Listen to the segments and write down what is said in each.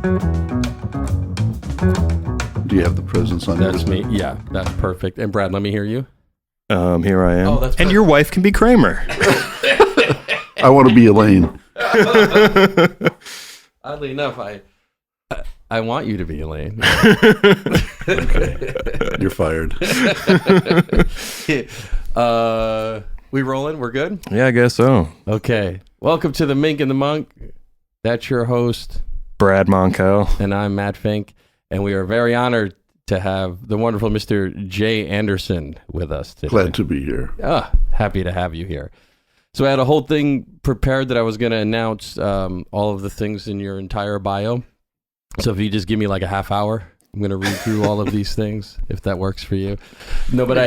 Do you have the presence on? That's me. Yeah, that's perfect. And Brad, let me hear you. Here I am. Oh, that's and your wife can be Kramer. I want to be Elaine. Oddly enough, I want you to be Elaine. Okay. You're fired. We rolling? We're good? Yeah, I guess so. Okay. Welcome to the Mink and the Monk. That's your host, Brad Monkel. and I'm Matt Finck. And we are very honored to have the wonderful Mr. Jay Anderson with us today. Glad to be here. Happy to have you here. So I had a whole thing prepared that I was going to announce all of the things in your entire bio. So if you just give me like a half hour, I'm going to read through all of these things, if that works for you. No, but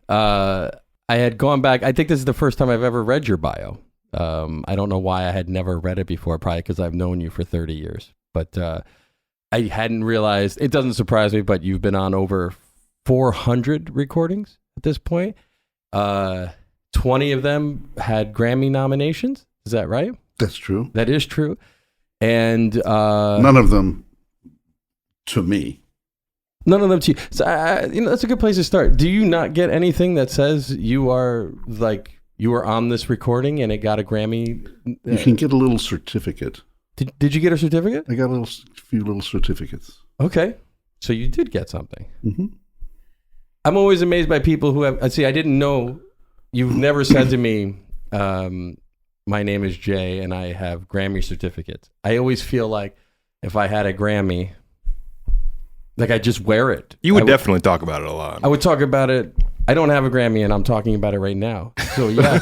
I had gone back. I think this is the first time I've ever read your bio. I don't know why I had never read it before, probably because I've known you for 30 years. But I hadn't realized, it doesn't surprise me, but you've been on over 400 recordings at this point. 20 of them had Grammy nominations. Is that right? That's true. That is true. And none of them to me. None of them to you. So, that's a good place to start. Do you not get anything that says you are on this recording and it got a Grammy? You can get a little certificate. Did you get a certificate? I got a few little certificates. Okay. So you did get something. Mm-hmm. I'm always amazed by people who have, I didn't know, you've never said to me, my name is Jay and I have Grammy certificates. I always feel like if I had a Grammy, like I just wear it. You would definitely talk about it a lot. I would talk about it. I don't have a Grammy and I'm talking about it right now. So yeah,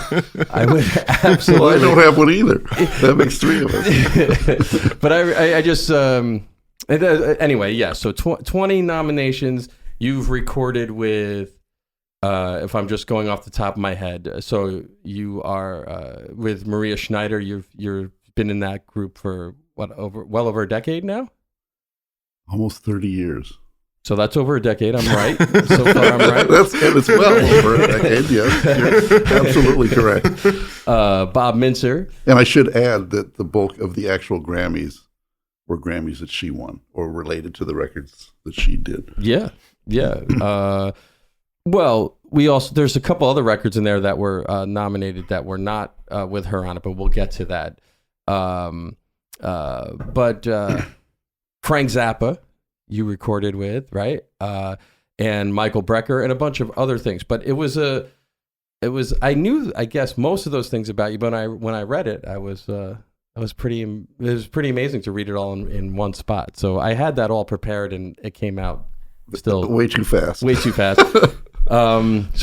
I would absolutely. Well, I don't have one either. That makes three of us. But I just, anyway, yeah. So 20 nominations you've recorded with, if I'm just going off the top of my head. So you are with Maria Schneider. You've been in that group for well over a decade now? Almost 30 years. So that's over a decade. I'm right. So far, I'm right. It's well over a decade. Yes, you're absolutely correct. Bob Mintzer. And I should add that the bulk of the actual Grammys were Grammys that she won or related to the records that she did. Yeah. Well, there's a couple other records in there that were nominated that were not with her on it, but we'll get to that. But Frank Zappa, you recorded with, right? And Michael Brecker and a bunch of other things. But I knew, I guess, most of those things about you, but when I read it, it was pretty amazing to read it all in one spot. So I had that all prepared and it came out still way too fast. So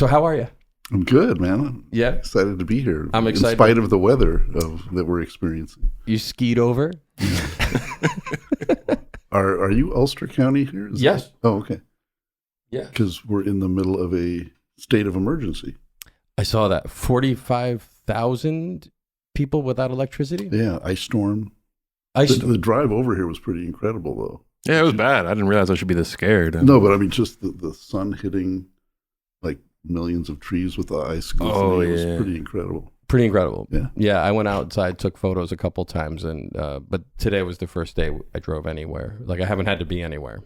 how are you? I'm good, man. Yeah. Excited to be here. I'm excited. In spite of the weather that we're experiencing. You skied over? Are you Ulster County here? Yes. Oh, okay. Yeah. Because we're in the middle of a state of emergency. I saw that. 45,000 people without electricity? Yeah, ice storm. The drive over here was pretty incredible, though. Yeah, it was bad. I didn't realize I should be this scared. No, but I mean, just the sun hitting like millions of trees with the ice. Oh, yeah. It was pretty incredible. Pretty incredible. Yeah. Yeah, I went outside, took photos a couple times, and but today was the first day I drove anywhere. Like I haven't had to be anywhere.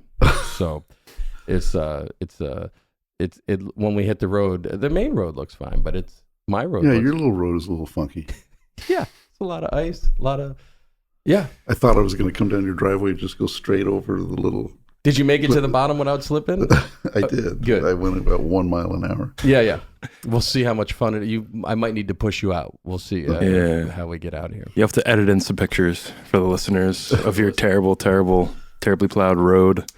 So it's when we hit the road, the main road looks fine, but it's my road. Yeah, your little road is a little funky. Yeah, it's a lot of ice, yeah. I thought I was going to come down your driveway and just go straight over the little. Did you make it to the bottom without slipping? I did. Good. I went about 1 mile an hour. Yeah. We'll see how much fun I might need to push you out. We'll see how we get out here. You have to edit in some pictures for the listeners of your terribly plowed road.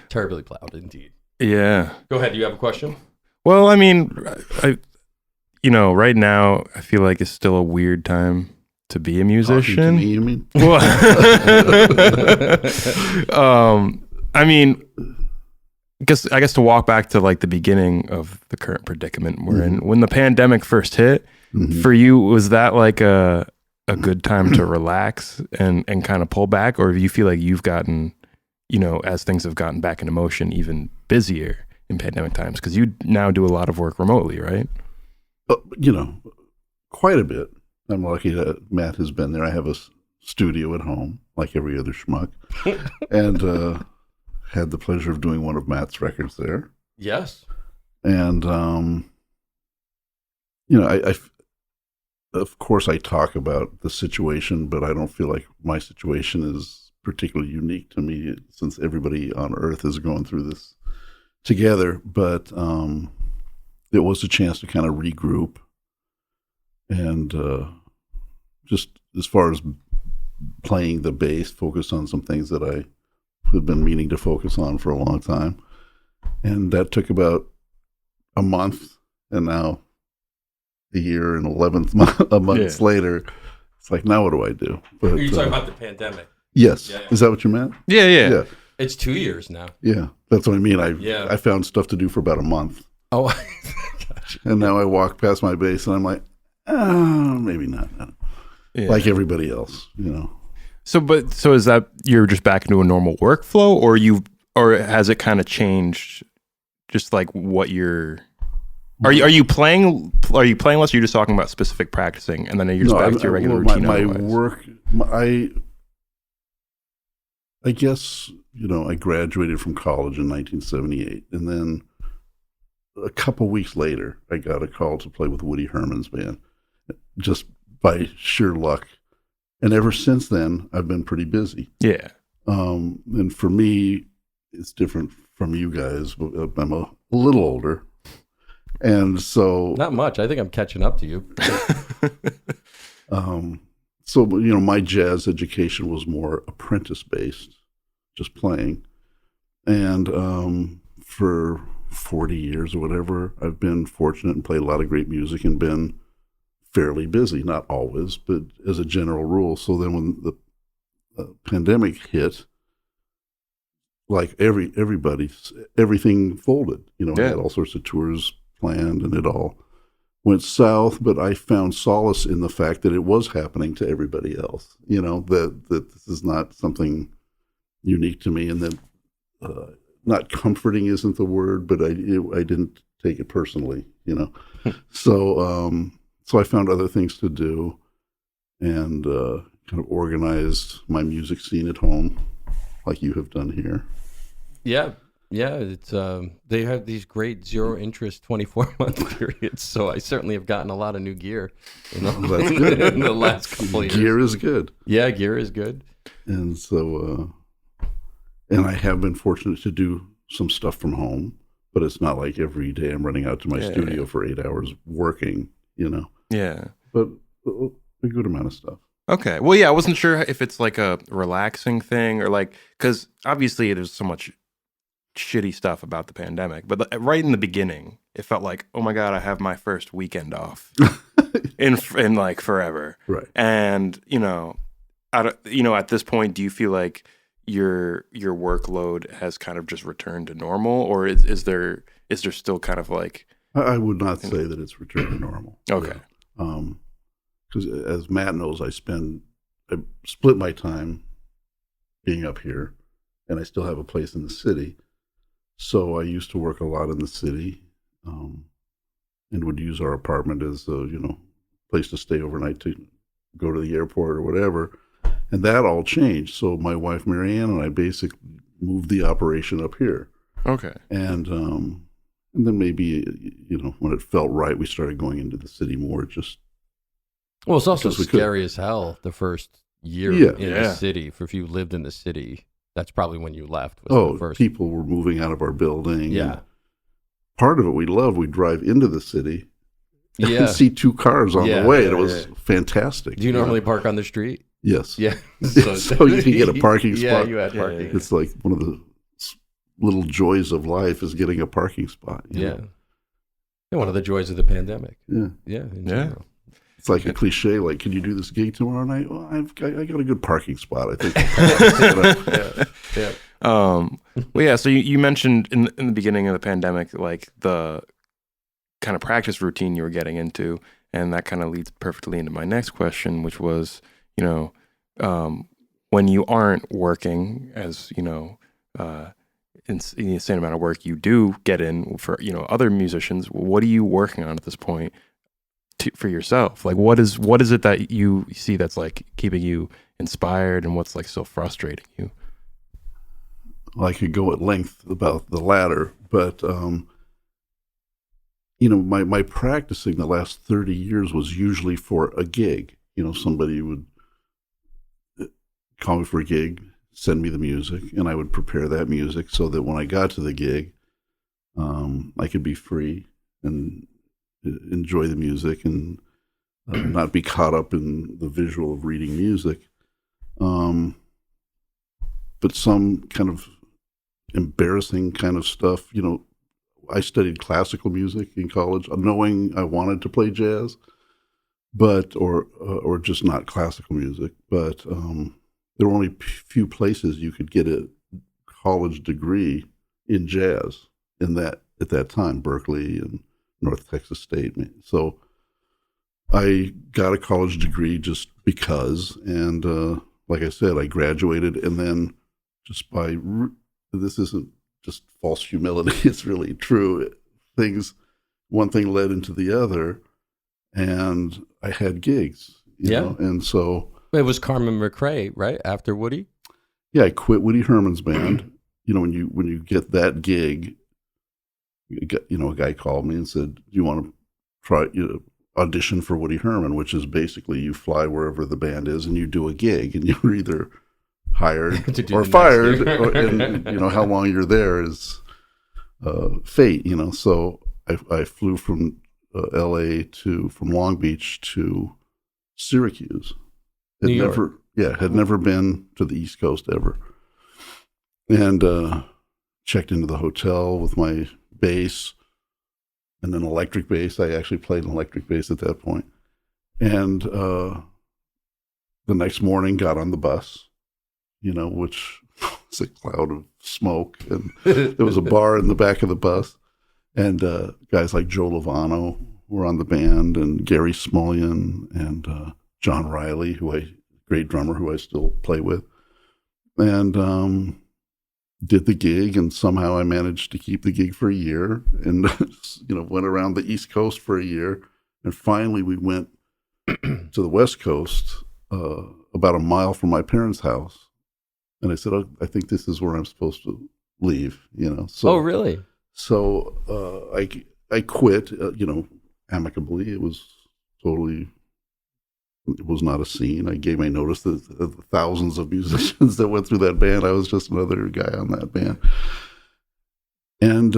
Terribly plowed, indeed. Yeah. Go ahead. Do you have a question? Well, I mean, right now I feel like it's still a weird time to be a musician. Talking to me, you mean? Well, I mean, I guess to walk back to like the beginning of the current predicament we're in, when the pandemic first hit, for you, was that like a good time to relax and kind of pull back, or do you feel like you've gotten, as things have gotten back into motion, even busier in pandemic times? Because you now do a lot of work remotely, right? Quite a bit. I'm lucky that Matt has been there. I have a studio at home, like every other schmuck, and had the pleasure of doing one of Matt's records there. Yes. And, I of course, I talk about the situation, but I don't feel like my situation is particularly unique to me since everybody on Earth is going through this together. But it was a chance to kind of regroup and just as far as playing the bass, focus on some things that I have been meaning to focus on for a long time. And that took about a month, and now a year and 11 months later, it's like, now what do I do? But, You're talking about the pandemic. Yes. Yeah. Is that what you meant? Yeah. It's 2 years now. Yeah. That's what I mean. I found stuff to do for about a month. Oh, gotcha. And now I walk past my bass and I'm like, maybe not. Like everybody else, So is that you're just back into a normal workflow, or has it kind of changed? Just like what are you playing less? Or you're just talking about specific practicing, and then you're just back to your regular routine? My work, I guess I graduated from college in 1978, and then a couple weeks later, I got a call to play with Woody Herman's band, just by sheer luck. And ever since then, I've been pretty busy. Yeah. And for me, it's different from you guys. I'm a little older. And so... Not much. I think I'm catching up to you. So, my jazz education was more apprentice-based, just playing. And for 40 years or whatever, I've been fortunate and played a lot of great music and been fairly busy, not always, but as a general rule. So then when the pandemic hit, like everything folded. I had all sorts of tours planned and it all went south, but I found solace in the fact that it was happening to everybody else, that this is not something unique to me, and that not comforting isn't the word, but I didn't take it personally, So I found other things to do and kind of organized my music scene at home, like you have done here. Yeah. It's they have these great zero interest 24-month periods, so I certainly have gotten a lot of new gear. That's good. In the last couple of years. Gear is good. Yeah, gear is good. And so, and I have been fortunate to do some stuff from home, but it's not like every day I'm running out to my studio for 8 hours working. Yeah. But a good amount of stuff. Okay. Well, yeah, I wasn't sure if it's like a relaxing thing or because obviously there's so much shitty stuff about the pandemic, but right in the beginning, it felt like, oh my God, I have my first weekend off in like forever. Right. And, at this point, do you feel like your workload has kind of just returned to normal, or is there still kind of like... I would not say that it's returned to normal. Okay. Because as Matt knows, I split my time being up here, and I still have a place in the city. So I used to work a lot in the city, and would use our apartment as a place to stay overnight to go to the airport or whatever. And that all changed. So my wife Marianne and I basically moved the operation up here. Okay. And then maybe when it felt right, we started going into the city more. Well, it's also scary as hell the first year in the city. For if you lived in the city, that's probably when you left. Was the first. People were moving out of our building. Yeah. Part of it we loved. We'd drive into the city and see two cars on the way. And it was fantastic. Do you normally park on the street? Yes. Yeah. So you can get a parking spot. Yeah, you had parking. Yeah. It's like one of the little joys of life is getting a parking spot. Yeah. One of the joys of the pandemic. Yeah. Yeah. In general. It's like a cliche, like, can you do this gig tomorrow night? Well, I got a good parking spot, I think. Yeah. Well, yeah, so you mentioned in the beginning of the pandemic, like the kind of practice routine you were getting into, and that kind of leads perfectly into my next question, which was, when you aren't working as, in the same amount of work you do get in for, other musicians, what are you working on at this point for yourself? Like, what is it that you see that's like keeping you inspired and what's like so frustrating you? I could go at length about the latter, but my practicing the last 30 years was usually for a gig. Somebody would call me for a gig, send me the music, and I would prepare that music so that when I got to the gig, I could be free and enjoy the music and not be caught up in the visual of reading music. But some kind of embarrassing kind of stuff, I studied classical music in college, knowing I wanted to play jazz, but or just not classical music. But there were only few places you could get a college degree in jazz at that time, Berkeley and North Texas State. So I got a college degree just because, and like I said, I graduated, and then just this isn't just false humility, it's really true. One thing led into the other, and I had gigs, you know, and so. It was Carmen McRae, right? After Woody? Yeah, I quit Woody Herman's band. When you get that gig, a guy called me and said, "Do you want to try audition for Woody Herman?" Which is basically you fly wherever the band is and you do a gig, and you're either hired or fired, and how long you're there is fate. So I flew from L.A. from Long Beach to Syracuse. Had never been to the East Coast ever, and checked into the hotel with my bass and an electric bass. I actually played an electric bass at that point, and the next morning got on the bus, which was a cloud of smoke, and there was a bar in the back of the bus, and guys like Joe Lovano were on the band, and Gary Smulyan, and John Riley, great drummer who I still play with, and did the gig, and somehow I managed to keep the gig for a year, and went around the East Coast for a year, and finally we went to the West Coast, about a mile from my parents' house, and I said, "Oh, I think this is where I'm supposed to leave." So. Oh, really? So I quit, amicably. It was not a scene. I gave my notice to the thousands of musicians that went through that band. I was just another guy on that band. And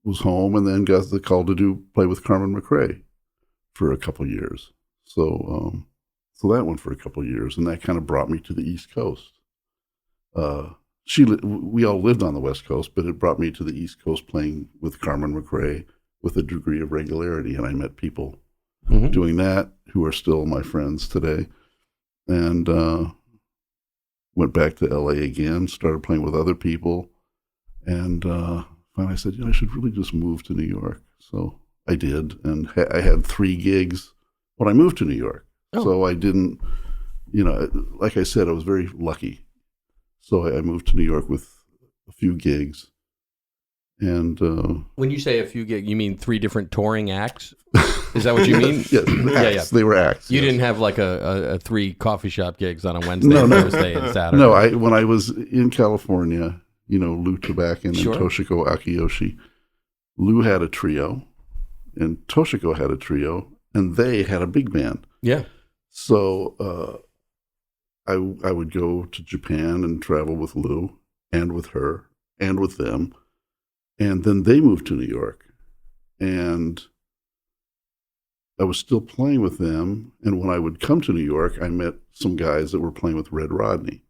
was home, and then got the call to play with Carmen McRae for a couple of years. So that went for a couple of years, and that kind of brought me to the East Coast. We all lived on the West Coast, but it brought me to the East Coast playing with Carmen McRae with a degree of regularity, and I met people doing that who are still my friends today, and went back to LA again, started playing with other people, and finally I said, I should really just move to New York. So I did, and I had 3 gigs when I moved to New York. Oh. So I didn't, like I said, I was very lucky. So I moved to New York with a few gigs. And when you say a few gigs, you mean 3 different touring acts? Is that what you mean? Yes, yeah. They were acts. You didn't have like a 3 coffee shop gigs on a Wednesday, Thursday, and Saturday. No, when I was in California, Lou Tabakin and Toshiko Akiyoshi, Lou had a trio, and Toshiko had a trio, and they had a big band. Yeah. So I would go to Japan and travel with Lou and with her and with them. And then they moved to New York, and I was still playing with them. And when I would come to New York, I met some guys that were playing with Red Rodney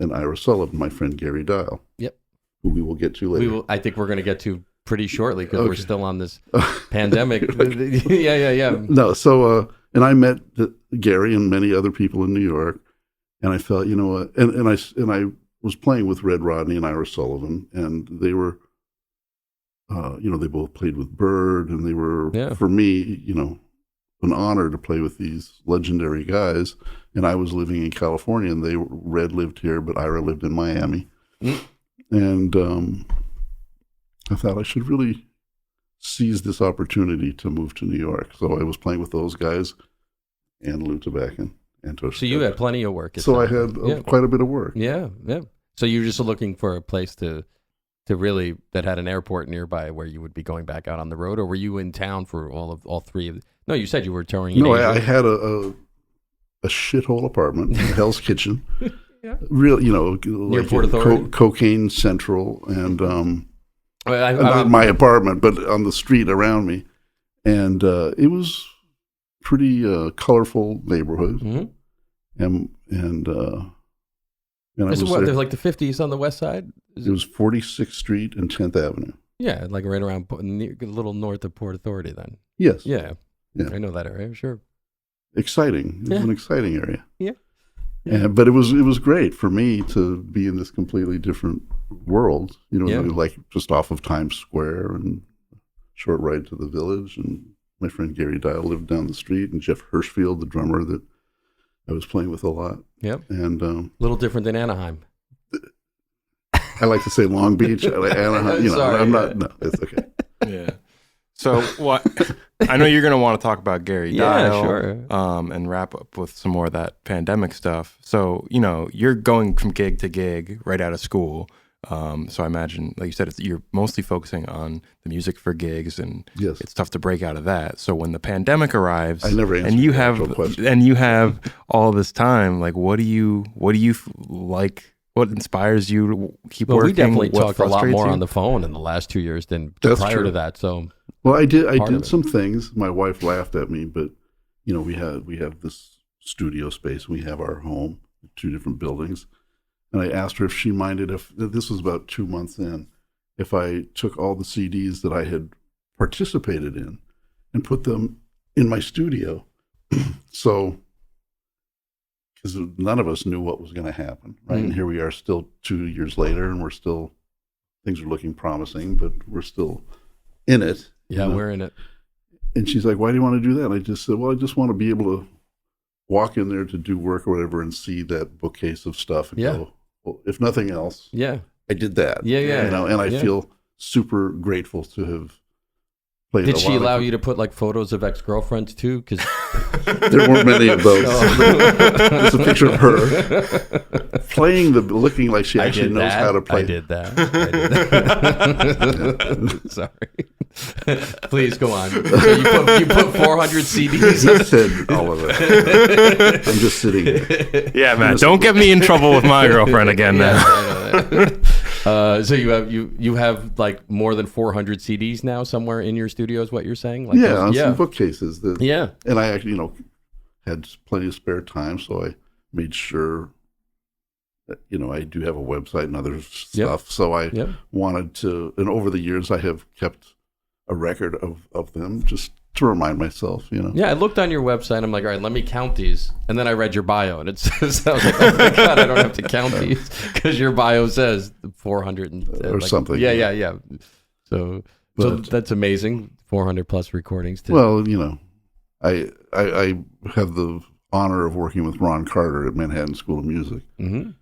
and Ira Sullivan, my friend Gary Dial. Yep. Who we will get to later. I think we're going to get to pretty shortly because we're still on this pandemic. Yeah. No, so, and I met Gary and many other people in New York, and I felt, and I was playing with Red Rodney and Ira Sullivan, and they were, they both played with Bird, and they were, for me, an honor to play with these legendary guys. And I was living in California, and Red lived here, but Ira lived in Miami. And I thought I should really seize this opportunity to move to New York. So I was playing with those guys and Lou Tabakin. and to So you had plenty of work. So I had quite a bit of work. Yeah. So you were just looking for a place to really that had an airport nearby where you would be going back out on the road, or were you in town for all three of? No, you said you were touring. No, I had a shithole apartment, Hell's Kitchen. Yeah. Real, Near like Port Authority? Cocaine Central, and I not my apartment, but on the street around me, and it was pretty colorful neighborhood, and I was what, there. there's like the 50s on the west side? It was 46th Street and 10th Avenue. Yeah, like right around a little north of Port Authority then. Yes. Yeah. I know that area, sure. Exciting. It was an exciting area. Yeah. But it was great for me to be in this completely different world, like just off of Times Square and short ride to the Village. And my friend Gary Dial lived down the street, and Jeff Hirschfield, the drummer that I was playing with a lot. Yep. And a little different than Anaheim. I like to say Long Beach, Anaheim. Sorry, I'm not. No, it's okay. Yeah. So what? I know you're going to want to talk about Gary Dial, sure. And wrap up with some more of that pandemic stuff. So you're going from gig to gig right out of school. So I imagine, like you said, you're mostly focusing on the music for gigs, and yes, it's tough to break out of that. So when the pandemic arrives, I never answered and you the have all this time, like what do you like? What inspires you to keep working? We definitely What talked a lot more frustrates on the phone in the last 2 years than That's prior true. to that. So, well, I did some things. My wife laughed at me, but we have this studio space. We have our home, 2 different buildings, and I asked her if she minded if this was about 2 months in, if I took all the CDs that I had participated in and put them in my studio. So. Because none of us knew what was going to happen, right? And here we are still 2 years later, and things are looking promising, but we're still in it. Yeah, we're in it. And she's like, why do you want to do that? And I just said, well, I just want to be able to walk in there to do work or whatever and see that bookcase of stuff and go, well, if nothing else, I did that. Yeah. And I feel super grateful to have played. Did she allow you to put like photos of ex-girlfriends too? Because there weren't many of those. There's a picture of her playing looking like she actually knows how to play. I did that. Sorry. Please go on. So you put 400 CDs. I said all of it. I'm just sitting here. Yeah, Matt, don't get me in trouble with my girlfriend again. So you have like more than 400 CDs now somewhere in your studio is what you're saying? Like on some bookcases. And I actually, had plenty of spare time, so I made sure that, I do have a website and other stuff. So I wanted to, and over the years I have kept a record of them just to remind myself, Yeah, I looked on your website. I'm like, all right, let me count these. And then I read your bio, and it says, I was like, oh my God, I don't have to count these because your bio says 400 or something. Yeah. So that's amazing. 400 plus recordings. Well, I have the honor of working with Ron Carter at Manhattan School of Music, and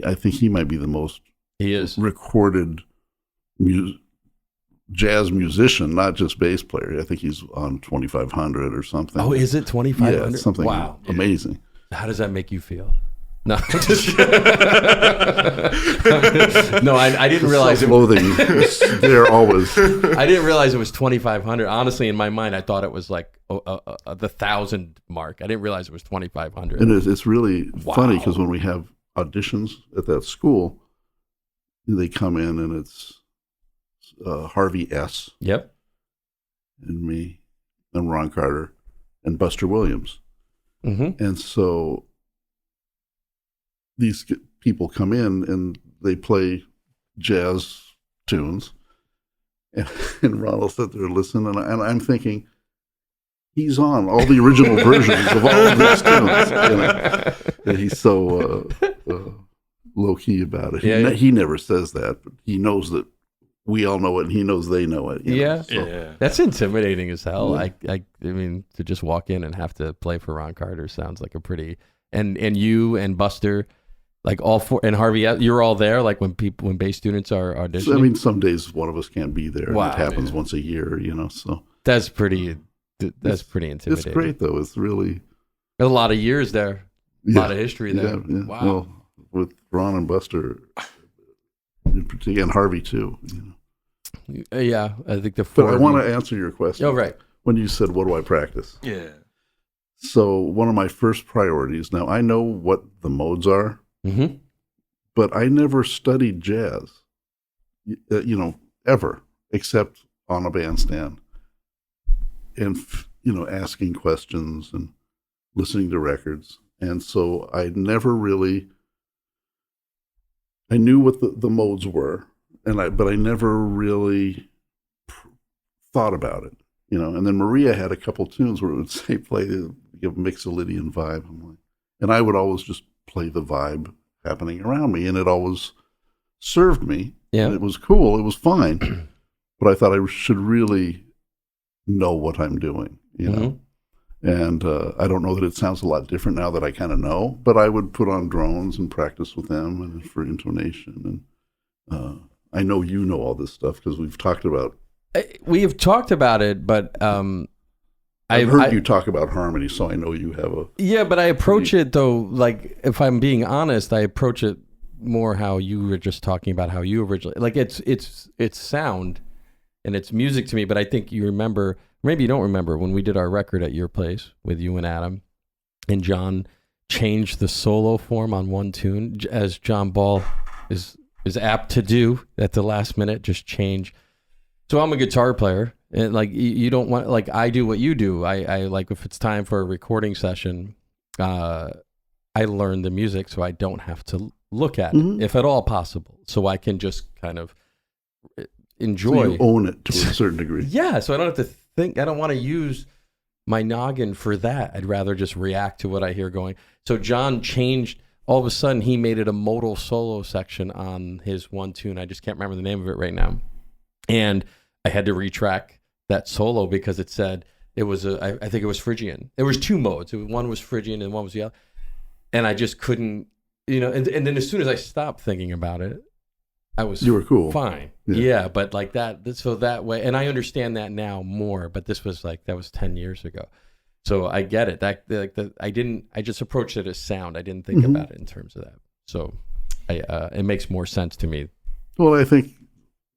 I think he might be the most recorded jazz musician, not just bass player. I think he's on 2,500 or something. Oh, is it 2,500? Yeah, something amazing. How does that make you feel? No, no, I didn't realize self-loathing. They're always. I didn't realize it was 2,500. Honestly, in my mind, I thought it was like the 1,000 mark. I didn't realize it was 2,500. And it's really funny because when we have auditions at that school, they come in and it's Harvey S. Yep. And me, and Ron Carter, and Buster Williams, and so. These people come in and they play jazz tunes, and Ron will sit there and listen, and I'm thinking, he's on all the original versions of all of these tunes. And he's so low key about it. He never says that, but he knows that we all know it, and he knows they know it. That's intimidating as hell. I mean, to just walk in and have to play for Ron Carter sounds like a pretty. And you and Buster. Like all four, and Harvey, you're all there. Like when bass students are auditioning. So, I mean, some days one of us can't be there. Wow, and it happens once a year, So that's pretty intimidating. It's great though. It's really a lot of years there. A lot of history there. Yeah. Wow. Well, with Ron and Buster in particular, and Harvey too. Yeah, I think the four. But I want to answer your question. Oh, right. When you said, what do I practice? Yeah. So one of my first priorities, now I know what the modes are, Mm-hmm. but I never studied jazz, ever, except on a bandstand. And, asking questions and listening to records. And so I never really, I knew what the modes were, but I never really thought about it, And then Maria had a couple tunes where it would say, play the Mixolydian vibe. And I would always just play the vibe happening around me, and it always served me. Yeah. And it was cool. It was fine. But I thought I should really know what I'm doing, Mm-hmm. And I don't know that it sounds a lot different now that I kind of know, but I would put on drones and practice with them and for intonation. And I know you know all this stuff because we've talked about. We have talked about it, but I've heard you talk about harmony, so I know you have a. Yeah, but I approach it though, like if I'm being honest, I approach it more how you were just talking about how you originally like it's sound and it's music to me. But I think you remember. Maybe you don't remember when we did our record at your place with you and Adam, and John changed the solo form on one tune, as John Ball is apt to do at the last minute, just change. So I'm a guitar player, and like you don't want, like I do what you do. I like if it's time for a recording session, I learn the music so I don't have to look at it, if at all possible, so I can just kind of enjoy. So you own it to a certain degree. Yeah, so I don't have to think. I don't want to use my noggin for that. I'd rather just react to what I hear going. So John changed. All of a sudden, he made it a modal solo section on his one tune. I just can't remember the name of it right now. And I had to retrack that solo because it said it was I think it was Phrygian. There was two modes. One was Phrygian and one was the other. And I just couldn't, and then as soon as I stopped thinking about it, you were cool. Fine. Yeah, but like that, so that way, and I understand that now more, but this was that was 10 years ago. So I get it. I just approached it as sound. I didn't think about it in terms of that. So it makes more sense to me. Well, I think,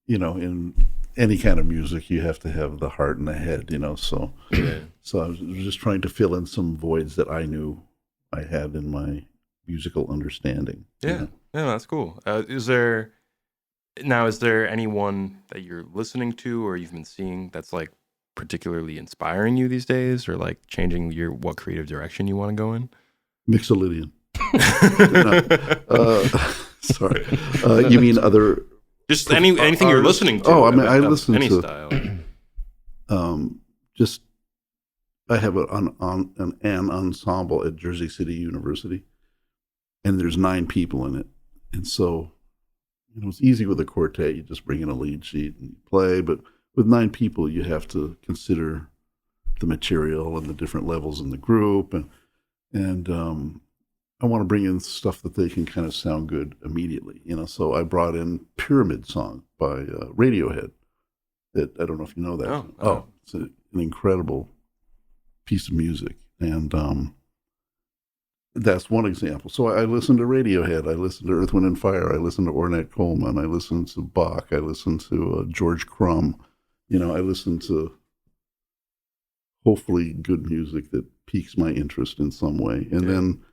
in any kind of music, you have to have the heart and the head, so. So I was just trying to fill in some voids that I knew I had in my musical understanding. Yeah, that's cool. Is there anyone that you're listening to or you've been seeing that's like particularly inspiring you these days, or like changing what creative direction you want to go in? Mixolydian. Sorry. You mean other? Just anything you're listening to. Oh, I mean, I listen any to style. I have an ensemble at Jersey City University, and there's 9 people in it, and so. It's easy with a quartet. You just bring in a lead sheet and you play. But with 9 people, you have to consider the material and the different levels in the group. And I want to bring in stuff that they can kind of sound good immediately. So I brought in Pyramid Song by Radiohead. I don't know if you know that. It's an incredible piece of music. And that's one example. So I listen to Radiohead. I listen to Earth, Wind, and Fire. I listen to Ornette Coleman. I listen to Bach. I listen to George Crumb. I listen to hopefully good music that piques my interest in some way. And then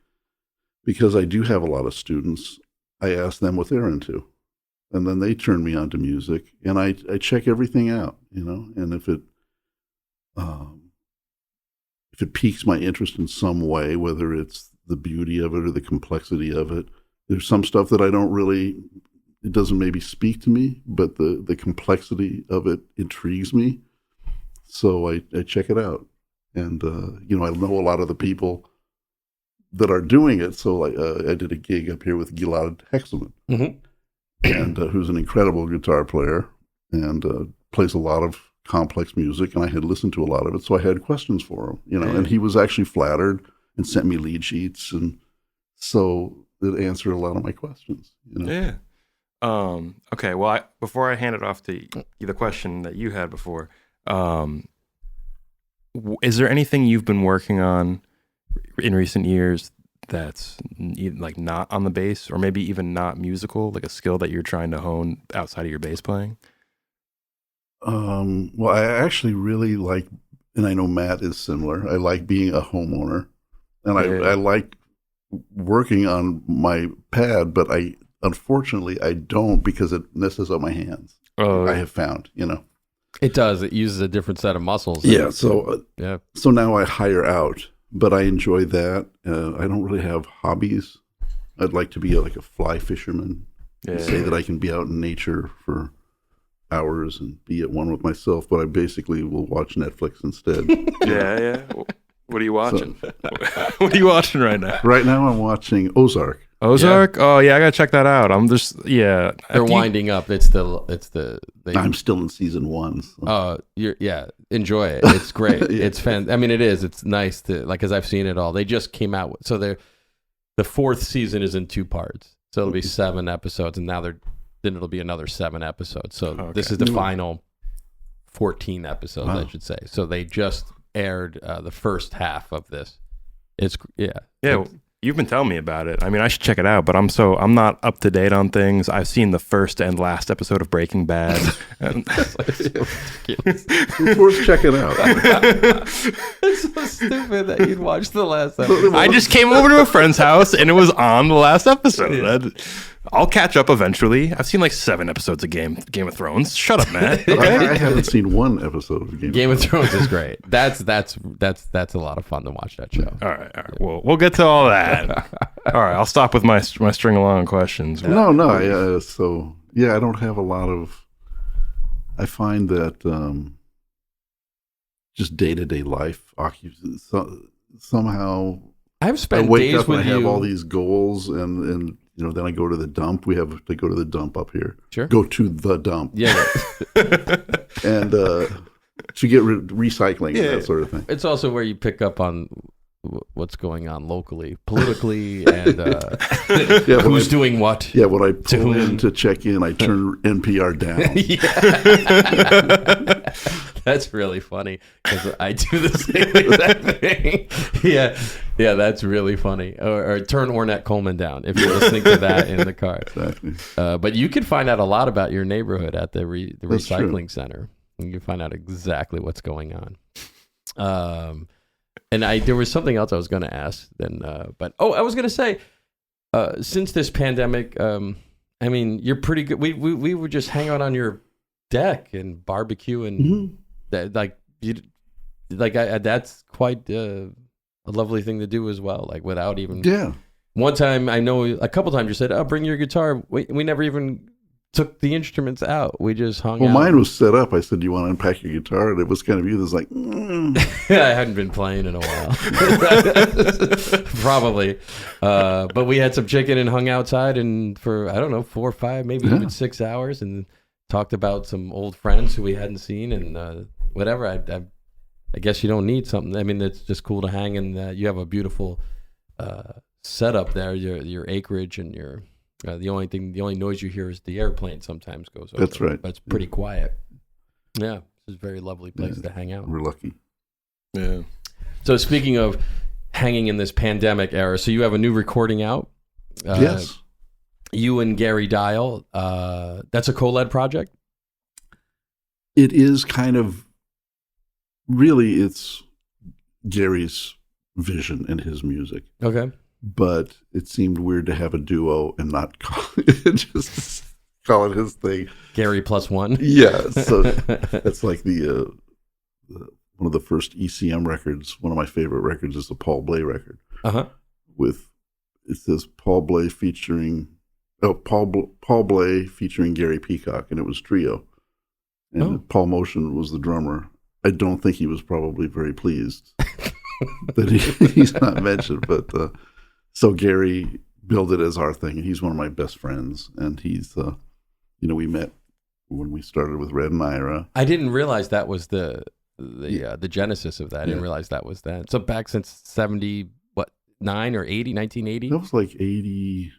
because I do have a lot of students, I ask them what they're into. And then they turn me on to music. And I check everything out, and if it piques my interest in some way, whether it's the beauty of it or the complexity of it. There's some stuff that it doesn't maybe speak to me, but the complexity of it intrigues me. So I check it out. And, I know a lot of the people that are doing it. So I did a gig up here with Gilad Hexaman, and who's an incredible guitar player and plays a lot of complex music. And I had listened to a lot of it. So I had questions for him, and he was actually flattered and sent me lead sheets, and so it answered a lot of my questions. Yeah. Okay. Well, before I hand it off to you, the question that you had before, is there anything you've been working on in recent years that's like not on the bass, or maybe even not musical, like a skill that you're trying to hone outside of your bass playing? Well, I actually really like, and I know Matt is similar. I like being a homeowner, and I like working on my pad, but unfortunately I don't, because it messes up my hands. I have found, It does. It uses a different set of muscles. Yeah. So yeah. So now I hire out, but I enjoy that. I don't really have hobbies. I'd like to be like a fly fisherman. Say that I can be out in nature for hours and be at one with myself, but I basically will watch Netflix instead. Yeah. What are you watching? What are you watching right now? Right now I'm watching Ozark. Ozark? Yeah. Oh yeah, I gotta check that out. I'm just They're winding up. I'm still in season 1. So. Enjoy it. It's great. Yeah. It's I mean, it is. It's nice to because I've seen it all. They just came out so the 4th season is in 2 parts. So it'll be 7 episodes, and then it'll be another 7 episodes. So this is the final 14 episodes, I should say. So they just aired the first half of this. It's You've been telling me about it. I mean, I should check it out, but I'm not up to date on things. I've seen the first and last episode of Breaking Bad. Of course, check it out. It's so stupid that you'd watch the last episode. I just came over to a friend's house and it was on the last episode. Yeah. I'll catch up eventually. I've seen like 7 episodes of Game of Thrones. Shut up, Matt. Okay? I haven't seen 1 episode of Game of Thrones is great. That's a lot of fun to watch that show. All right. Well, we'll get to all that. All right, I'll stop with my string along questions. No. I don't have a lot of. I find that just day-to-day life somehow. I've spent I wake days up with and I you. have all these goals, and then I go to the dump. We have to go to the dump up here. Sure. Go to the dump. Yeah. And to get recycling and that sort of thing. It's also where you pick up on what's going on locally, politically, and who's doing what. Yeah, when I pull in to check in, I turn NPR down. Yeah. That's really funny because I do the same exact thing. Yeah, that's really funny. Or turn Ornette Coleman down if you're listening to that in the car. Exactly. But you can find out a lot about your neighborhood at the recycling center. You can find out exactly what's going on. And there was something else I was going to ask then, I was going to say, since this pandemic, I mean, you're pretty good. We would just hang out on your deck and barbecue and that's quite a lovely thing to do as well. Like without even One time, I know a couple times you said, "Oh, bring your guitar." We never even took the instruments out. We just hung out. Well, mine was set up. I said, "Do you want to unpack your guitar?" And it was kind of you that's like, I hadn't been playing in a while. Probably. But we had some chicken and hung outside and for, I don't know, 4 or 5, maybe even 6 hours and talked about some old friends who we hadn't seen and whatever. I guess you don't need something. I mean, it's just cool to hang and you have a beautiful setup there, your acreage and your... the only noise you hear is the airplane sometimes goes over. That's right. But it's pretty quiet. Yeah, it's a very lovely place to hang out. We're lucky. Yeah. So speaking of hanging in this pandemic era, so you have a new recording out. Yes. You and Gary Dial. That's a co-led project? It is kind of, really, it's Gary's vision and his music. Okay. But it seemed weird to have a duo and not call it, just call it his thing. Gary plus one. Yeah, so that's like the one of the first ECM records. One of my favorite records is the Paul Bley record. It says Paul Bley featuring Gary Peacock, and it was trio. And Paul Motion was the drummer. I don't think he was probably very pleased that he's not mentioned, but. So Gary billed it as our thing, and he's one of my best friends. And he's, we met when we started with Red and Ira. I didn't realize that was the genesis of that. I didn't realize that was that. So back since 70, 9 or 80, 1980? That was like 82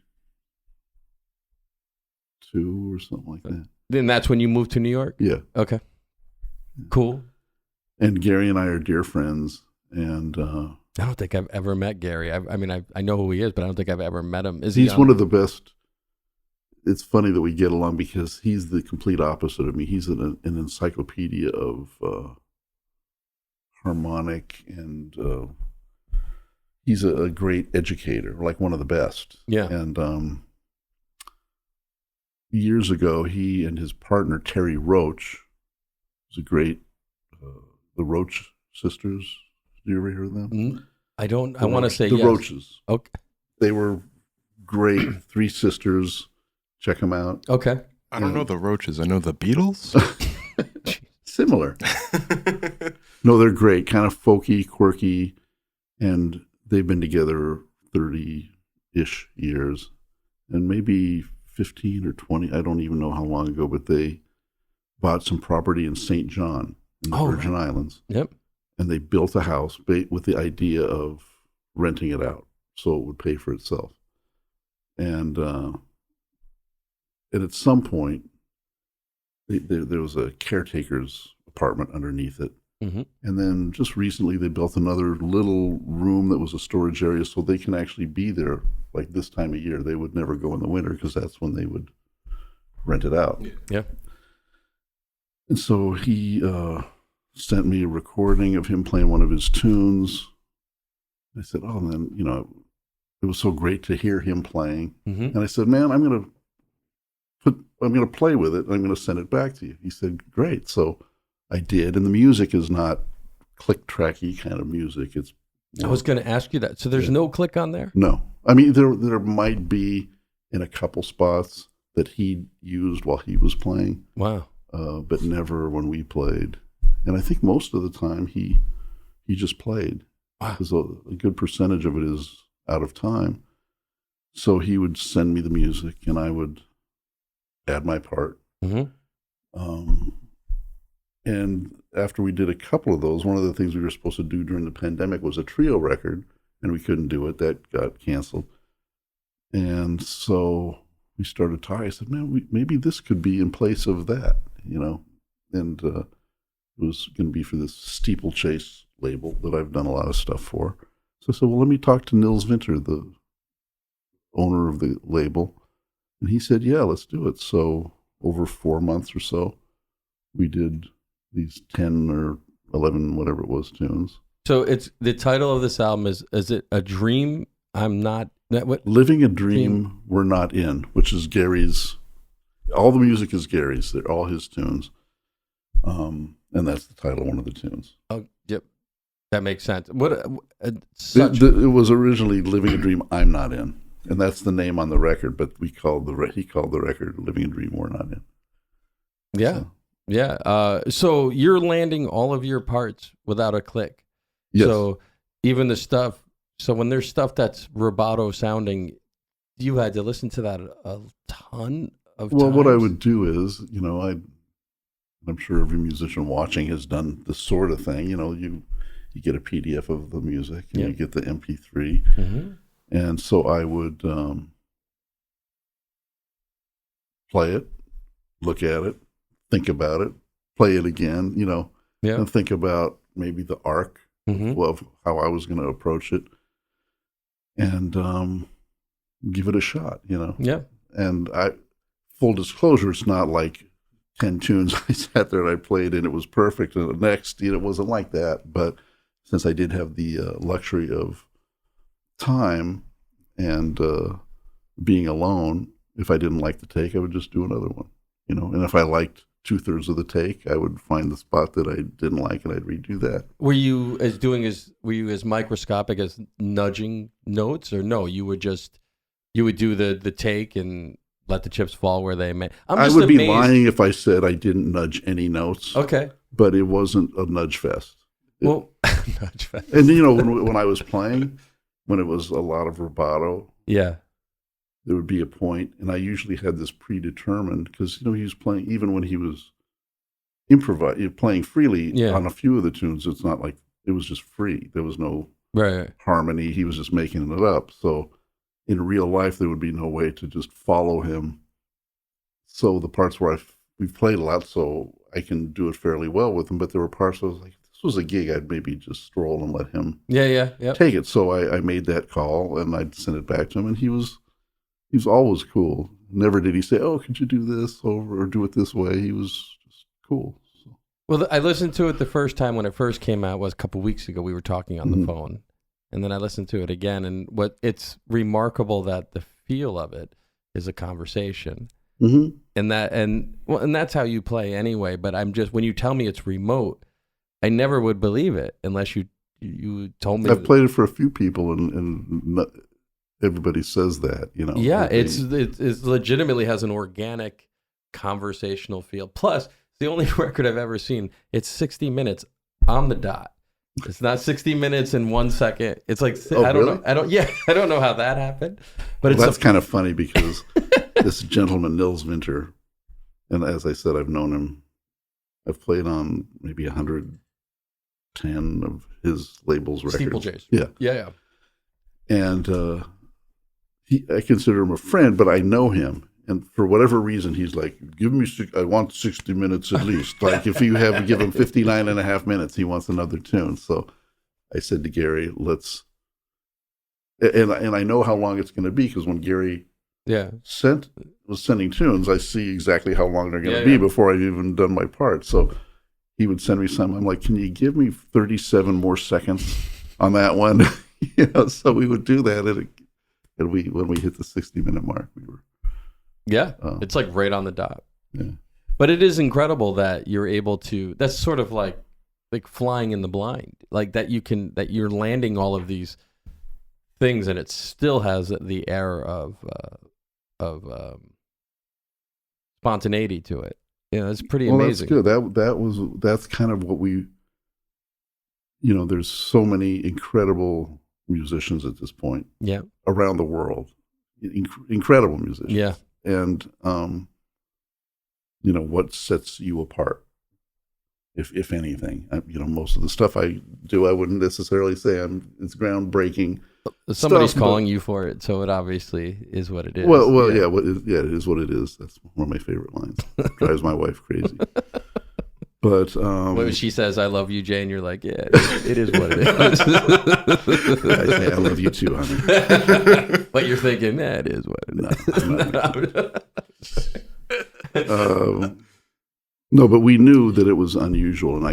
or something like that. Then that's when you moved to New York? Yeah. Okay. Cool. And Gary and I are dear friends, and I don't think I've ever met Gary. I mean, I know who he is, but I don't think I've ever met him. Is He's he one of the best. It's funny that we get along because he's the complete opposite of me. He's an encyclopedia of harmonic, and he's a great educator, like one of the best. Yeah. And years ago, he and his partner Terry Roach was a great the Roach Sisters. Did you ever hear of them? I don't. I want to say the yes. Roaches. Okay. They were great. Three sisters. Check them out. Okay. I don't know the Roaches. I know the Beatles. Similar. No, they're great. Kind of folky, quirky, and they've been together 30-ish years, and maybe 15 or 20. I don't even know how long ago, but they bought some property in St. John in the Virgin Islands. Yep. And they built a house with the idea of renting it out so it would pay for itself. And at some point, there was a caretaker's apartment underneath it. Mm-hmm. And then just recently, they built another little room that was a storage area so they can actually be there like this time of year. They would never go in the winter because that's when they would rent it out. Yeah. And so he sent me a recording of him playing one of his tunes. I said, oh, man, it was so great to hear him playing. Mm-hmm. And I said, man, I'm going to play with it. And I'm going to send it back to you. He said, great. So I did. And the music is not click-tracky kind of music. It's I was going to ask you that. So there's no click on there? No. I mean, there might be in a couple spots that he used while he was playing. Wow. But never when we played. And I think most of the time he just played. Wow. Because a good percentage of it is out of time. So he would send me the music and I would add my part. Mm-hmm. And after we did a couple of those, one of the things we were supposed to do during the pandemic was a trio record, and we couldn't do it. That got canceled. And so we started talking. I said, man, maybe this could be in place of that, And it was going to be for this Steeplechase label that I've done a lot of stuff for. So I said, well, let me talk to Nils Winter, the owner of the label. And he said, yeah, let's do it. So over 4 months or so, we did these 10 or 11, whatever it was, tunes. So it's the title of this album is it A Dream? I'm not. What? Living a Dream We're Not In, which is Gary's. All the music is Gary's. They're all his tunes. And that's the title of one of the tunes. Oh, yep. That makes sense. What? It was originally Living a Dream I'm Not In. And that's the name on the record, but he called the record Living a Dream We're Not In. Yeah. So. Yeah. So you're landing all of your parts without a click. Yes. So even the stuff. So when there's stuff that's rubato sounding, you had to listen to that a ton of times. Well, what I would do is, I'm sure every musician watching has done this sort of thing. You get a PDF of the music and you get the MP3. Mm-hmm. And so I would play it, look at it, think about it, play it again, and think about maybe the arc of how I was going to approach it and give it a shot, Yeah. And full disclosure, it's not like 10 tunes I sat there and I played and it was perfect. And the next, it wasn't like that. But since I did have the luxury of time and being alone, if I didn't like the take, I would just do another one, and if I liked 2/3 of the take, I would find the spot that I didn't like and I'd redo that. Were you as microscopic as nudging notes, or no, you would do the take and let the chips fall where they may? I would be lying if I said I didn't nudge any notes. Okay. But it wasn't a nudge fest. Nudge fest. And when I was playing, when it was a lot of rubato, yeah, there would be a point, and I usually had this predetermined because he was playing, even when he was playing freely on a few of the tunes. It's not like it was just free. There was no harmony. He was just making it up. So in real life, there would be no way to just follow him. So the parts where we've played a lot, so I can do it fairly well with him. But there were parts I was like, was a gig, I'd maybe just stroll and let him Yeah. take it. So I made that call and I'd send it back to him, and he was always cool. Never did he say, "Oh, could you do this over or do it this way?" He was just cool. So. Well, I listened to it the first time when it first came out was a couple weeks ago. We were talking on the phone, and then I listened to it again. And it's remarkable that the feel of it is a conversation, and that's how you play anyway. But I'm just, when you tell me it's remote, I never would believe it unless you told me. I've played it for a few people, and not everybody says that, you know. Yeah, it legitimately has an organic conversational feel. Plus, it's the only record I've ever seen. It's 60 minutes on the dot. It's not 60 minutes and 1 second. It's like, I don't know. I don't know how that happened. But that's kind of funny because this gentleman, Nils Winter, and as I said, I've known him. I've played on maybe 110 of his label's records. Steeplejays. Yeah. And I consider him a friend, but I know him. And for whatever reason, he's like, I want 60 minutes at least. Like if you give him 59 and a half minutes, he wants another tune. So I said to Gary, and I know how long it's going to be, because when Gary was sending tunes, I see exactly how long they're going to be before I've even done my part. So he would send me some. I'm like, can you give me 37 more seconds on that one? So we would do that. And when we hit the 60-minute mark, we were. Yeah, it's like right on the dot. Yeah. But it is incredible that you're able to, that's sort of like flying in the blind, like that you're landing all of these things and it still has the air of spontaneity to it. It's pretty amazing. That's good. That's kind of what we, there's so many incredible musicians at this point. Yeah. Around the world. Incredible musicians. Yeah. And, what sets you apart, if anything? Most of the stuff I do, I wouldn't necessarily say it's groundbreaking. Somebody's calling you for it, so it obviously is what it is. Well, yeah. It is what it is. That's one of my favorite lines. Drives my wife crazy. But when she says, "I love you, Jay," and you're like, "Yeah, it is what it is." I say, "I love you too, honey." But you're thinking, it is what it is. No, but we knew that it was unusual, and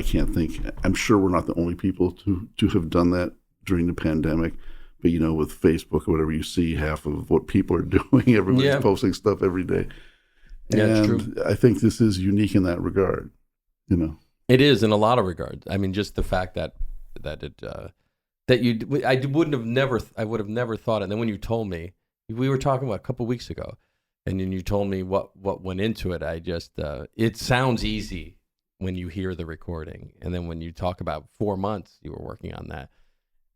I'm sure we're not the only people to have done that during the pandemic. But with Facebook or whatever, you see half of what people are doing. Everybody's posting stuff every day. Yeah, and it's true. I think this is unique in that regard. It is in a lot of regards. I mean, just the fact that I would have never thought it. And then when you told me, we were talking about a couple of weeks ago, and then you told me what went into it. I just it sounds easy when you hear the recording, and then when you talk about 4 months you were working on that,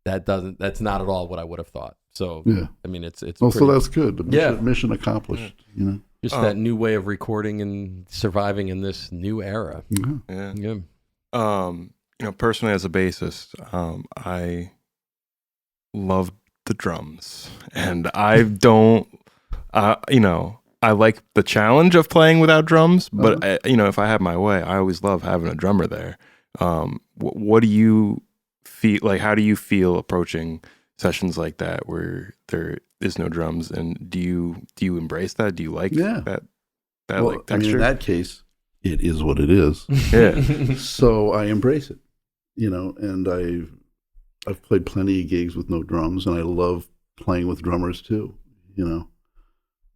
that's not at all what I would have thought. So I mean, it's well, so that's good. Mission accomplished. Just that new way of recording and surviving in this new era. Yeah. Personally as a bassist, I love the drums, and I don't, I like the challenge of playing without drums, but if I have my way, I always love having a drummer there. What do you feel like? How do you feel approaching sessions like that where there is no drums, and do you embrace that? Do you like that like texture? I mean, in that case, it is what it is. Yeah. So I embrace it, and I've played plenty of gigs with no drums, and I love playing with drummers too.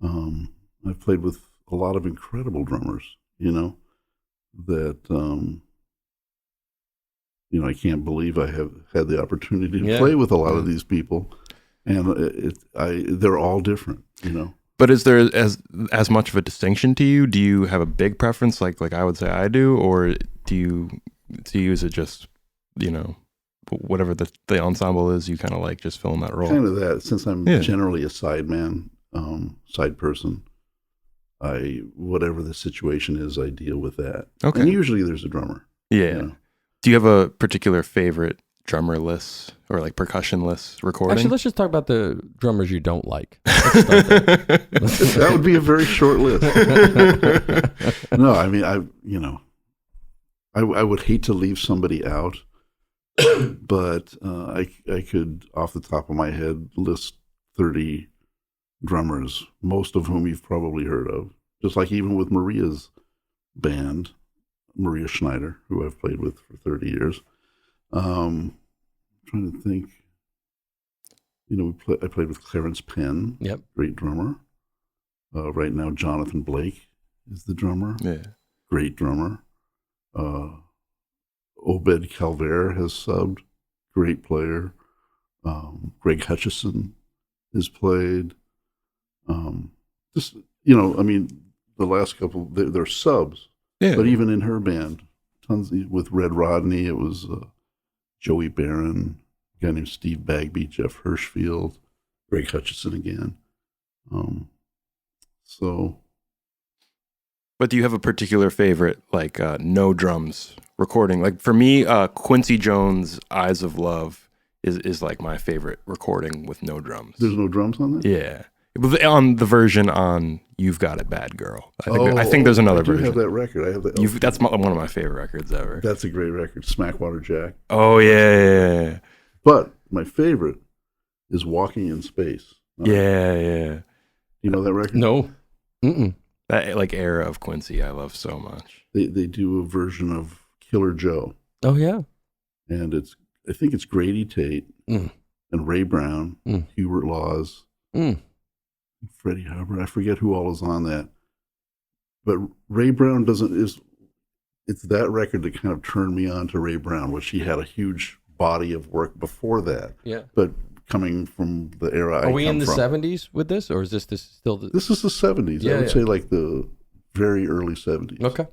I've played with a lot of incredible drummers, that I can't believe I have had the opportunity to play with a lot of these people. And they're all different, But is there as much of a distinction to you? Do you have a big preference, like I would say I do, or do you use it just, whatever the ensemble is, you kind of like just filling that role? Kind of that. Since I'm generally a side person, whatever the situation is, I deal with that. Okay. And usually there's a drummer. Yeah. Do you have a particular favorite drummer-less or like percussion-less recording? Actually, let's just talk about the drummers you don't like. Let's start there. That would be a very short list. No, I mean, I would hate to leave somebody out, but I could, off the top of my head, list 30 drummers, most of whom you've probably heard of. Just like even with Maria's band, Maria Schneider, who I've played with for 30 years. I'm trying to think. I played with Clarence Penn, Yep. Great drummer. Right now, Jonathan Blake is the drummer. Yeah. Great drummer. Obed Calvert has subbed. Great player. Greg Hutchison has played. The last couple, they're subs. Yeah. But even in her band, tons with Red Rodney, it was Joey Barron, a guy named Steve Bagby, Jeff Hirschfield, Greg Hutchison again. But do you have a particular favorite, like no drums recording? Like for me, Quincy Jones' "Eyes of Love" is like my favorite recording with no drums. There's no drums on that? Yeah, on the version on "You've Got It Bad Girl." I think there's another version. I have that record. I have that. That's one of my favorite records ever. That's a great record, Smackwater Jack. Oh yeah. But my favorite is "Walking in Space." Yeah. You know that record? No. Mm-mm. That like era of Quincy, I love so much. They do a version of Killer Joe, Oh yeah. and I think it's Grady Tate Mm. and Ray Brown, Hubert Laws, Mm. Freddie Hubbard. I forget who all is on that, but Ray Brown it's that record that kind of turned me on to Ray Brown, which he had a huge body of work before that. Yeah. But coming from the era I Are we come in the from, 70s with this, or is this still the? This is the 70s. Yeah, I would yeah. say like the very early 70s. Okay.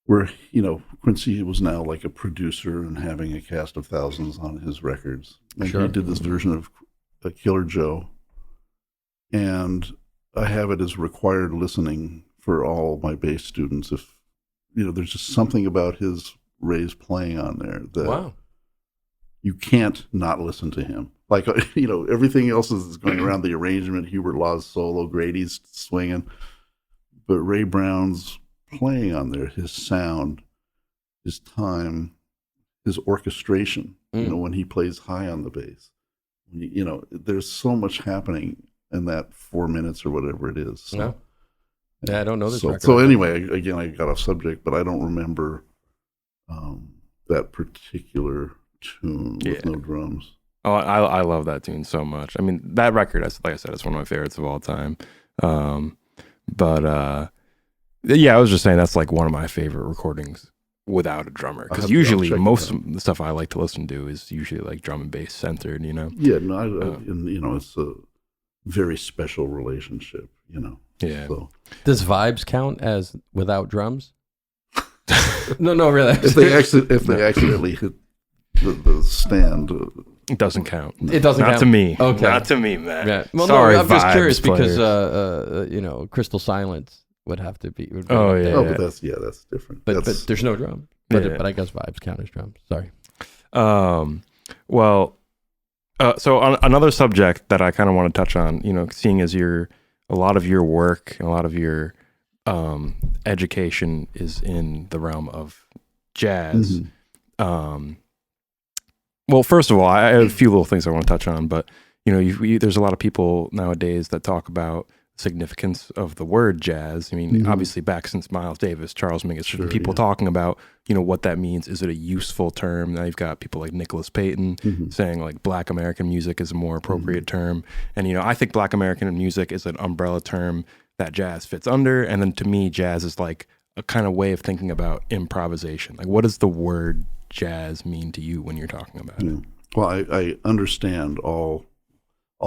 Where, Quincy was now like a producer and having a cast of thousands on his records. And Sure. he did this version of Killer Joe. And I have it as required listening for all my bass students. If, there's just something about Ray's playing on there that Wow. you can't not listen to him. Like, everything else is going around the arrangement, Hubert Law's solo, Grady's swinging. But Ray Brown's playing on there, his sound, his time, his orchestration, when he plays high on the bass. There's so much happening in that 4 minutes or whatever it is. So, Yeah, I don't know this record. So anyway, again, I got off subject, but I don't remember that particular tune with no drums. Oh, I love that tune so much. I mean, that record, like I said, it's one of my favorites of all time. Yeah, I was just saying that's like one of my favorite recordings without a drummer. Because usually most of the stuff I like to listen to is usually like drum and bass centered, Yeah, it's a very special relationship, Yeah. So. Does Vibes count as without drums? No, really. If they accidentally hit the stand, It doesn't count. It doesn't Not count. to me. Okay. Not to me, man. Yeah. Well, Sorry, no, I'm just Vibes curious players. because Crystal Silence would have to be. Would be Oh, up there. yeah. but that's different. But there's no drum. But I guess Vibes count as drums. Sorry. So on another subject that I kind of want to touch on, seeing as a lot of your work and a lot of your education is in the realm of jazz. Mm-hmm. Well, first of all, I have a few little things I want to touch on, but there's a lot of people nowadays that talk about significance of the word jazz. I mean, obviously back since Miles Davis, Charles Mingus, people talking about, what that means. Is it a useful term? Now you've got people like Nicholas Payton saying like Black American music is a more appropriate term. And, I think Black American music is an umbrella term that jazz fits under. And then to me, jazz is like a kind of way of thinking about improvisation. Like, what does the word jazz mean to you when you're talking about it? Well, I understand all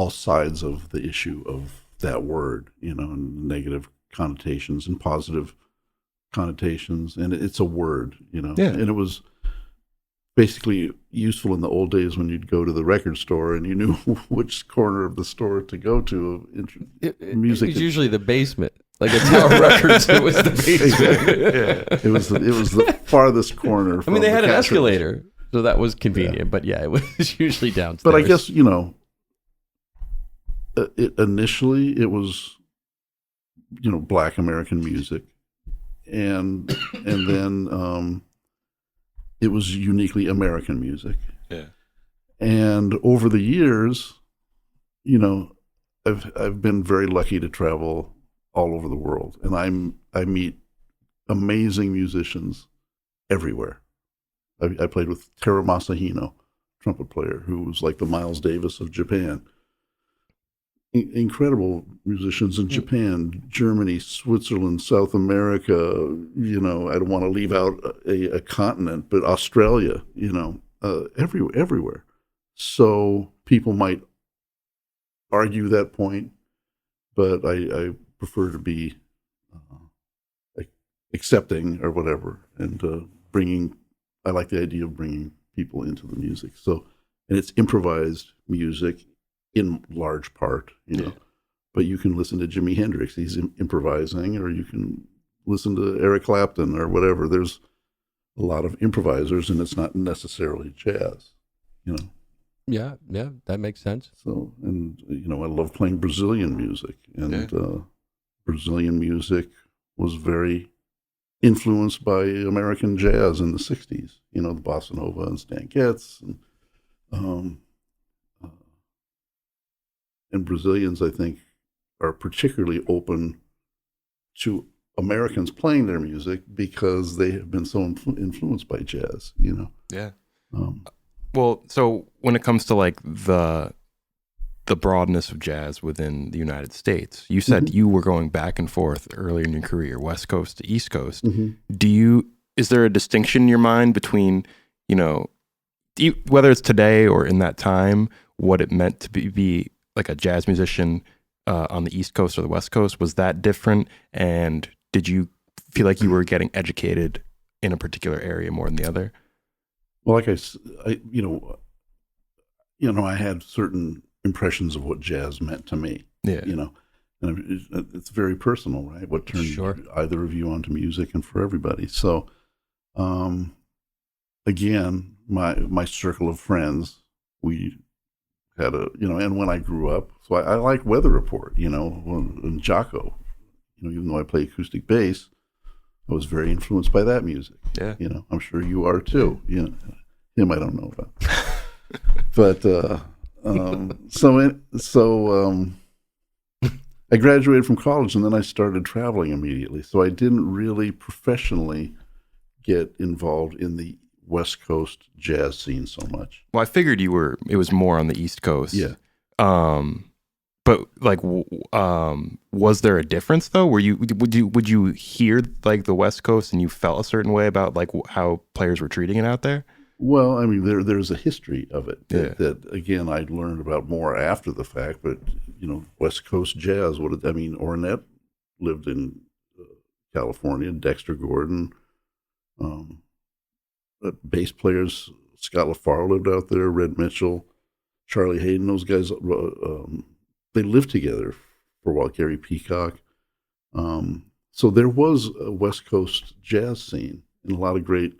sides of the issue of that word, and negative connotations and positive connotations, and it's a word, and it was basically useful in the old days when you'd go to the record store and you knew which corner of the store to go to. Music It was usually the basement. Like at Tower Records, it was the basement. It was the farthest corner. I mean, they had an escalator, so that was convenient. But yeah, it was usually downstairs. But I guess initially it was Black American music, and then it was uniquely American music. Yeah. And over the years, I've been very lucky to travel all over the world, and I meet amazing musicians everywhere. I played with Teru Masahino, trumpet player, who was like the Miles Davis of Japan. Incredible musicians in Japan, Germany, Switzerland, South America. I don't want to leave out a continent, but Australia. Everywhere. So people might argue that point, but I prefer to be accepting or whatever, and bringing. I like the idea of bringing people into the music. So, and it's improvised music in large part, but you can listen to Jimi Hendrix. He's improvising, or you can listen to Eric Clapton or whatever. There's a lot of improvisers, and it's not necessarily jazz, Yeah, that makes sense. So, and I love playing Brazilian music, and Brazilian music was very influenced by American jazz in the 60s, the bossa nova and Stan Getz, and Brazilians, I think, are particularly open to Americans playing their music because they have been so influenced by jazz, Yeah. Well, so when it comes to like the broadness of jazz within the United States, you said you were going back and forth earlier in your career, West Coast to East Coast. Is there a distinction in your mind between, whether it's today or in that time, what it meant to be like a jazz musician on the East Coast or the West Coast? Was that different? And did you feel like you were getting educated in a particular area more than the other? Well, like I had certain impressions of what jazz meant to me. Yeah. And it's very personal, right? What turned either of you onto music, and for everybody. So, again, my circle of friends, we had and when I grew up, so I like Weather Report, and Jocko, even though I play acoustic bass, I was very influenced by that music. Yeah. I'm sure you are too. Him I don't know about. But I graduated from college, and then I started traveling immediately. So I didn't really professionally get involved in the West Coast jazz scene so much. Well, I figured it was more on the East Coast. Yeah. But like, was there a difference though? Would you hear like the West Coast and you felt a certain way about like how players were treating it out there? Well, I mean, there's a history of it that again I learned about more after the fact. But West Coast jazz. Ornette lived in California. Dexter Gordon, bass players. Scott LaFaro lived out there. Red Mitchell, Charlie Hayden. Those guys. They lived together for a while. Gary Peacock. So there was a West Coast jazz scene and a lot of great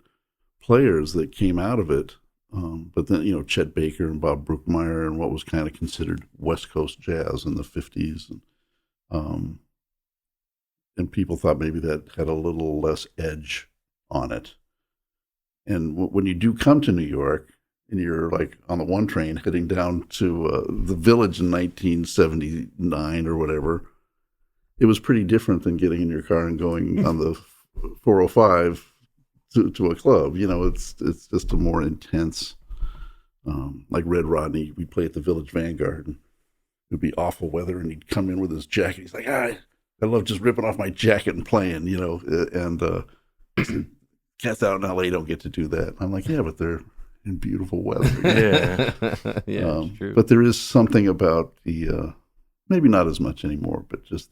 players that came out of it. But then, Chet Baker and Bob Brookmeyer and what was kind of considered West Coast jazz in the 50s. And people thought maybe that had a little less edge on it. And when you do come to New York, and you're like on the one train heading down to the Village in 1979 or whatever, it was pretty different than getting in your car and going on the 405 to a club. It's just a more intense, like Red Rodney, we play at the Village Vanguard, and it would be awful weather, and he'd come in with his jacket. He's like, I love just ripping off my jacket and playing, and cats out in LA don't get to do that. I'm like, yeah, but they're in beautiful weather. Yeah, true. But there is something about the maybe not as much anymore, but just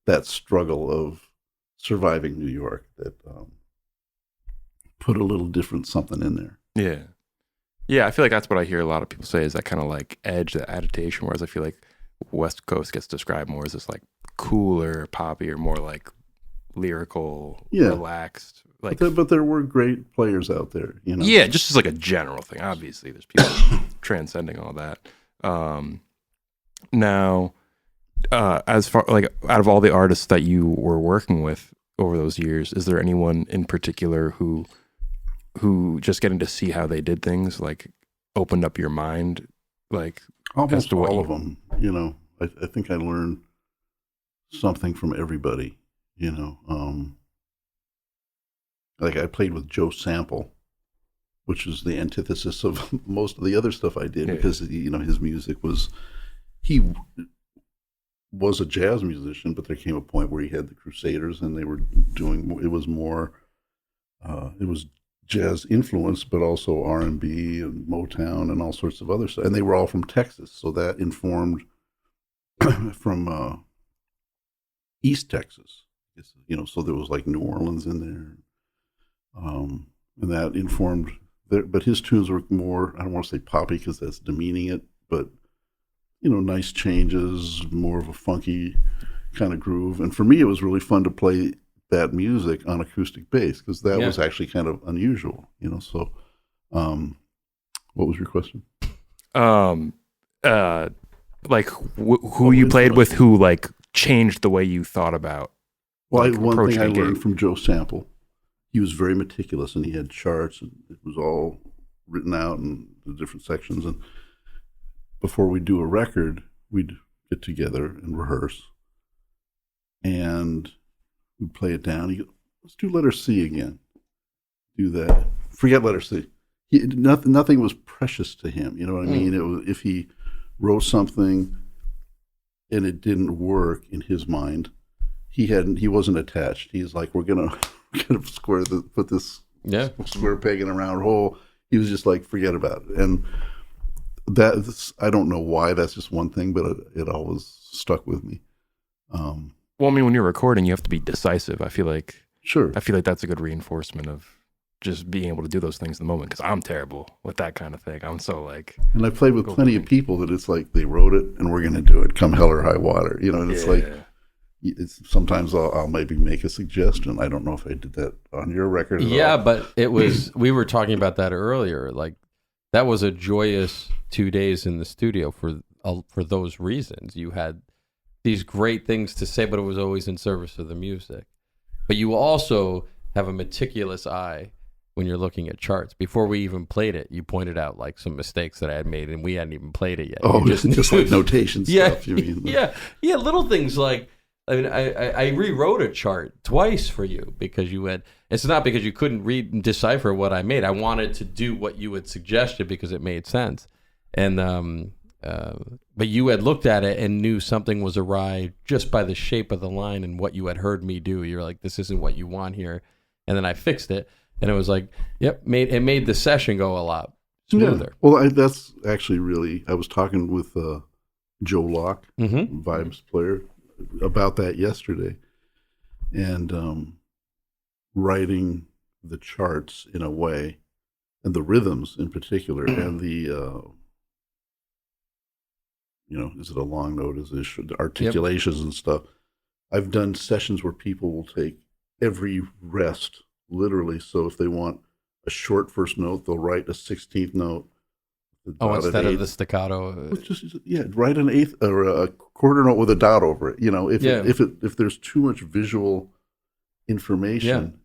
that struggle of surviving New York that put a little different something in there. Yeah, I feel like that's what I hear a lot of people say, is that kind of like edge, that adaptation, whereas I feel like West Coast gets described more as this like cooler, poppy, or more like lyrical, relaxed. Like, but there were great players out there, Yeah, just as like a general thing. Obviously, there's people transcending all that. Now, as far like out of all the artists that you were working with over those years, is there anyone in particular who who just getting to see how they did things like opened up your mind, like Almost to what all you- of them, you know. I think I learned something from everybody, you know. Like I played with Joe Sample, which is the antithesis of most of the other stuff I did, because, you know, his music was, he was a jazz musician, but there came a point where he had the Crusaders and they were doing, it was more, it was jazz influenced, but also R&B and Motown and all sorts of other stuff. And they were all from Texas. So that informed from East Texas, you know, so there was like New Orleans in there. And that informed, but his tunes were more, I don't want to say poppy because that's demeaning it, but, you know, nice changes, more of a funky kind of groove. And for me, it was really fun to play that music on acoustic bass because that was actually kind of unusual, you know. So, what was your question? Like who you played with, who like changed the way you thought about. Well, like, one thing I approaching a learned gig. from Joe Sample, he was very meticulous and he had charts and it was all written out in the different sections. And before we do a record, we'd get together and rehearse and we'd play it down. He'd go, let's do letter C again. Do that. Forget letter C. Nothing was precious to him. You know what I mean? It was, if he wrote something and it didn't work in his mind, he wasn't attached. He's like, we're gonna put this square peg in a round hole. He was just like, forget about it. And I don't know why, that's just one thing, but it always stuck with me. Well, I mean, when you're recording, you have to be decisive. I feel like that's a good reinforcement of just being able to do those things in the moment, because I'm terrible with that kind of thing. I'm so like, and I played with plenty of people that it's like they wrote it and we're going to do it come hell or high water, you know. And it's like, sometimes I'll maybe make a suggestion. I don't know if I did that on your record at all. But it was, we were talking about that earlier, like that was a joyous 2 days in the studio for those reasons. You had these great things to say, but it was always in service of the music. But you also have a meticulous eye when you're looking at charts. Before we even played it, you pointed out like some mistakes that I had made and we hadn't even played it yet. Oh, just like notation stuff, you mean? Yeah, little things like, I mean, I rewrote a chart twice for you because you had, it's not because you couldn't read and decipher what I made. I wanted to do what you had suggested because it made sense. And, but you had looked at it and knew something was awry just by the shape of the line and what you had heard me do. You're like, this isn't what you want here. And then I fixed it. And it was like, it made the session go a lot smoother. Yeah. Well, that's actually really, I was talking with Joe Locke, Vibes player, about that yesterday. And writing the charts in a way, and the rhythms in particular, and the, you know, is it a long note? Is it articulations and stuff? I've done sessions where people will take every rest literally. So if they want a short first note, they'll write a 16th note. Instead of the staccato. Write an eighth or a quarter note with a dot over it. You know, if there's too much visual information,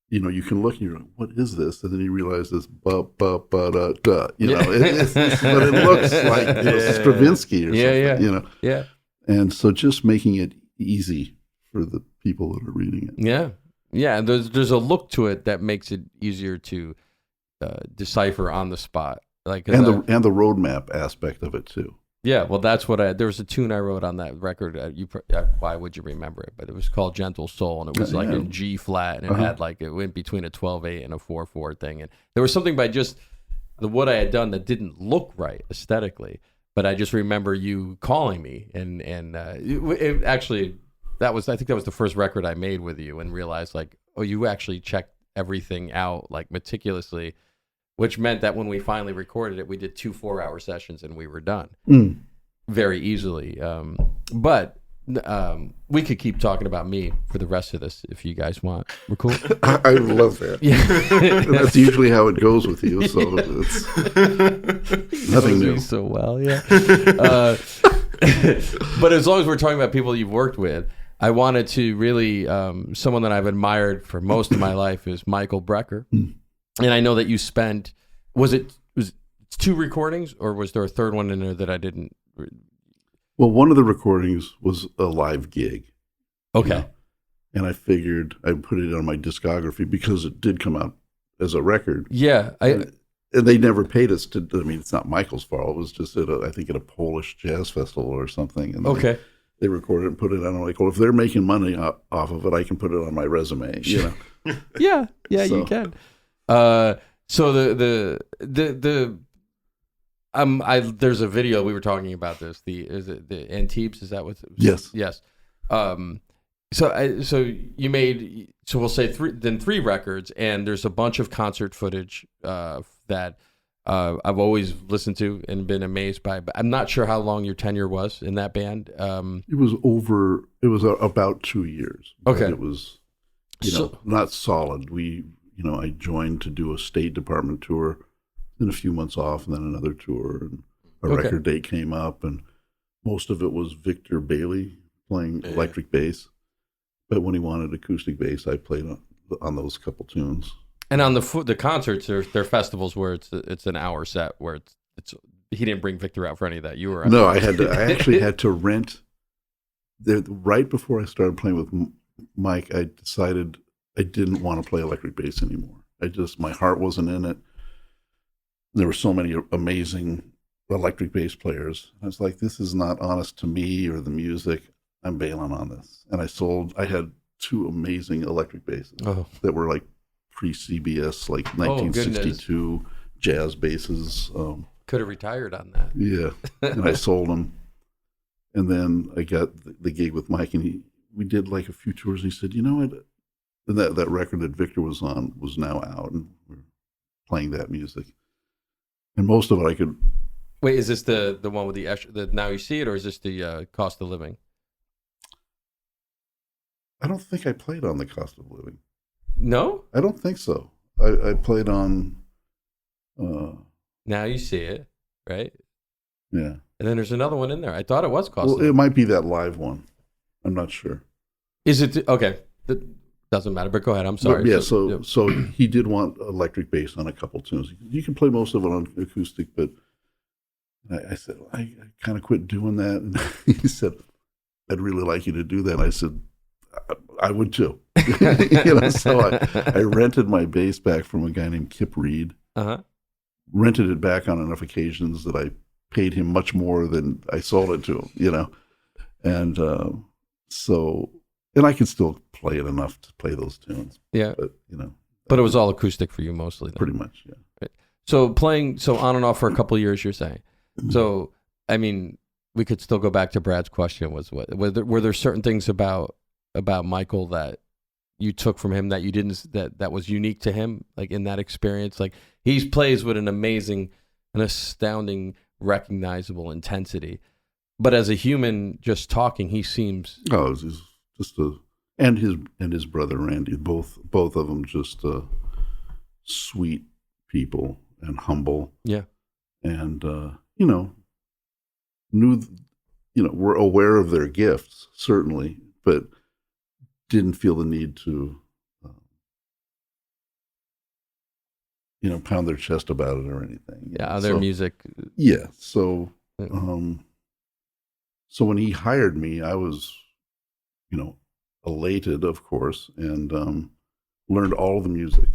you know, you can look and you're like, what is this? And then you realize this ba ba ba da da. You know, but it looks like, you know, Stravinsky or something. You know. Yeah. And so just making it easy for the people that are reading it. Yeah, there's a look to it that makes it easier to decipher on the spot, like and the roadmap aspect of it too. Yeah, well, that's what there was a tune I wrote on that record. Why would you remember it? But it was called Gentle Soul, and it was like in G flat, and it had like, it went between a 12/8 and a 4/4 thing, and there was something by just what I had done that didn't look right aesthetically. But I just remember you calling me, and it actually. I think that was the first record I made with you, and realized like, oh, you actually checked everything out like meticulously, which meant that when we finally recorded it, we did 2 4-hour sessions and we were done very easily. But we could keep talking about me for the rest of this if you guys want. We're cool. I love that. Yeah. That's usually how it goes with you. So it's nothing new. So well, yeah. But as long as we're talking about people you've worked with, I wanted to really, someone that I've admired for most of my life is Michael Brecker. And I know that you spent, was it 2 recordings, or was there a third one in there that I didn't? Well, one of the recordings was a live gig. Okay. You know? And I figured I'd put it on my discography because it did come out as a record. Yeah. And they never paid us to, I mean, it's not Michael's fault. It was just I think at a Polish jazz festival or something. And okay. They recorded it and put it on. I'm like, well, if they're making money off of it, I can put it on my resume, you know? Yeah, So. you can. So there's a video, we were talking about this. Is it the Antibes? Is that what? Yes. Yes. So you made, so we'll say 3 records, and there's a bunch of concert footage that I've always listened to and been amazed by. But I'm not sure how long your tenure was in that band. It was about 2 years. Okay. It was, not solid. I joined to do a State Department tour, then a few months off, and then another tour. And a record date came up, and most of it was Victor Bailey playing electric bass. But when he wanted acoustic bass, I played on those couple tunes. And on the concerts, they're festivals where it's an hour set where it's he didn't bring Victor out for any of that. You were no, I actually had to rent. Right before I started playing with Mike, I decided I didn't want to play electric bass anymore. My heart wasn't in it. There were so many amazing electric bass players. I was like, this is not honest to me or the music. I'm bailing on this. And I had 2 amazing electric basses that were like pre-CBS, like 1962 jazz basses. Could have retired on that. Yeah. And I sold them. And then I got the gig with Mike, and we did like a few tours. And he said, you know what? And that record that Victor was on was now out, and we're playing that music. And most of it I could. Wait, is this the one with the Now You See It, or is this the Cost of Living? I don't think I played on the Cost of Living. No? I don't think so. I played on. Now You See It, right? Yeah. And then there's another one in there. I thought it was Cost of Well, Living. it might be that live one. I'm not sure. Is it? Okay. That doesn't matter, but go ahead. I'm sorry. But, yeah, so he did want electric bass on a couple tunes. You can play most of it on acoustic, but I said, I kind of quit doing that. And he said, I'd really like you to do that. And I said, I would too. So I rented my bass back from a guy named Kip Reed. Rented it back on enough occasions that I paid him much more than I sold it to him, And and I can still play it enough to play those tunes. Yeah. But, But it was all acoustic for you mostly, then. Pretty much, yeah. Right. So playing on and off for a couple of years, you're saying. So, I mean, we could still go back to Brad's question, were there certain things about Michael that you took from him that you didn't, that was unique to him, like in that experience? Like, he plays with an astounding, recognizable intensity. But as a human, just talking, he seems... Oh, he's just and his brother Randy, both of them just sweet people and humble. Yeah. And, were aware of their gifts, certainly, but didn't feel the need to, pound their chest about it or anything. Yeah, their music. Yeah. So, so when he hired me, I was, elated, of course, and learned all the music,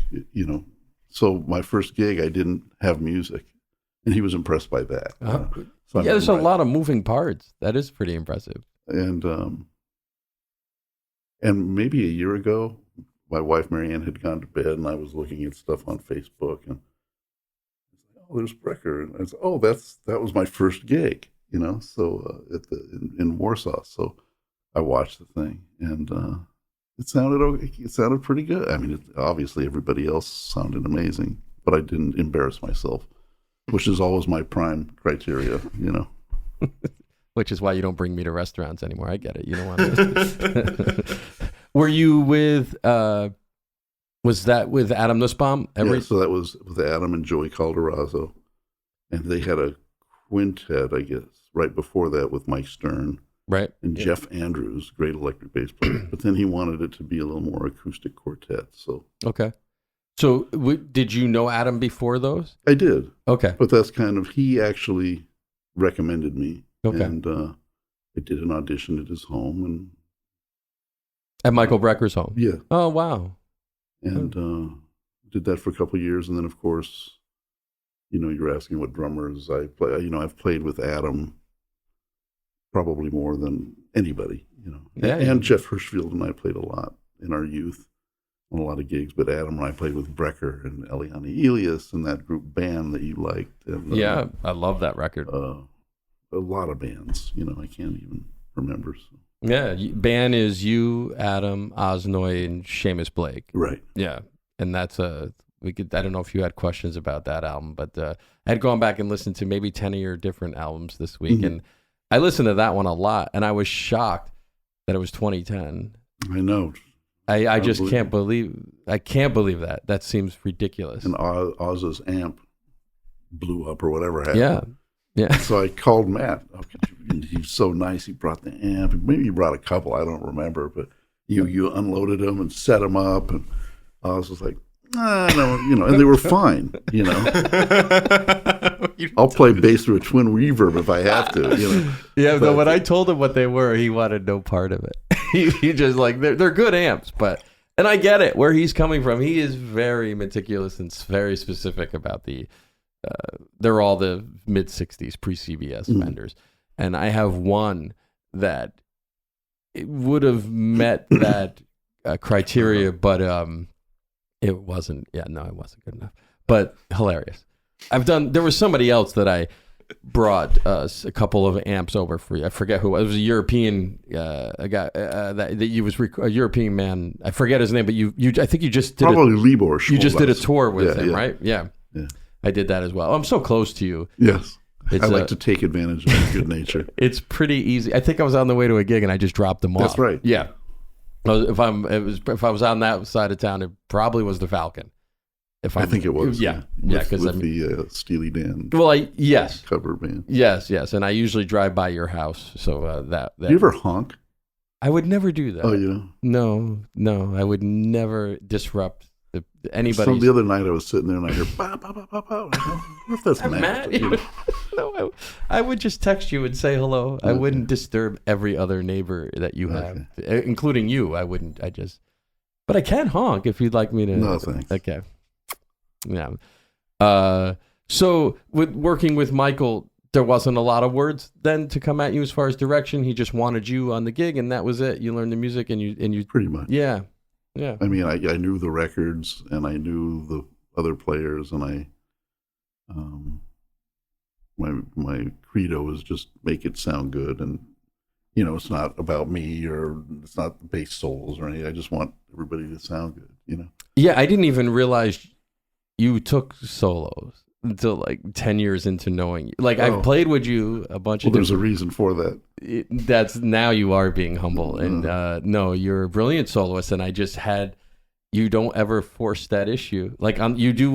So my first gig, I didn't have music, and he was impressed by that. So there's a lot of moving parts. That is pretty impressive. And maybe a year ago, my wife Marianne had gone to bed, and I was looking at stuff on Facebook, and I was like, "Oh, there's Brecker," and I said, "Oh, that was my first gig." So in Warsaw. So I watched the thing, and it sounded okay. It sounded pretty good. I mean, obviously everybody else sounded amazing, but I didn't embarrass myself, which is always my prime criteria, Which is why you don't bring me to restaurants anymore. I get it. You don't want to. Were you with? Was that with Adam Nussbaum? Yeah, so that was with Adam and Joey Calderazzo, and they had a quintet, I guess, right before that with Mike Stern, right, and Jeff Andrews, great electric bass player. But then he wanted it to be a little more acoustic quartet. So okay, So did you know Adam before those? I did. Okay. But that's kind of, he actually recommended me. Okay. And I did an audition at his home. And At Michael Brecker's home? yeah. Oh, wow. And did that for a couple of years. And then, of course, you're asking what drummers I play. I've played with Adam probably more than anybody, Yeah, and Jeff Hirschfield and I played a lot in our youth on a lot of gigs. But Adam and I played with Brecker and Eliane Elias and that group band that you liked. And, Yeah, I love that record. A lot of bands, I can't even remember. So. Yeah, band is you, Adam, Osnoy, and Seamus Blake. Right. Yeah, and that's I don't know if you had questions about that album, but I had gone back and listened to maybe 10 of your different albums this week, and I listened to that one a lot, and I was shocked that it was 2010. I know. I just can't believe that. That seems ridiculous. And Oz's amp blew up or whatever happened. Yeah. So I called Matt. And he's so nice. He brought the amp. Maybe he brought a couple. I don't remember. But you unloaded them and set them up. And Oz was like, no, and they were fine, I'll play bass through a twin reverb if I have to, Yeah, but when I told him what they were, he wanted no part of it. he just like, they're good amps, and I get it, where he's coming from. He is very meticulous and very specific about they're all the mid-60s pre-CBS vendors. And I have one that it would have met that criteria, but it wasn't. Yeah, no, it wasn't good enough. But hilarious. There was somebody else that I brought a couple of amps over for you. I forget who. It was a European a guy that you was a European man. I forget his name, but I think you just did probably Libor. You just did a tour with him, yeah. right? Yeah. I did that as well. I'm so close to you. Yes. I like to take advantage of your good nature. It's pretty easy. I think I was on the way to a gig and I just dropped them off. That's right. Yeah. If I was on that side of town, it probably was the Falcon. I think it was. Yeah. Because the Steely Dan. Well, yes. Cover band. Yes. And I usually drive by your house, so that. Do you ever honk? I would never do that. Oh, you know? No. I would never disrupt anybody. So the other night I was sitting there and I heard bah, bah, bah, bah, bah. I wonder if that's Matt. No, I would just text you and say hello. Okay. I wouldn't disturb every other neighbor that you have, including you. I wouldn't. But I can honk if you'd like me to. No, thanks. Okay. Yeah. So with working with Michael, there wasn't a lot of words then to come at you as far as direction. He just wanted you on the gig, and that was it. You learned the music, and you pretty much. Yeah. I mean, I knew the records, and I knew the other players, and my credo was just make it sound good, and it's not about me or it's not bass solos or anything. I just want everybody to sound good, Yeah, I didn't even realize you took solos until like 10 years into knowing you. Like I've played with you a bunch of there's a reason for that. That's now you are being humble, and no, you're a brilliant soloist, and I just you don't ever force that issue. Like you do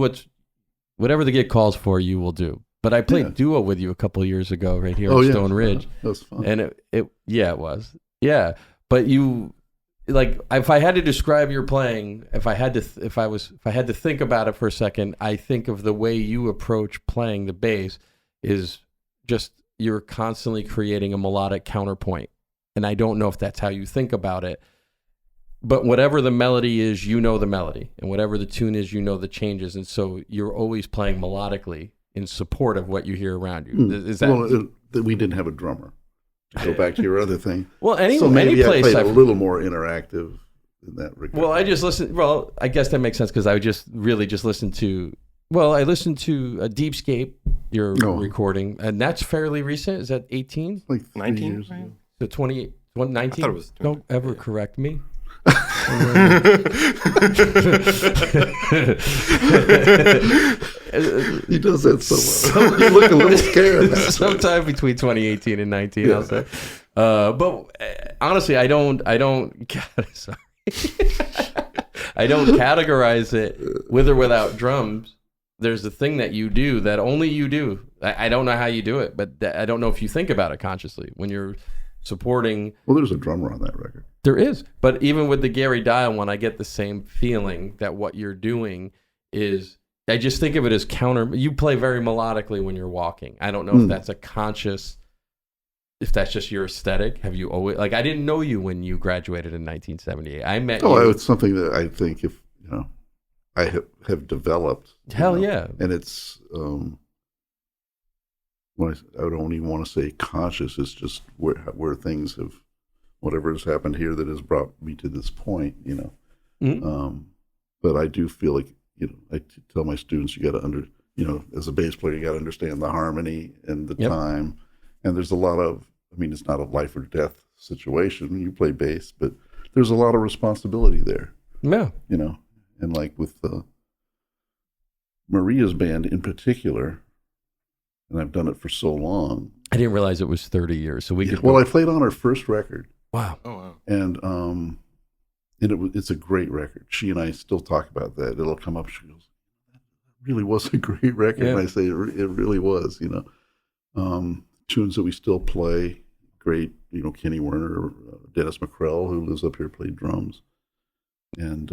whatever the gig calls for, you will do. But I played duo with you a couple of years ago right here at Stone Ridge. That was fun. And it was. Yeah. But you, like, if I had to describe your playing, if I had to think about it for a second, I think of the way you approach playing the bass is just you're constantly creating a melodic counterpoint. And I don't know if that's how you think about it. But whatever the melody is, you know the melody. And whatever the tune is, you know the changes. And so you're always playing melodically in support of what you hear around you. Is that? Well, we didn't have a drummer. To go back to your other thing. Well, so maybe I played a little more interactive in that regard. Well, I just listened. Well, I guess that makes sense because I just listened to. Well, I listened to Deepscape, your recording, and that's fairly recent. Is that 18? Like 19 years ago. So 20, 19? I thought it was 20. Don't ever correct me. He does that so well. You look a little scared. Sometime between 2018 and 19, I'll say. But honestly, I don't. Sorry, I don't categorize it with or without drums. There's a thing that you do that only you do. I don't know how you do it, but I don't know if you think about it consciously when you're supporting. Well, there's a drummer on that record. There is, but even with the Gary Dial one, I get the same feeling that what you're doing is I just think of it as counter. You play very melodically when you're walking. I don't know if that's a conscious, if that's just your aesthetic. Have you always, like, I didn't know you when you graduated in 1978. I met you. Oh, it's something that I think if, I have developed. Hell yeah. And it's, I don't even want to say conscious. It's just where things have, whatever has happened here that has brought me to this point, But I do feel like, I tell my students, you got to as a bass player, you got to understand the harmony and the time. And there's a lot of, it's not a life or death situation when you play bass, but there's a lot of responsibility there. Yeah. And like with Maria's band in particular, and I've done it for so long. I didn't realize it was 30 years. So I played on her first record. Wow. Oh, wow. And it's a great record. She and I still talk about that. It'll come up. She goes, "That really was a great record." Yeah. And I say, "It really was." Tunes that we still play. Great, Kenny Werner, Dennis McCrell, who lives up here, played drums, and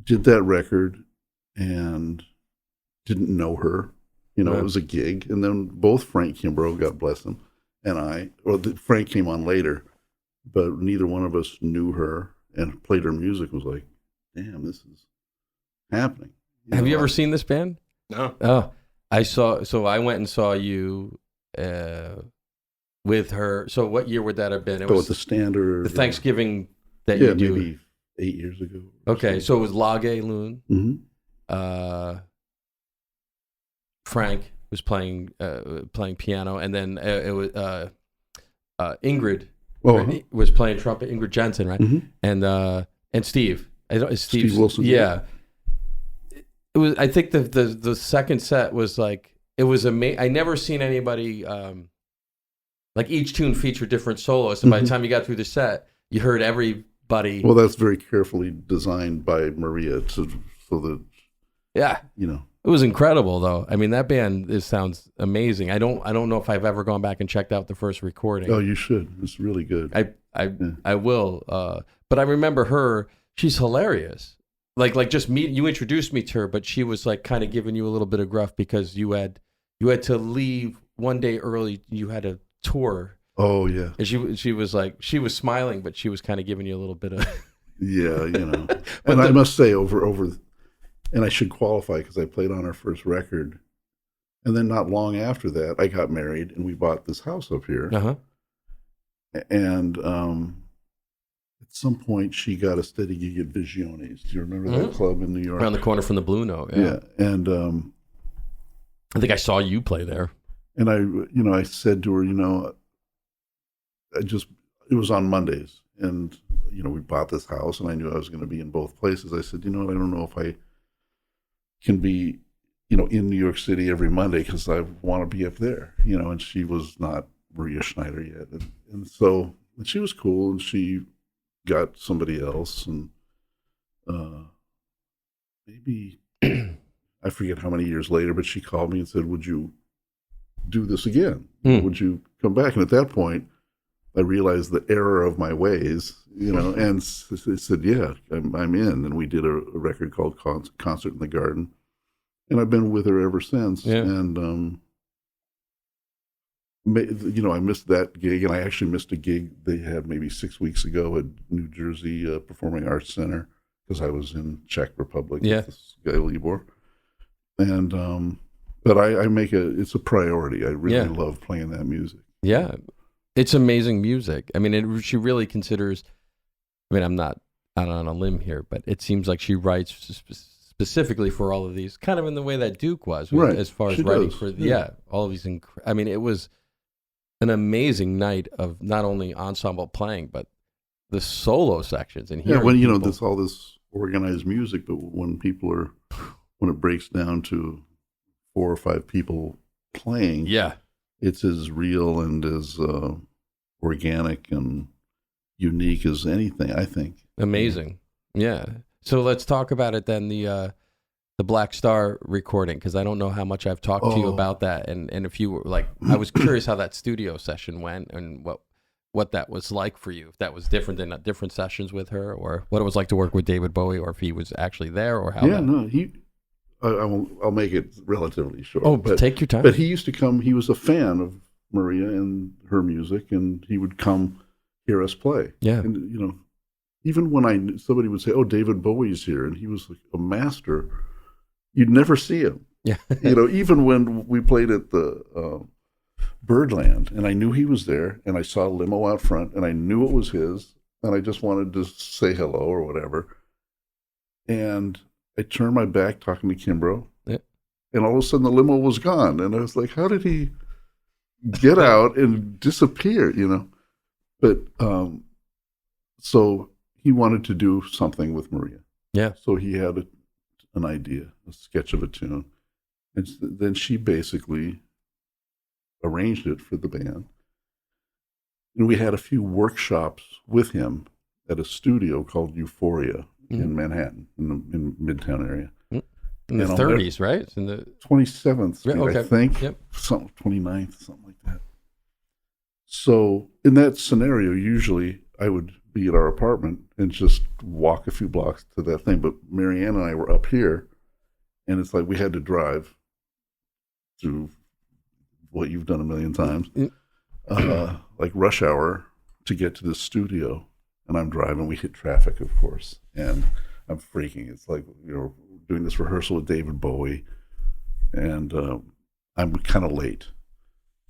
did that record, and didn't know her. It was a gig, and then both Frank Kimbrough, God bless him, and Frank came on later. But neither one of us knew her and played her music. Was like, damn, this is happening. Have you ever seen this band? No. Oh, I went and saw you with her. So what year would that have been? It was at the Standard. the Thanksgiving that you do. Maybe 8 years ago. Okay, so it was Lage Loon. Mm-hmm. Frank was playing piano, and then it was Ingrid. Was playing trumpet, Ingrid Jensen, right? Mm-hmm. And Steve. Steve Wilson. Yeah. It was. I think the second set was like, it was amazing. I never seen anybody like each tune featured different soloists, and by the time you got through the set, you heard everybody. Well, that's very carefully designed by Maria so that It was incredible, though. That band sounds amazing. I don't know if I've ever gone back and checked out the first recording. Oh, you should. It's really good. I will. But I remember her. She's hilarious. Like just you introduced me to her, but she was like kind of giving you a little bit of gruff because you had to leave one day early. You had a tour. Oh yeah. And she was like, she was smiling, but she was kind of giving you a little bit of. Yeah, and I must say over. And I should qualify because I played on our first record. And then not long after that, I got married and we bought this house up here. Uh-huh. And at some point, she got a steady gig at Visiones. Do you remember that club in New York? Around the corner from the Blue Note. Yeah. And I think I saw you play there. And I said to her, it was on Mondays. And, we bought this house and I knew I was going to be in both places. I said, I don't know if I can be, in New York City every Monday because I want to be up there, and she was not Maria Schneider yet. And so she was cool and she got somebody else and maybe, I forget how many years later, but she called me and said, would you do this again? Would you come back? And at that point, I realized the error of my ways, and said, yeah, I'm in. And we did a record called Concert in the Garden. And I've been with her ever since. Yeah. And, I missed that gig, and I actually missed a gig they had maybe 6 weeks ago at New Jersey Performing Arts Center because I was in Czech Republic with this guy, Libor. And, but it's a priority. I really love playing that music. Yeah. It's amazing music. She really considers, I'm not out on a limb here, but it seems like she writes specifically for all of these, kind of in the way that Duke was, right. As far as she writing does. for, all of these. It was an amazing night of not only ensemble playing, but the solo sections. And when, there's all this organized music, but when it breaks down to 4 or 5 people playing, it's as real and as organic and unique as anything, I think. Amazing. Yeah. So let's talk about it then, the Black Star recording, because I don't know how much I've talked to you about that. And if you were like, I was curious how that studio session went and what what that was like for you, if that was different than different sessions with her, or what it was like to work with David Bowie, or if he was actually there, or how. Yeah, no, I'll make it relatively short. Oh, but take your time. But he used to come. He was a fan of Maria and her music, and he would come hear us play. Yeah, and even when somebody would say, "Oh, David Bowie's here," and he was like a master, you'd never see him. Yeah, even when we played at the Birdland, and I knew he was there, and I saw a limo out front, and I knew it was his, and I just wanted to say hello or whatever, and I turned my back talking to Kimbrough, and all of a sudden the limo was gone. And I was like, how did he get out and disappear, But so he wanted to do something with Maria. Yeah. So he had an idea, a sketch of a tune. And then she basically arranged it for the band. And we had a few workshops with him at a studio called Euphoria. In Manhattan, in Midtown area. In the 30s, right? It's in the 27th Street, okay. I think. Yep. 29th, something like that. So in that scenario, usually I would be at our apartment and just walk a few blocks to that thing. But Marianne and I were up here, and it's like we had to drive through what you've done a million times, like rush hour, to get to the studio. And I'm driving, we hit traffic, of course, and I'm freaking. It's like, doing this rehearsal with David Bowie, and I'm kind of late.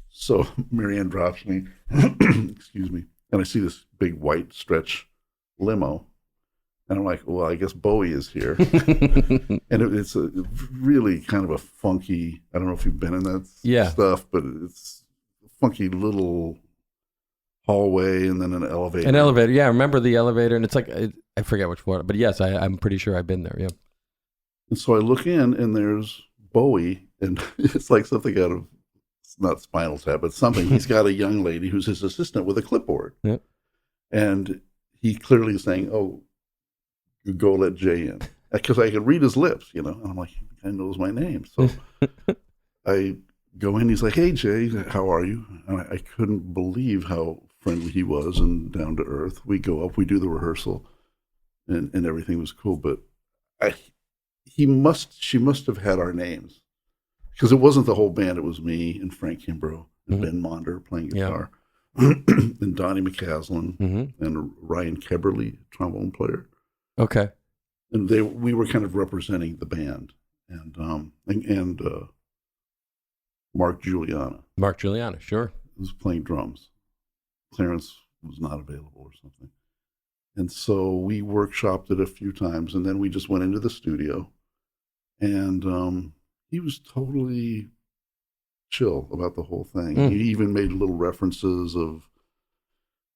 So Marianne drops me, excuse me, and I see this big white stretch limo, and I'm like, well, I guess Bowie is here. And it's a really kind of a funky, I don't know if you've been in that stuff, but it's a funky little hallway and then an elevator. Yeah. I remember the elevator, and it's like, I forget which one, but yes, I'm pretty sure I've been there. Yeah. And so I look in, and there's Bowie, and it's like something out of, not Spinal Tap, but something. He's got a young lady who's his assistant with a clipboard. Yeah. And he clearly is saying, oh, you go let Jay in. Because I could read his lips, and I'm like, he kind of knows my name. So I go in, he's like, hey, Jay, how are you? And I couldn't believe how friendly he was and down to earth. We go up, we do the rehearsal, and everything was cool. But she must have had our names, because it wasn't the whole band. It was me and Frank Kimbrough and Ben Monder playing guitar, and Donnie McCaslin and Ryan Keberly, trombone player. Okay. And we were kind of representing the band, and Mark Juliana. Mark Juliana, sure. Was playing drums. Clarence was not available or something. And so we workshopped it a few times, and then we just went into the studio, and he was totally chill about the whole thing. He even made little references of,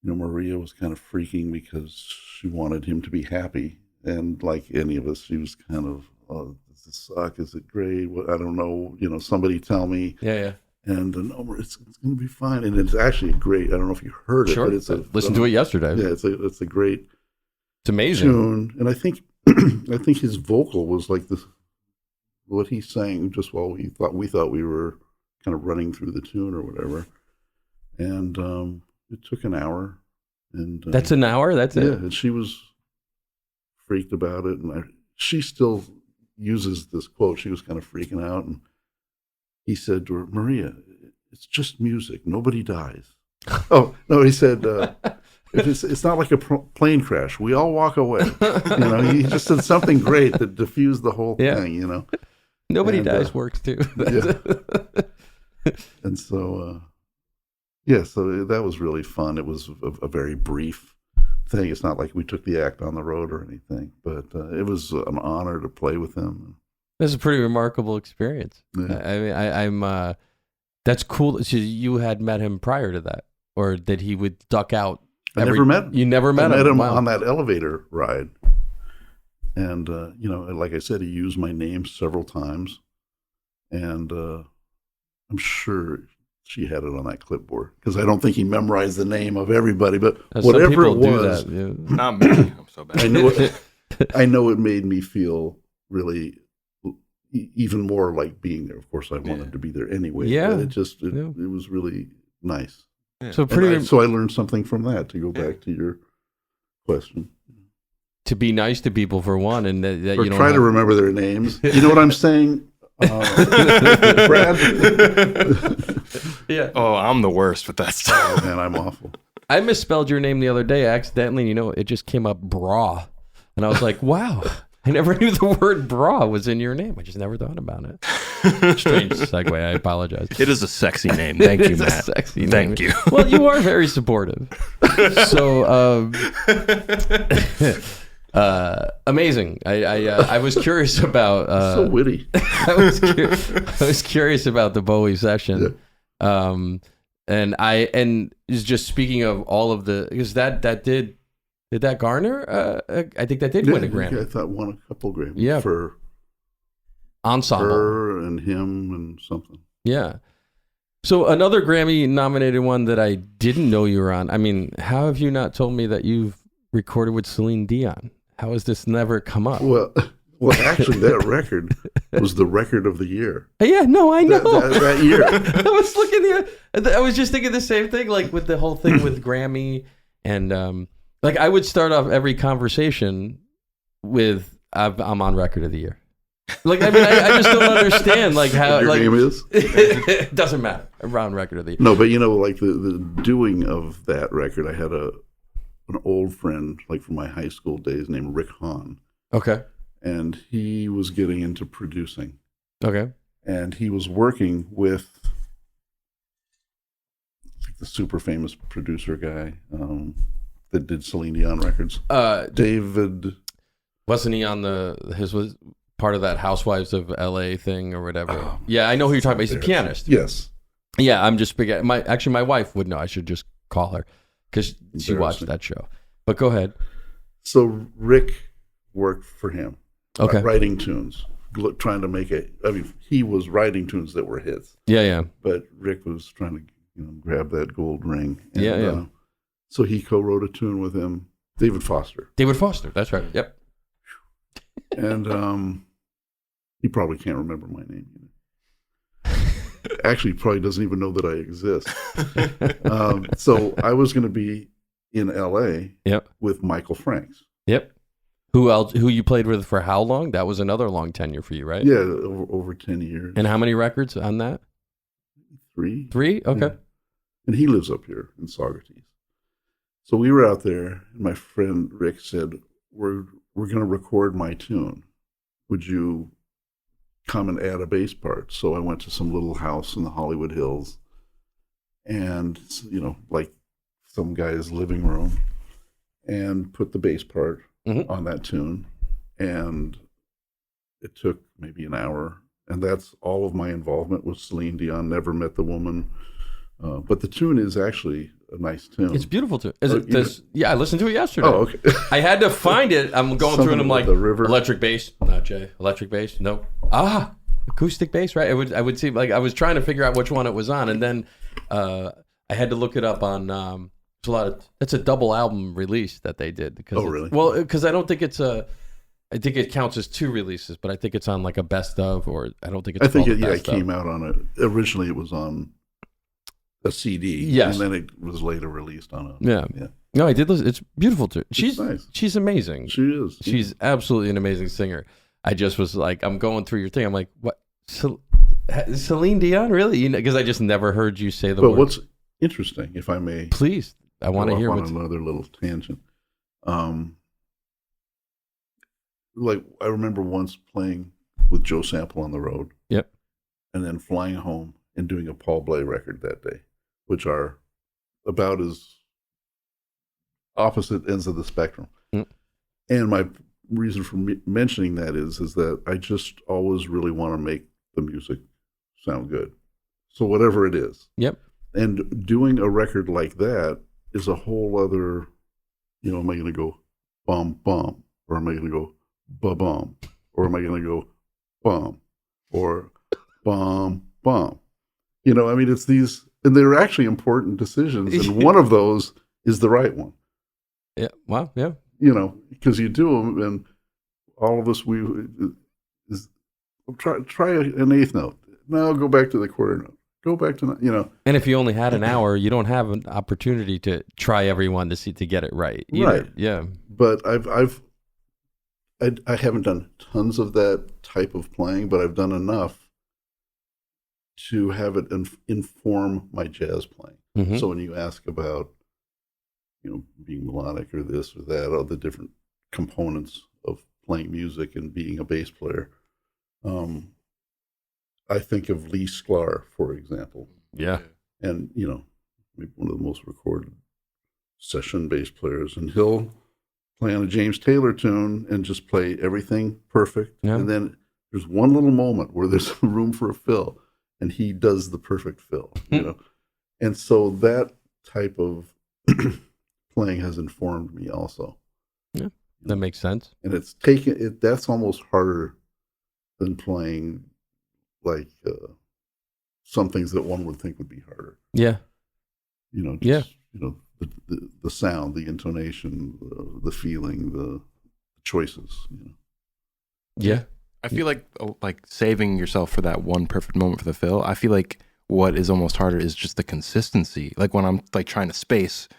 Maria was kind of freaking because she wanted him to be happy. And like any of us, she was kind of, oh, does this suck? Is it great? I don't know. Somebody tell me. Yeah. And no, it's going to be fine. And it's actually great. I don't know if you heard it, but it's listened to it yesterday. Yeah, it's a great. It's amazing tune. And I think his vocal was like this. What he sang just while we thought we were kind of running through the tune or whatever. And it took an hour. And that's an hour. That's it. Yeah, and she was freaked about it, and she still uses this quote. She was kind of freaking out, and he said to her, Maria, it's just music. Nobody dies. Oh, no, he said, it's not like a plane crash. We all walk away. He just said something great that diffused the whole thing, Nobody dies works too. And so, so that was really fun. It was a very brief thing. It's not like we took the act on the road or anything, but it was an honor to play with him. That's a pretty remarkable experience. Yeah. I mean, I'm that's cool. So you had met him prior to that, or that he would duck out? I never met him. You never met him? I met him Wow. on that elevator ride. And, like I said, he used my name several times. And I'm sure she had it on that clipboard, because I don't think he memorized the name of everybody, but whatever it was. Not me. I'm so bad. I know it made me feel really even more like being there. Of course, I wanted to be there anyway. Yeah. But it was really nice So So I learned something from that, to go back to your question. to be nice to people for one, and that Or you don't try have... to remember their names. You know what I'm saying, Brad? Yeah. Oh, I'm the worst with that stuff. Oh, man, I'm awful. I misspelled your name the other day accidentally. You know, it just came up bra, and I was like, wow. I never knew the word bra was in your name. I just never thought about it. Strange segue. I apologize. It is a sexy name. Thank you, It's a Matt. sexy Thank name. you. Well, you are very supportive. So amazing. I was curious about. So witty. I was curious about the Bowie session. Yeah. And just speaking of all of the, because that did that garner? I think that did win a Grammy. I thought won a couple Grammys. Yeah. For ensemble. her and him and something. Yeah. So another Grammy nominated one that I didn't know you were on. I mean, how have you not told me that you've recorded with Celine Dion? How has this never come up? Well, actually, that record was the record of the year. Yeah, no, I know. That year. I was just thinking the same thing, like with the whole thing with Grammy, and like I would start off every conversation with I'm on record of the year. Like, I mean, I just don't understand like how Your like name is? it doesn't matter. I'm on record of the year. No, but you know, like the doing of that record, I had an old friend like from my high school days named Rick Hahn. Okay. And he was getting into producing. Okay. And he was working with like the super famous producer guy that did Celine Dion records. David. Wasn't he on his was part of that Housewives of LA thing or whatever? Yeah, I know who you're talking about. He's a pianist. Yes. Yeah, I'm just big. My wife would know. I should just call her because she watched that show. But go ahead. So Rick worked for him. Okay. Writing tunes, trying to make it. I mean, he was writing tunes that were hits. Yeah, yeah. But Rick was trying to, grab that gold ring. And, yeah. So he co-wrote a tune with him, David Foster. David Foster, that's right. Yep. And he probably can't remember my name. Actually, probably doesn't even know that I exist. So I was going to be in L.A. Yep. with Michael Franks. Yep. Who else? Who you played with for how long? That was another long tenure for you, right? Yeah, over 10 years. And how many records on that? 3. 3? Okay. Yeah. And he lives up here in Saugerties. So we were out there, and my friend Rick said, we're going to record my tune. Would you come and add a bass part? So I went to some little house in the Hollywood Hills, and, like some guy's living room, and put the bass part on that tune. And it took maybe an hour. And that's all of my involvement with Celine Dion. Never met the woman. But the tune is actually a nice tune. It's beautiful tune. Is it this? Yeah, I listened to it yesterday. Oh, okay. I had to find it. I'm going through and I'm like, the river. Electric bass, not Jay. Electric bass, nope. Acoustic bass, right? I would see, like, I was trying to figure out which one it was on, and then I had to look it up on. It's a double album release that they did. Because really? Well, because I don't think it's I think it counts as 2 releases, but I think it's on like a best of, or I don't think it's. I think it came out on a. Originally, it was on a CD. Yes. And then it was later released on a. Yeah. No, I did listen. It's beautiful too. She's nice. She's amazing. She is. She's absolutely an amazing singer. I just was like, I'm going through your thing. I'm like, what? Celine Dion, really? Because I just never heard you say the word. But what's interesting, if I may, please, I want to hear on another little tangent. Like I remember once playing with Joe Sample on the road. Yep. And then flying home and doing a Paul Bley record that day, which are about as opposite ends of the spectrum. Mm. And my reason for mentioning that is that I just always really want to make the music sound good. So whatever it is. Yep. And doing a record like that is a whole other, am I going to go bum bum, or am I going to go ba bum, or am I going to go bum, or bum bum? It's these, and they're actually important decisions, and one of those is the right one. Yeah. Wow. Yeah. Because you do them, and all of us, try an eighth note. Now go back to the quarter note. Go back to, And if you only had an hour, you don't have an opportunity to try everyone to get it right. Either. Right. Yeah. But I haven't done tons of that type of playing, but I've done enough to have it inform my jazz playing. Mm-hmm. So when you ask about, being melodic or this or that, all the different components of playing music and being a bass player, I think of Lee Sklar, for example. Yeah. And, maybe one of the most recorded session bass players. And he'll play on a James Taylor tune and just play everything perfect. Yeah. And then there's one little moment where there's room for a fill, and he does the perfect fill, And so that type of playing has informed me also. Yeah, that makes sense. And that's almost harder than playing like some things that one would think would be harder. Yeah. The sound, the intonation, the feeling, the choices. Yeah. I feel like saving yourself for that one perfect moment for the fill. I feel like what is almost harder is just the consistency. Like when I'm like trying to space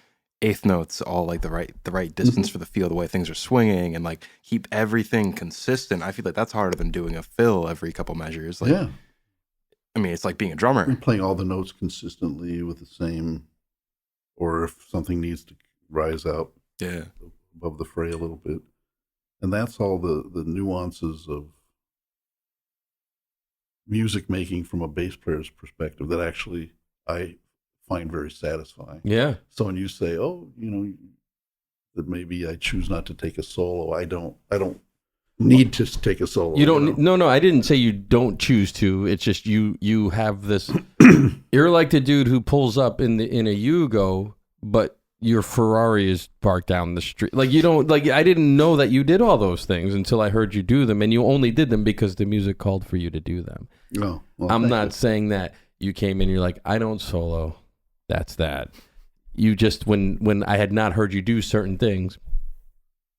eighth notes all like the right distance for the feel, the way things are swinging, and like keep everything consistent. I feel like that's harder than doing a fill every couple measures. Like, yeah. I mean, it's like being a drummer. And playing all the notes consistently with the same, or if something needs to rise out above the fray a little bit. And that's all the nuances of music making from a bass player's perspective that actually I find very satisfying. Yeah. So when you say, that maybe I choose not to take a solo, I don't need to take a solo. You don't. No. I didn't say you don't choose to. It's just you have this. You're like the dude who pulls up in a Yugo, but your Ferrari is parked down the street. Like you don't like. I didn't know that you did all those things until I heard you do them, and you only did them because the music called for you to do them. No, I'm not saying that you came in. You're like, I don't solo. That's that. You just when I had not heard you do certain things.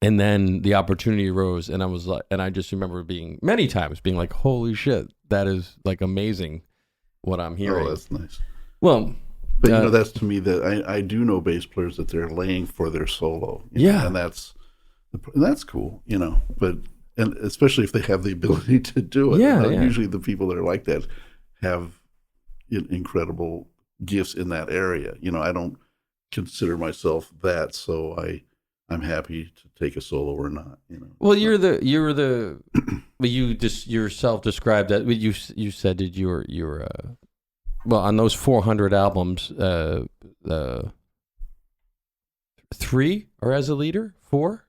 And then the opportunity arose, and I was like, and I just remember many times being like, "Holy shit, that is like amazing, what I'm hearing." Oh, that's nice. Well, but that's to me that I do know bass players that they're laying for their solo. And that's cool, But and especially if they have the ability to do it. Yeah. Usually the people that are like that have incredible gifts in that area. I don't consider myself that, so I'm happy to take a solo or not. Well, you're the but you just yourself described that. You said that you're well, on those 400 albums, 3 are as a leader, 4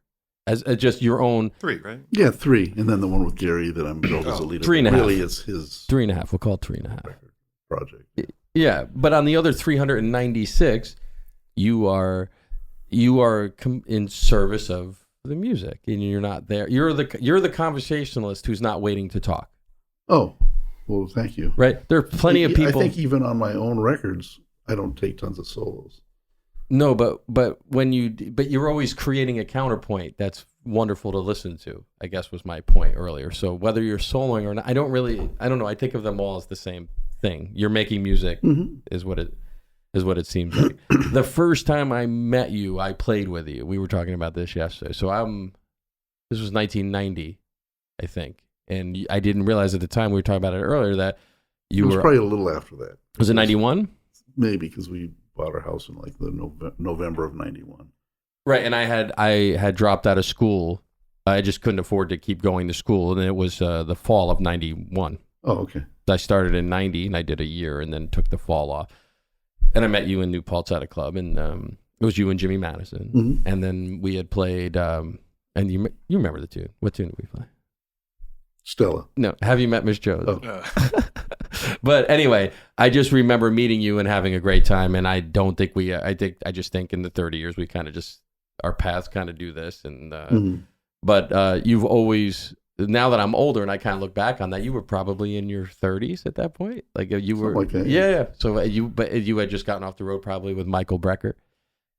as just your own 3, right? Yeah, 3, and then the one with Gary that I'm billed as a leader. 3.5. Really, it's his 3.5. We'll call it 3.5 project. Yeah, but on the other 396, you are in service of the music, and you're not there. You're the conversationalist who's not waiting to talk. Oh, well, thank you. Right? There are plenty of people. I think even on my own records, I don't take tons of solos. No, but you're always creating a counterpoint that's wonderful to listen to, I guess was my point earlier. So whether you're soloing or not, I don't know. I think of them all as the same thing. You're making music is what it seems like. The first time I met you, I played with you. We were talking about this yesterday. So this was 1990, I think. And I didn't realize at the time, we were talking about it earlier, that it was probably a little after that. Was it 91? Maybe, because we bought our house in like the November of 91. Right, and I had dropped out of school. I just couldn't afford to keep going to school, and it was the fall of 91. Oh, okay. I started in 90, and I did a year, and then took the fall off. And I met you in New Paltz at a club, and it was you and Jimmy Madison. And then we had played, and you remember the tune. What tune did we play? Stella. No, Have You Met Miss Jones? Oh. But anyway, I just remember meeting you and having a great time, and I don't think I just think in the 30 years we kind of just, our paths kind of do this. And but you've always, now that I'm older and I kind of look back on that, you were probably in your 30s at that point. Like you were, like that, yeah. So you had just gotten off the road probably with Michael Brecker,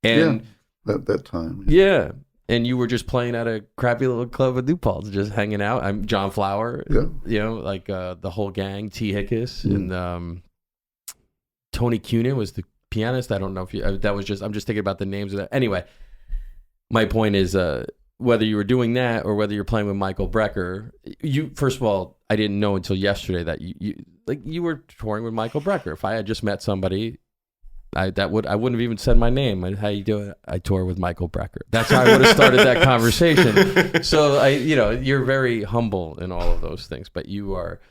and that time, yeah. And you were just playing at a crappy little club at New Paltz, just hanging out. I'm John Flower, like the whole gang, T. Hickes, and Tony Cunin was the pianist. I don't know if you, that was just, I'm just thinking about the names of that. Anyway, my point is, whether you were doing that or whether you're playing with Michael Brecker, first of all, I didn't know until yesterday that you were touring with Michael Brecker. If I had just met somebody, I wouldn't have even said my name. How you doing? I tour with Michael Brecker. That's how I would have started that conversation. So you're very humble in all of those things, but you are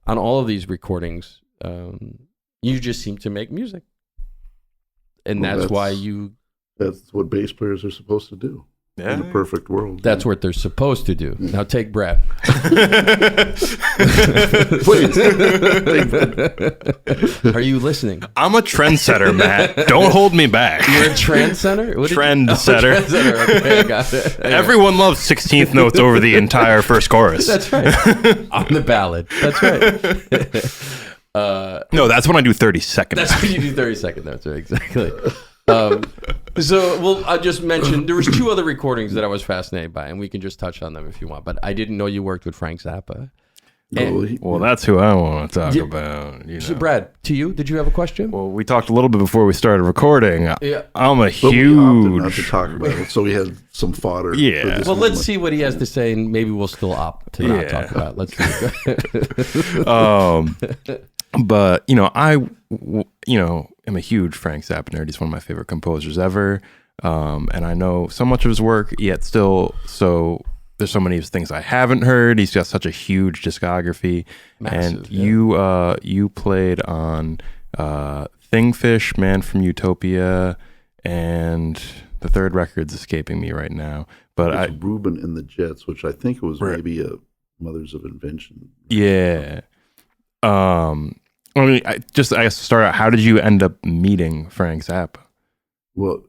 on all of these recordings. You just seem to make music, and that's why you. That's what bass players are supposed to do. Yeah. In a perfect world. That's what they're supposed to do. Now take Brad. Please. Are you listening? I'm a trendsetter, Matt. Don't hold me back. You're a trendsetter? Trendsetter. Trendsetter. Okay, I got it. Anyway. Everyone loves 16th notes over the entire first chorus. That's right. On the ballad. That's right. No, that's when I do 30-second. That's when you do 30-second notes. Right? Exactly. I'll just mention there was 2 other recordings that I was fascinated by, and we can just touch on them if you want. But I didn't know you worked with Frank Zappa. Well, that's who I want to talk about. So, Brad, to you, did you have a question? Well, we talked a little bit before we started recording. Yeah. I'm a But we opted not to huge. talk about it, so we had some fodder. Yeah. for this Well, moment. let's see what he has to say, and maybe we'll still opt to not talk about it. Let's see. But I am a huge Frank Zappa nerd. He's one of my favorite composers ever, and I know so much of his work. Yet still, there's so many things I haven't heard. He's got such a huge discography. Massive, and you played on Thingfish, Man from Utopia, and the third record's escaping me right now. But It's Reuben and the Jets, which I think was maybe a Mothers of Invention. Yeah. I guess to start out, how did you end up meeting Frank Zappa? Well,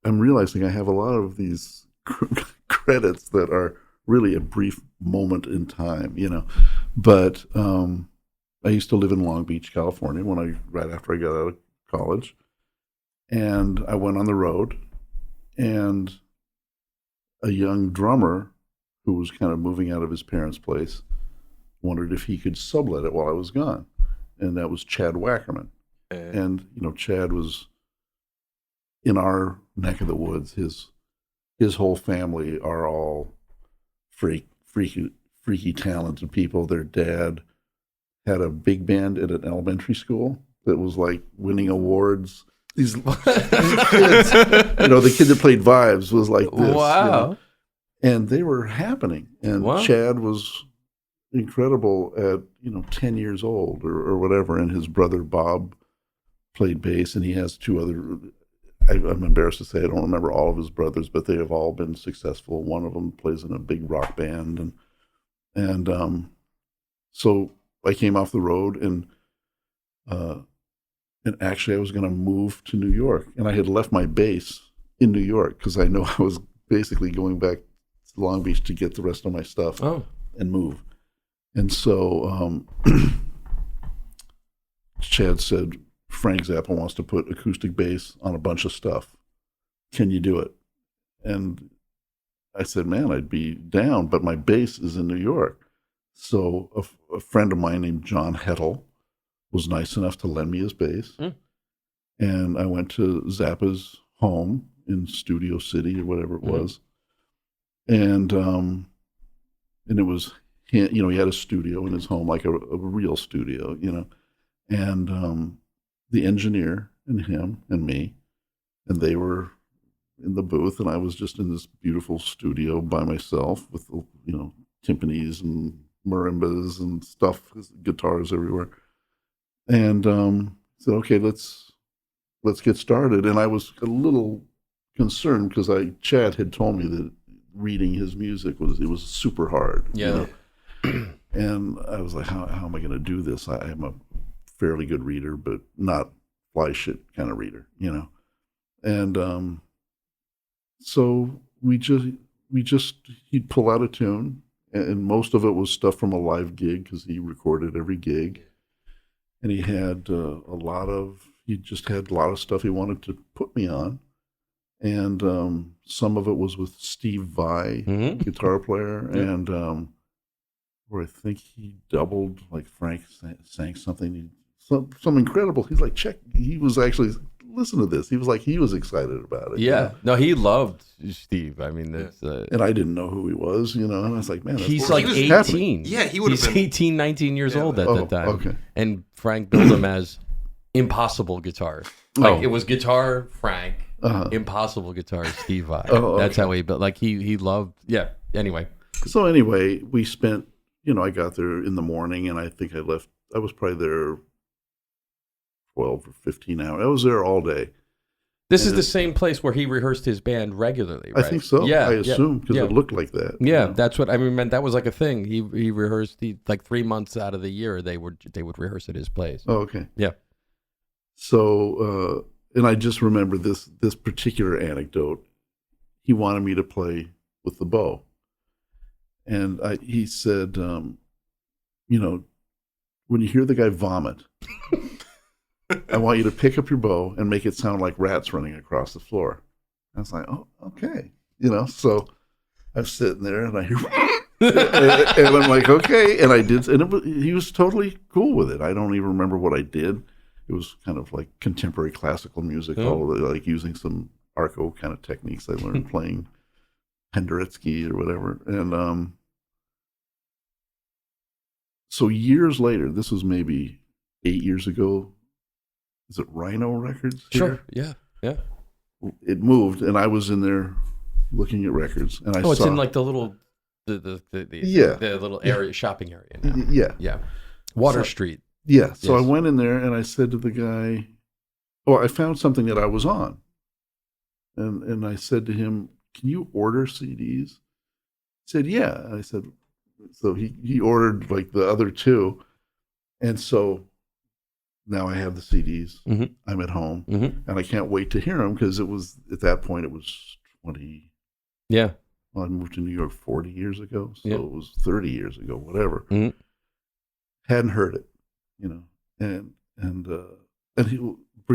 I'm realizing I have a lot of these credits that are really a brief moment in time, But I used to live in Long Beach, California, right after I got out of college, and I went on the road, and a young drummer who was kind of moving out of his parents' place wondered if he could sublet it while I was gone. And that was Chad Wackerman. And, Chad was in our neck of the woods. His whole family are all freaky, talented people. Their dad had a big band at an elementary school that was like winning awards. These kids, the kid that played Vibes was like this. Wow. And they were happening. And Chad was incredible at 10 years old or whatever, and his brother Bob played bass, and he has 2 other. I'm embarrassed to say I don't remember all of his brothers, but they have all been successful. One of them plays in a big rock band, and so I came off the road, and actually I was going to move to New York, and I had left my bass in New York because I know I was basically going back to Long Beach to get the rest of my stuff and move. And so Chad said, Frank Zappa wants to put acoustic bass on a bunch of stuff. Can you do it? And I said, man, I'd be down, but my bass is in New York. So a friend of mine named John Hettle was nice enough to lend me his bass. And I went to Zappa's home in Studio City or whatever it was. And it was, he had a studio in his home, like a real studio, and the engineer and him and me, and they were in the booth, and I was just in this beautiful studio by myself with, timpanis and marimbas and stuff, guitars everywhere. And said, okay, let's get started. And I was a little concerned because Chad had told me that reading his music was super hard. Yeah. And I was like, how am I going to do this? I am a fairly good reader, but not fly shit kind of reader, And so he'd pull out a tune, and most of it was stuff from a live gig because he recorded every gig. And he had he just had a lot of stuff he wanted to put me on. And some of it was with Steve Vai, guitar player, and where I think he doubled, like Frank sang something, he some incredible. He's like, check. He was actually listen to this. He was like, he was excited about it. Yeah, no, he loved Steve. I mean, that's, and I didn't know who he was, and I was like, man, that's he's like 18. happening. Yeah, he would have been 18, 19 years old at that time. Okay. And Frank billed him as impossible guitar. Like it was guitar Frank, impossible guitar Steve Vai. That's how he built. Like he loved. Yeah. Anyway. So anyway, we spent. I got there in the morning, and I think I left. I was probably there 12 or 15 hours. I was there all day. This is the same place where he rehearsed his band regularly, right? I think so. Yeah, I assume because it looked like that. Yeah, that's what I remember. That was like a thing. He rehearsed like 3 months out of the year. They would rehearse at his place. Oh, okay. Yeah. So, and I just remember this particular anecdote. He wanted me to play with the bow, and he said, when you hear the guy vomit, I want you to pick up your bow and make it sound like rats running across the floor. I was like, oh, okay. So I'm sitting there and I hear, and I'm like, okay. And I did, and he was totally cool with it. I don't even remember what I did. It was kind of like contemporary classical music, all of it, like using some arco kind of techniques I learned playing Penderecki or whatever. And so years later, this was maybe 8 years ago. Is it Rhino Records? Sure. Yeah. Yeah. It moved, and I was in there looking at records, and I saw. It's in like the little, the little area, shopping area now. Yeah. Water Street. Yeah. So I went in there, and I said to the guy, I found something that I was on, and I said to him, "Can you order CDs?" He said, "Yeah." And I said, so he ordered like the other two, and so. Now I have the CDs. Mm-hmm. I'm at home, and I can't wait to hear them because it was at that point it was 20. Yeah. Well, I moved to New York 40 years ago, so it was 30 years ago, whatever. Mm-hmm. Hadn't heard it, and he.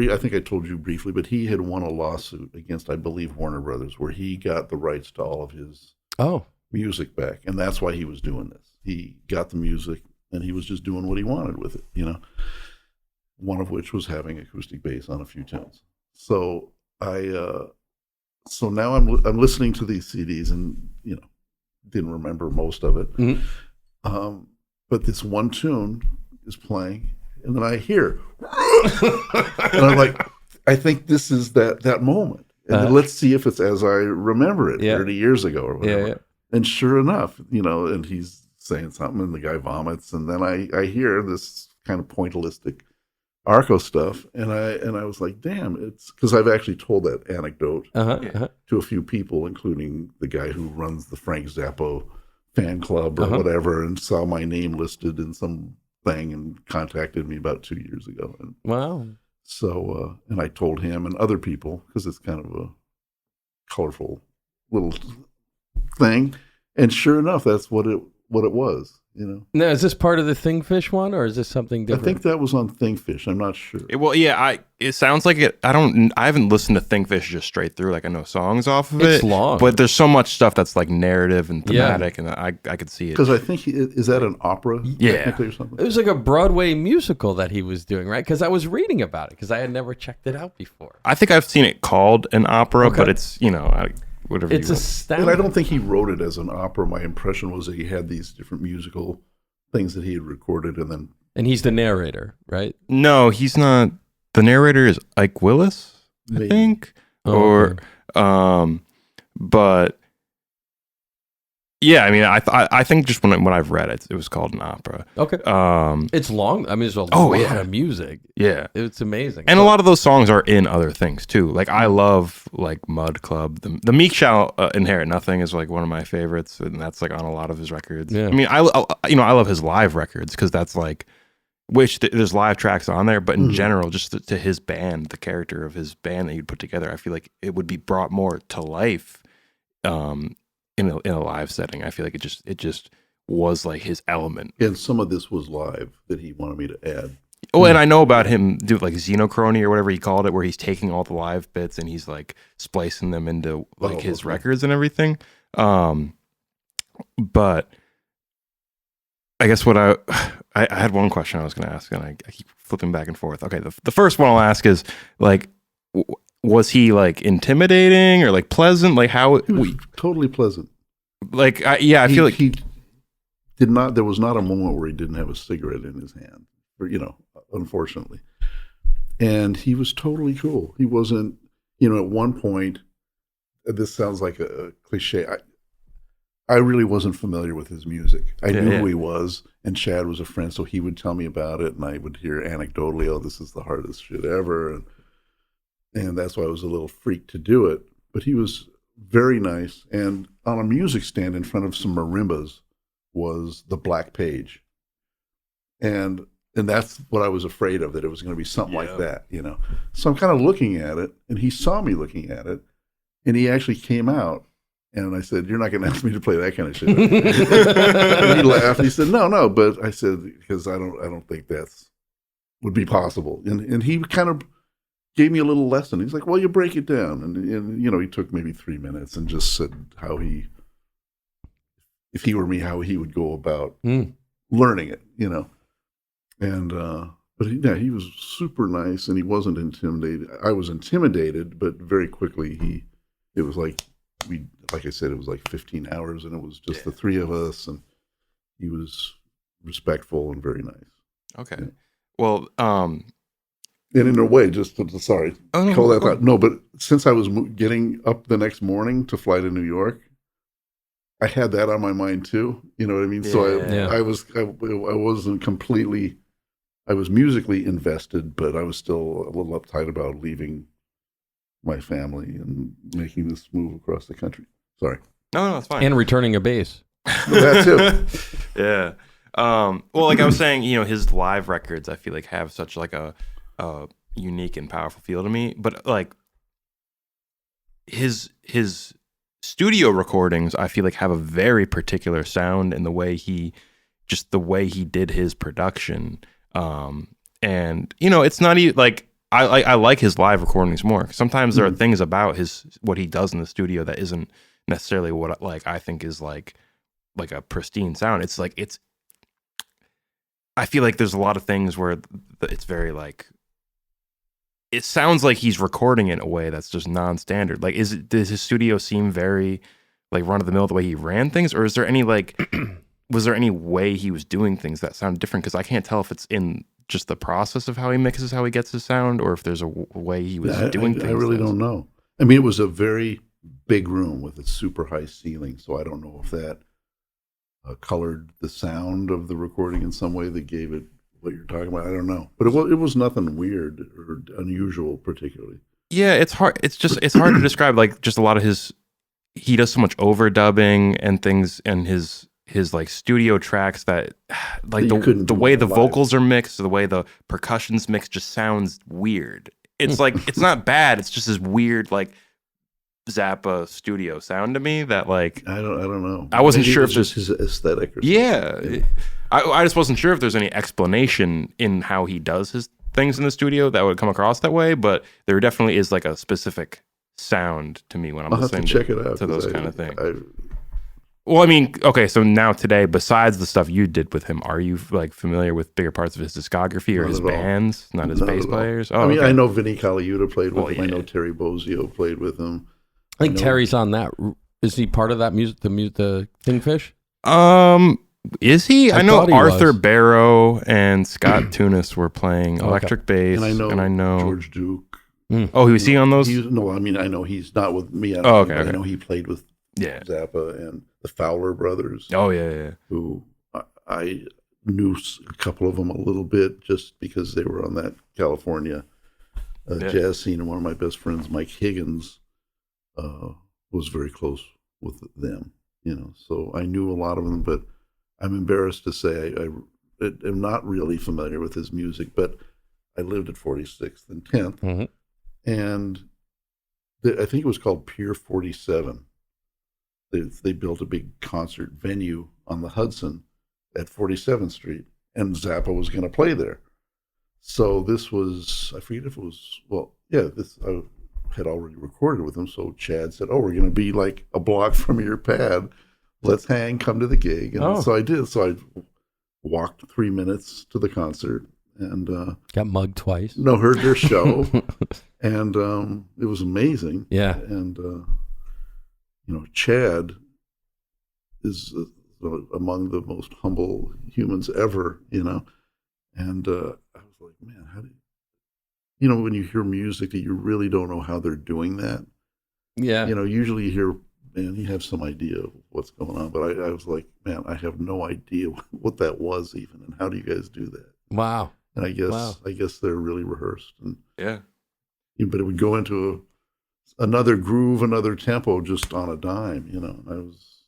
I think I told you briefly, but he had won a lawsuit against, I believe, Warner Brothers, where he got the rights to all of his music back, and that's why he was doing this. He got the music, and he was just doing what he wanted with it, One of which was having acoustic bass on a few tunes. So so now I'm listening to these CDs and didn't remember most of it, but this one tune is playing, and then I hear, and I'm like, I think this is that moment, and let's see if it's as I remember it 30 years ago or whatever. Yeah. And sure enough, and he's saying something, and the guy vomits, and then I hear this kind of pointillistic Arco stuff, and I was like, damn, it's because I've actually told that anecdote to a few people, including the guy who runs the Frank Zappa fan club or whatever, and saw my name listed in some thing and contacted me about 2 years ago. And wow. So, and I told him and other people, because it's kind of a colorful little thing, and sure enough, that's what it was. Now, is this part of the Thingfish one, or is this something different? I think that was on Thingfish. I'm not sure. It sounds like it. I haven't listened to Thingfish just straight through. Like, I know songs off of it. It's long, but there's so much stuff that's like narrative and thematic, and I could see it. Because I think is that an opera? Technically, or something? It was like a Broadway musical that he was doing, right? Because I was reading about it because I had never checked it out before. I think I've seen it called an opera, but it's whatever. It's astounding. And I don't think he wrote it as an opera. My impression was that he had these different musical things that he had recorded, and he's the narrator, right? No, he's not. The narrator is Ike Willis, I think, but yeah, I mean, I think just when I've read it, it was called an opera. Okay, it's long. I mean, there's a lot of music. Yeah, it's amazing, and a lot of those songs are in other things too. Like I love like Mud Club. The Meek Shall Inherit Nothing is like one of my favorites, and that's like on a lot of his records. Yeah. I mean, I love his live records because that's like, there's live tracks on there, but in general, just to his band, the character of his band that he'd put together, I feel like it would be brought more to life. In a live setting, I feel like it just was like his element. And some of this was live that he wanted me to add. Oh, and I know about him do like xenochrony or whatever he called it, where he's taking all the live bits and he's like splicing them into like his records and everything. But I guess what I I had one question I was going to ask, and I keep flipping back and forth. Okay, the first one I'll ask is like, was he like intimidating or like pleasant? Like how? He was totally pleasant. Like I feel like he did not. There was not a moment where he didn't have a cigarette in his hand. Or, unfortunately, and he was totally cool. He wasn't. At one point, this sounds like a cliche. I really wasn't familiar with his music. I knew who he was, and Chad was a friend, so he would tell me about it, and I would hear anecdotally, "Oh, this is the hardest shit ever," and that's why I was a little freaked to do it. But he was very nice, and on a music stand in front of some marimbas was the Black Page, and that's what I was afraid of, that it was going to be something like that, So I'm kind of looking at it, and he saw me looking at it, and he actually came out. And I said, "You're not going to ask me to play that kind of shit." And he laughed. He said, "No." But I said, "Because I don't think that's would be possible." And he kind of gave me a little lesson. He's like, "Well, you break it down." And he took maybe 3 minutes and just said how if he were me, how he would go about learning it, And but he was super nice, and he wasn't intimidated. I was intimidated, but very quickly it was like. Like I said, it was like 15 hours, and it was just the three of us, and he was respectful and very nice. Okay. Yeah. Well, and in a way, but since I was getting up the next morning to fly to New York, I had that on my mind too. You know what I mean? So I wasn't completely, I was musically invested, but I was still a little uptight about leaving my family and making this move across the country. Sorry. No, it's fine. And returning a bass. That too. Yeah. Well, like I was saying, his live records, I feel like have such like a unique and powerful feel to me. But like his studio recordings, I feel like have a very particular sound in the way he did his production. And it's not even like. I like his live recordings more. Sometimes there are things about what he does in the studio that isn't necessarily what I think is like a pristine sound. It's like I feel like there's a lot of things where it's very like it sounds like he's recording in a way that's just non-standard. Like does his studio seem very like run of the mill the way he ran things, or is there any like was there any way he was doing things that sounded different? Because I can't tell if it's in just the process of how he mixes, how he gets his sound, or if there's a way he was doing things. I really don't know. I mean, it was a very big room with a super high ceiling, so I don't know if that colored the sound of the recording in some way that gave it what you're talking about. I don't know, but it was nothing weird or unusual particularly. Yeah, it's hard. It's hard to describe. Like just a lot of he does so much overdubbing and things, and his like studio tracks that like the way the vocals are mixed, the way the percussion's mixed just sounds weird. It's like it's not bad, it's just this weird like Zappa studio sound to me that like I don't know. I wasn't sure if just his aesthetic or something. Yeah. I just wasn't sure if there's any explanation in how he does his things in the studio that would come across that way, but there definitely is like a specific sound to me when I'm listening to those kind of things. Well, I mean, okay, so now today, besides the stuff you did with him, are you like familiar with bigger parts of his discography or his bands, not his bass players? Oh, I mean, okay. I know Vinnie Colaiuta played with him. I know Terry Bozzio played with him. I think Terry's on that. Is he part of that music, the Kingfish? Is he? I know Arthur Barrow and Scott Tunis were playing electric bass, and I know George Duke. Oh, was he on those? No, I mean, I know he's not with me. I know he played with Zappa and the Fowler brothers. Oh yeah. Who I knew a couple of them a little bit just because they were on that California jazz scene, and one of my best friends, Mike Higgins, was very close with them. So I knew a lot of them, but I'm embarrassed to say I am not really familiar with his music. But I lived at 46th and 10th, and I think it was called Pier 47. They built a big concert venue on the Hudson at 47th Street, and Zappa was going to play there. So this was, I forget if it was, I had already recorded with him. So Chad said, "Oh, we're going to be like a block from your pad. Let's come to the gig." And so I did. So I walked 3 minutes to the concert, and got mugged twice. no, heard their show, and it was amazing. Yeah. And Chad is among the most humble humans ever. And I was like, man, how do when you hear music that you really don't know how they're doing that. Yeah. Usually you hear, man, you have some idea of what's going on, but I was like, man, I have no idea what that was even, and how do you guys do that? Wow. And I guess they're really rehearsed, and Yeah. but it would go into another groove, another tempo, just on a dime. And I was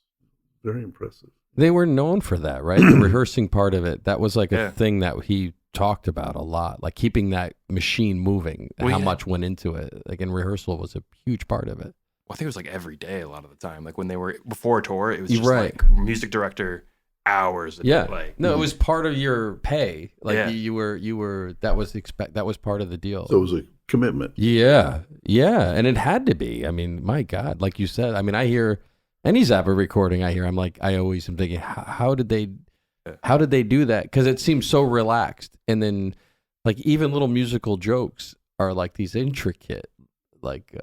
very impressive. They were known for that, right? The rehearsing part of it. That was like Yeah. a thing that he talked about a lot, like keeping that machine moving. Well, how yeah. much went into it? Like in rehearsal was a huge part of it. Well, I think it was like every day a lot of the time. Like when they were before a tour, it was just Right. like music director hours. Yeah. Like No, it was part of your pay. Like Yeah. you were that was part of the deal. So it was a commitment. Yeah. Yeah. And it had to be. I mean, my God, like you said, I mean, I hear any Zappa recording I'm like, I always am thinking, how did they do that? Because it seems so relaxed. And then like even little musical jokes are like these intricate, like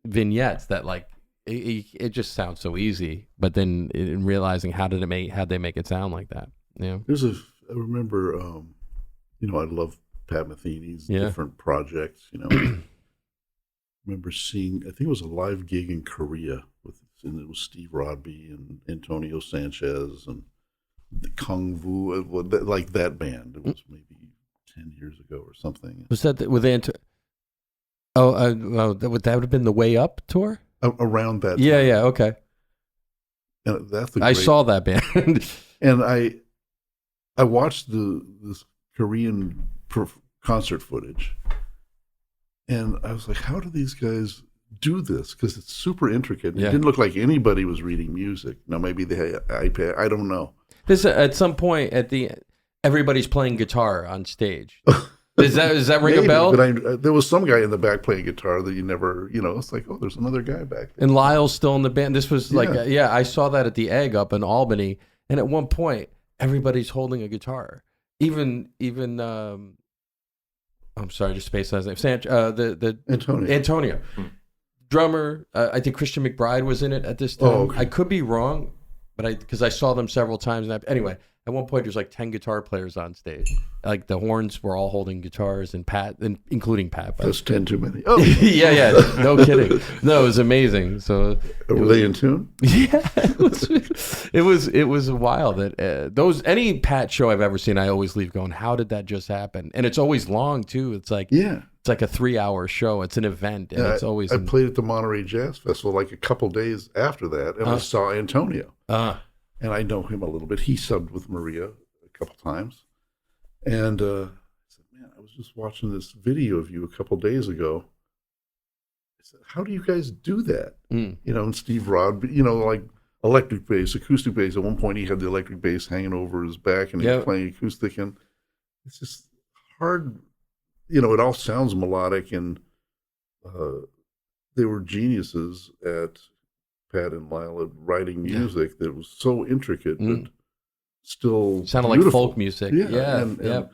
vignettes that like, it just sounds so easy, but then in realizing how'd they make it sound like that? Yeah. I remember, I love Pat Metheny's different projects, I remember seeing, I think it was a live gig in Korea and it was Steve Rodby and Antonio Sanchez and the Kung Fu, like that band. It was maybe 10 years ago or something. Was that with that would have been the Way Up tour? Around that time. Yeah, okay. And that's I saw that band. And I watched this Korean concert footage, and I was like, how do these guys do this? Because it's super intricate. Yeah. It didn't look like anybody was reading music. Now, maybe they had iPad. I don't know. This at some point everybody's playing guitar on stage. Does that ring Maybe, a bell? but there was some guy in the back playing guitar that you never, it's like, oh, there's another guy back there. And Lyle's still in the band. This was like, Yeah. I saw that at the Egg up in Albany. And at one point, everybody's holding a guitar. Even I'm sorry, just spaced on his name. The Antonio. Drummer, I think Christian McBride was in it at this time. Oh, okay. I could be wrong, but because I saw them several times. Anyway, at one point, there's like 10 guitar players on stage. Like the horns were all holding guitars, and including Pat. That's 10 too many. Oh, yeah, no kidding. No, it was amazing. So were they in tune? Yeah, it was wild that any Pat show I've ever seen, I always leave going, how did that just happen? And it's always long too. It's like it's like a 3-hour show. It's an event, and it's always. I played at the Monterey Jazz Festival like a couple days after that, and I saw Antonio. And I know him a little bit. He subbed with Maria a couple times. And I said, man, I was just watching this video of you a couple days ago. I said, how do you guys do that? And Steve Rodby, like electric bass, acoustic bass. At one point, he had the electric bass hanging over his back, and he was playing acoustic. And it's just hard. It all sounds melodic, and they were geniuses at Pat and Lyle at writing music that was so intricate, but still sounded beautiful. Like folk music. And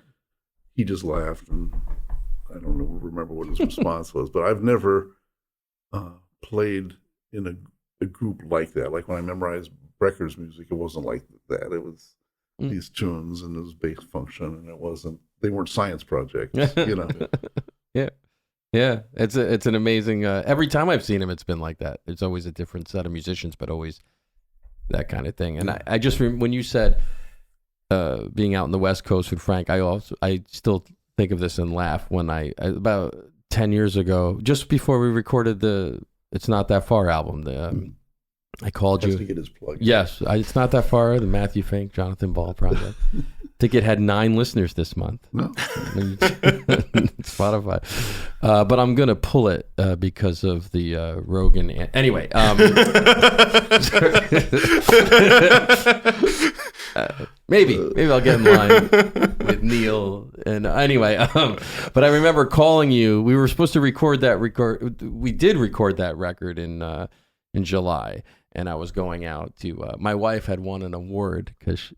he just laughed, and I don't remember what his response was, but I've never played in a group like that. Like when I memorized Brecker's music, it wasn't like that. It was these tunes and this bass function, and they weren't science projects, Yeah, it's an amazing. Every time I've seen him, it's been like that. It's always a different set of musicians, but always that kind of thing. And I just when you said being out in the West Coast with Frank, I still think of this and laugh when I about 10 years ago, just before we recorded the "It's Not That Far" album. I called you. To get his plug. Yes, It's Not That Far, the Matthew Finck, Jonathan Ball project. I think it had 9 listeners this month. No. Spotify. But I'm going to pull it because of the Rogan. Anyway. Maybe I'll get in line with Neil. And anyway, but I remember calling you. We were supposed to record that We did record that record in July. and I was going out to. My wife had won an award because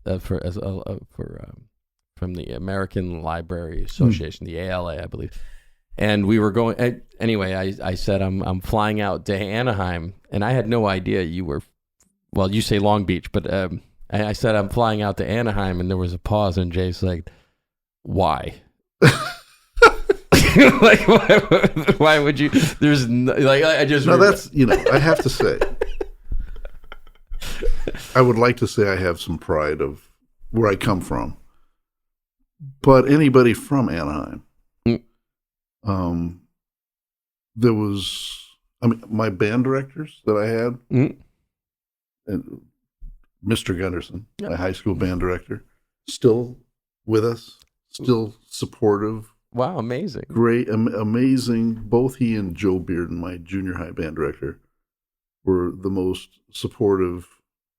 from the American Library Association, the ALA, I believe. And we were going anyway. I said I'm flying out to Anaheim, and I had no idea you were. Well, you say Long Beach, but I said I'm flying out to Anaheim, and there was a pause, and Jay's like, "Why?" Like, why would you? There's no, like I just no. That's I have to say, I would like to say I have some pride of where I come from, but anybody from Anaheim. There was, my band directors that I had, and Mr. Gunderson, my high school band director, still with us, still supportive. Wow, amazing. Great, amazing. Both he and Joe Bearden, my junior high band director, were the most supportive,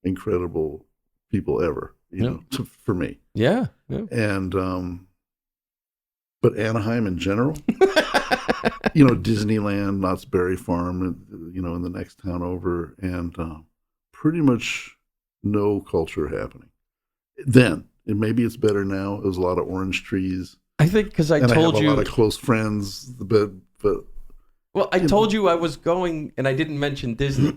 incredible people ever, for me. Yeah. And, but Anaheim in general, Disneyland, Knott's Berry Farm, in the next town over, and pretty much no culture happening. Then, and maybe it's better now. There's a lot of orange trees. I think because I told you a lot of close friends, but well, I told you I was going, and I didn't mention Disney,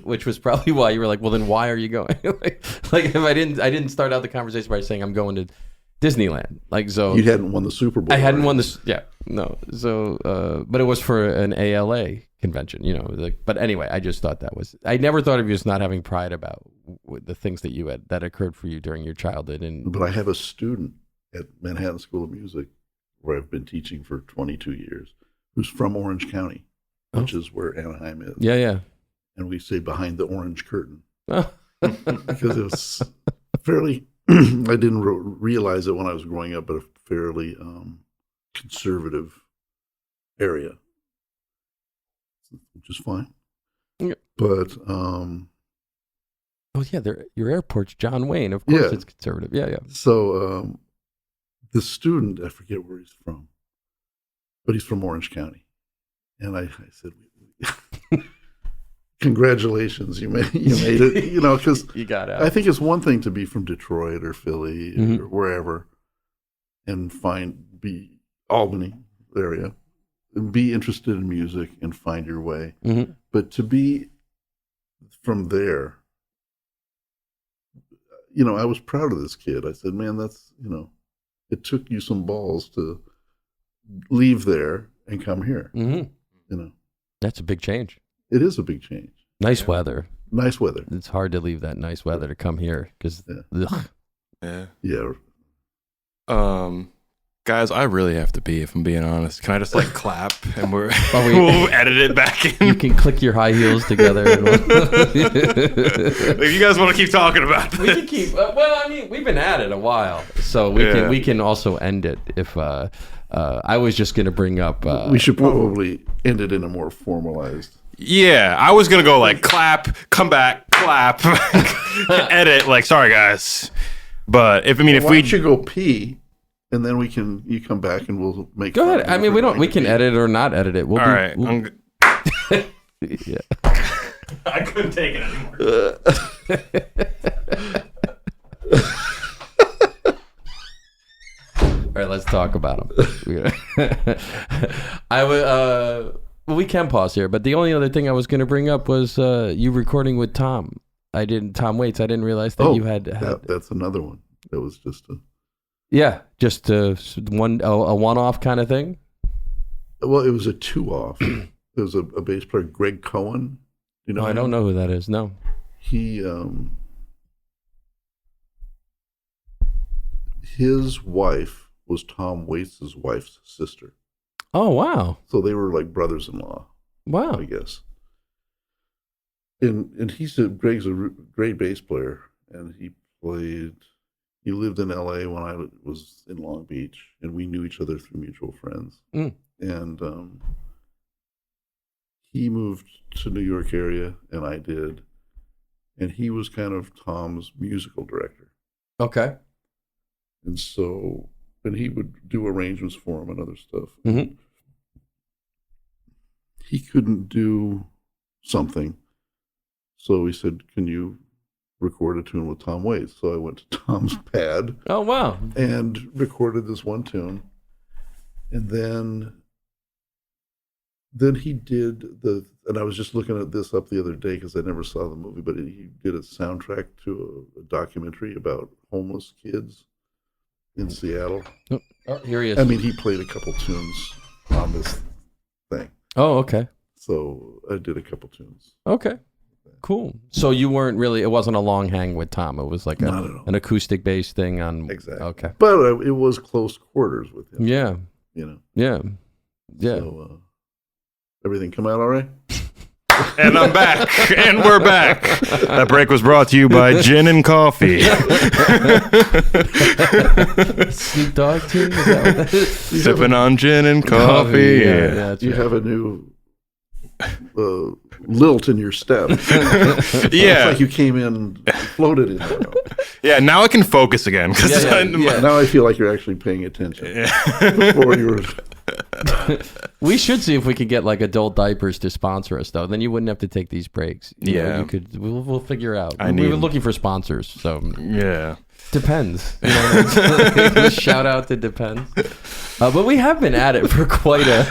which was probably why you were like, "Well, then why are you going?" like if I didn't start out the conversation by saying I'm going to Disneyland. Like, so you hadn't won the Super Bowl. I hadn't won this. Yeah, no. So, but it was for an ALA convention, but anyway, I just thought I never thought of you as not having pride about the things that you had that occurred for you during your childhood. But I have a student at Manhattan School of Music where I've been teaching for 22 years who's from Orange County, which is where Anaheim is. Yeah. And we say behind the orange curtain. Oh. Because it was fairly, I didn't realize it when I was growing up, but a fairly conservative area, which is fine. Yeah. But, your airport's John Wayne. Of course it's conservative. Yeah. So the student, I forget where he's from, but he's from Orange County. And I said, congratulations, you made it, because you got out. I think it's one thing to be from Detroit or Philly or wherever and be Albany area and be interested in music and find your way. Mm-hmm. But to be from there, I was proud of this kid. I said, man, that's, it took you some balls to leave there and come here. Mm-hmm. That's a big change. It is a big change. Nice weather. Nice weather. It's hard to leave that nice weather to come here because. Yeah. Guys, I really have to pee if I'm being honest. Can I just clap and we'll edit it back in? You can click your high heels together. If you guys want to keep talking about this. We can keep. We've been at it a while, so we can also end it if. I was just going to bring up. We should probably end it in a more formalized. Yeah, I was going to go clap, come back, clap, edit. Sorry guys, but if we should go pee, and then you come back and we'll make. Go ahead. We can edit or not edit it. All right. Yeah. I couldn't take it anymore. All right, let's talk about them. We can pause here, but the only other thing I was going to bring up was you recording with Tom. Tom Waits. I didn't realize that you had. That's another one. That was just a one-off kind of thing. Well, it was a 2-off. It was a bass player, Greg Cohen. I don't know who that is. No. He his wife was Tom Waits' wife's sister. Oh, wow. So they were like brothers-in-law. Wow. I guess. And Greg's a great bass player, and he lived in LA when I was in Long Beach, and we knew each other through mutual friends. And he moved to New York area, and I did. And he was kind of Tom's musical director. Okay. And so, and he would do arrangements for him and other stuff. Mm-hmm. He couldn't do something. So he said, "Can you record a tune with Tom Waits?" So I went to Tom's pad. Oh, wow. And recorded this one tune. And then he did and I was just looking at this up the other day because I never saw the movie, but he did a soundtrack to a documentary about homeless kids in Seattle. Oh, here he is. I mean, he played a couple tunes on this thing. Oh, okay. So I did a couple tunes. Okay. Cool. So you weren't really, it wasn't a long hang with Tom. It was like an acoustic based thing on. Exactly. Okay. But it was close quarters with him. Yeah. You know? Yeah. Yeah. So everything come out all right? And I'm back. And we're back. That break was brought to you by Gin and Coffee. Snoop Dogg tune? Is that what that is? Sipping on gin and coffee. Yeah, You have a new lilt in your step. It's Yeah. like you came in, floated in there. Yeah, now I can focus again. Now I feel like you're actually paying attention. Before you were... We should see if we could get like adult diapers to sponsor us, though. Then you wouldn't have to take these breaks. You know, you could. We'll figure out. We were looking for sponsors, so yeah, depends. You know, shout out to depends. But we have been at it for quite a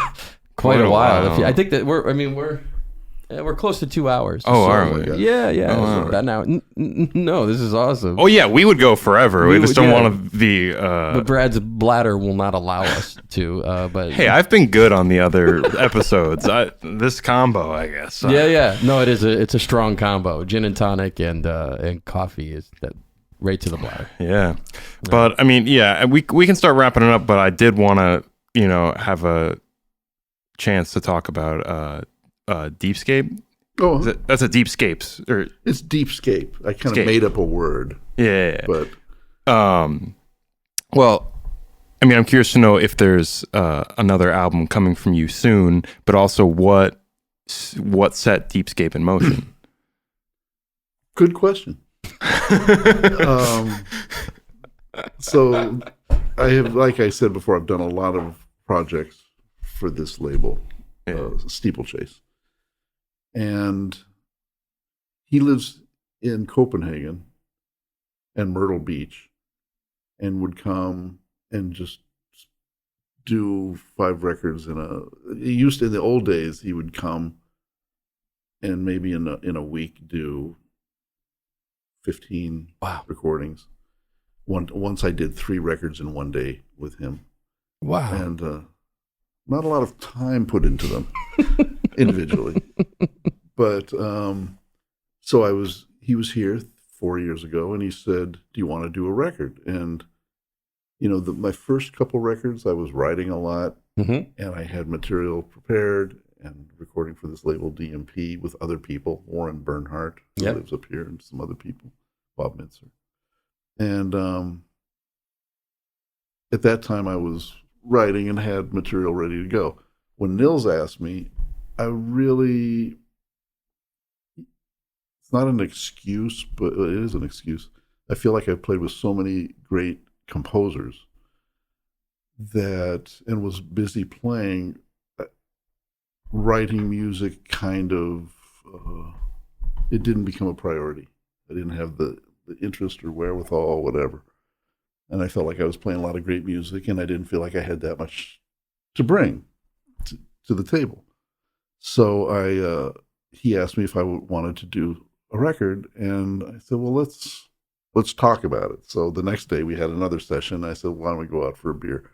while. I think that we're close to 2 hours. Oh, are we? Yeah. Oh, that now. No, this is awesome. Oh yeah, we would go forever. We just don't want to be. But Brad's bladder will not allow us to. But hey, I've been good on the other episodes. This combo, I guess. Yeah. No, it's a strong combo. Gin and tonic and coffee is that right to the bladder. Yeah, but I mean, yeah, we can start wrapping it up. But I did want to, have a chance to talk about Deepscape. Oh, that's a Deepscapes, or it's Deepscape. I kind of made up a word. Yeah, but well, I mean, I'm curious to know if there's another album coming from you soon, but also what set Deepscape in motion. Good question. So I have, like I said before, I've done a lot of projects for this label, Steeplechase. And he lives in Copenhagen and Myrtle Beach and would come and just do 5 records in the old days, he would come and maybe in a week do 15 recordings. Once I did 3 records in one day with him. Wow. And not a lot of time put into them individually. But so he was here 4 years ago and he said, "Do you want to do a record?" And my first couple records, I was writing a lot, and I had material prepared and recording for this label DMP with other people, Warren Bernhardt, who lives up here, and some other people, Bob Mitzer. And at that time, I was writing and had material ready to go. When Nils asked me, it's not an excuse, but it is an excuse. I feel like I've played with so many great composers and was busy playing, writing music kind of, it didn't become a priority. I didn't have the interest or wherewithal or whatever. And I felt like I was playing a lot of great music and I didn't feel like I had that much to bring to the table. So he asked me if I wanted to do a record, and I said, well, let's talk about it. So the next day we had another session. I said, why don't we go out for a beer?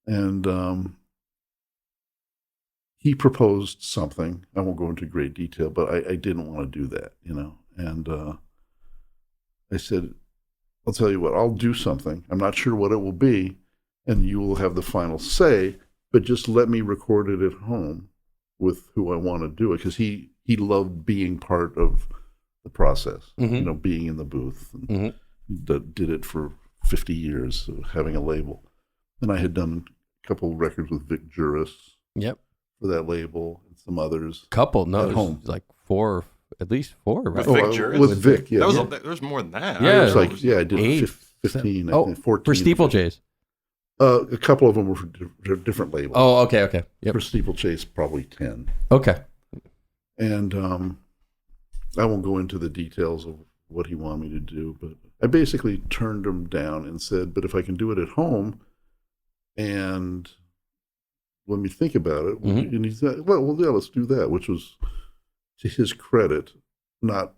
And he proposed something. I won't go into great detail, but I didn't want to do that, And I said, I'll tell you what, I'll do something. I'm not sure what it will be, and you will have the final say, but just let me record it at home with who I want to do it, because he loved being part of the process, being in the booth. And did it for 50 years, having a label. And I had done a couple records with Vic Juris for that label and some others. At home. Like 4, at least 4, right? With Vic Juris? With Vic, yeah. There was more than that. Yeah. I did 8, 15, 14. For Steeplechase. A couple of them were for different labels. Oh, okay. Yep. For Steeplechase, probably 10. Okay. And I won't go into the details of what he wanted me to do, but I basically turned him down and said, but if I can do it at home and let me think about it. Mm-hmm. And he said, well, yeah, let's do that, which was, to his credit, not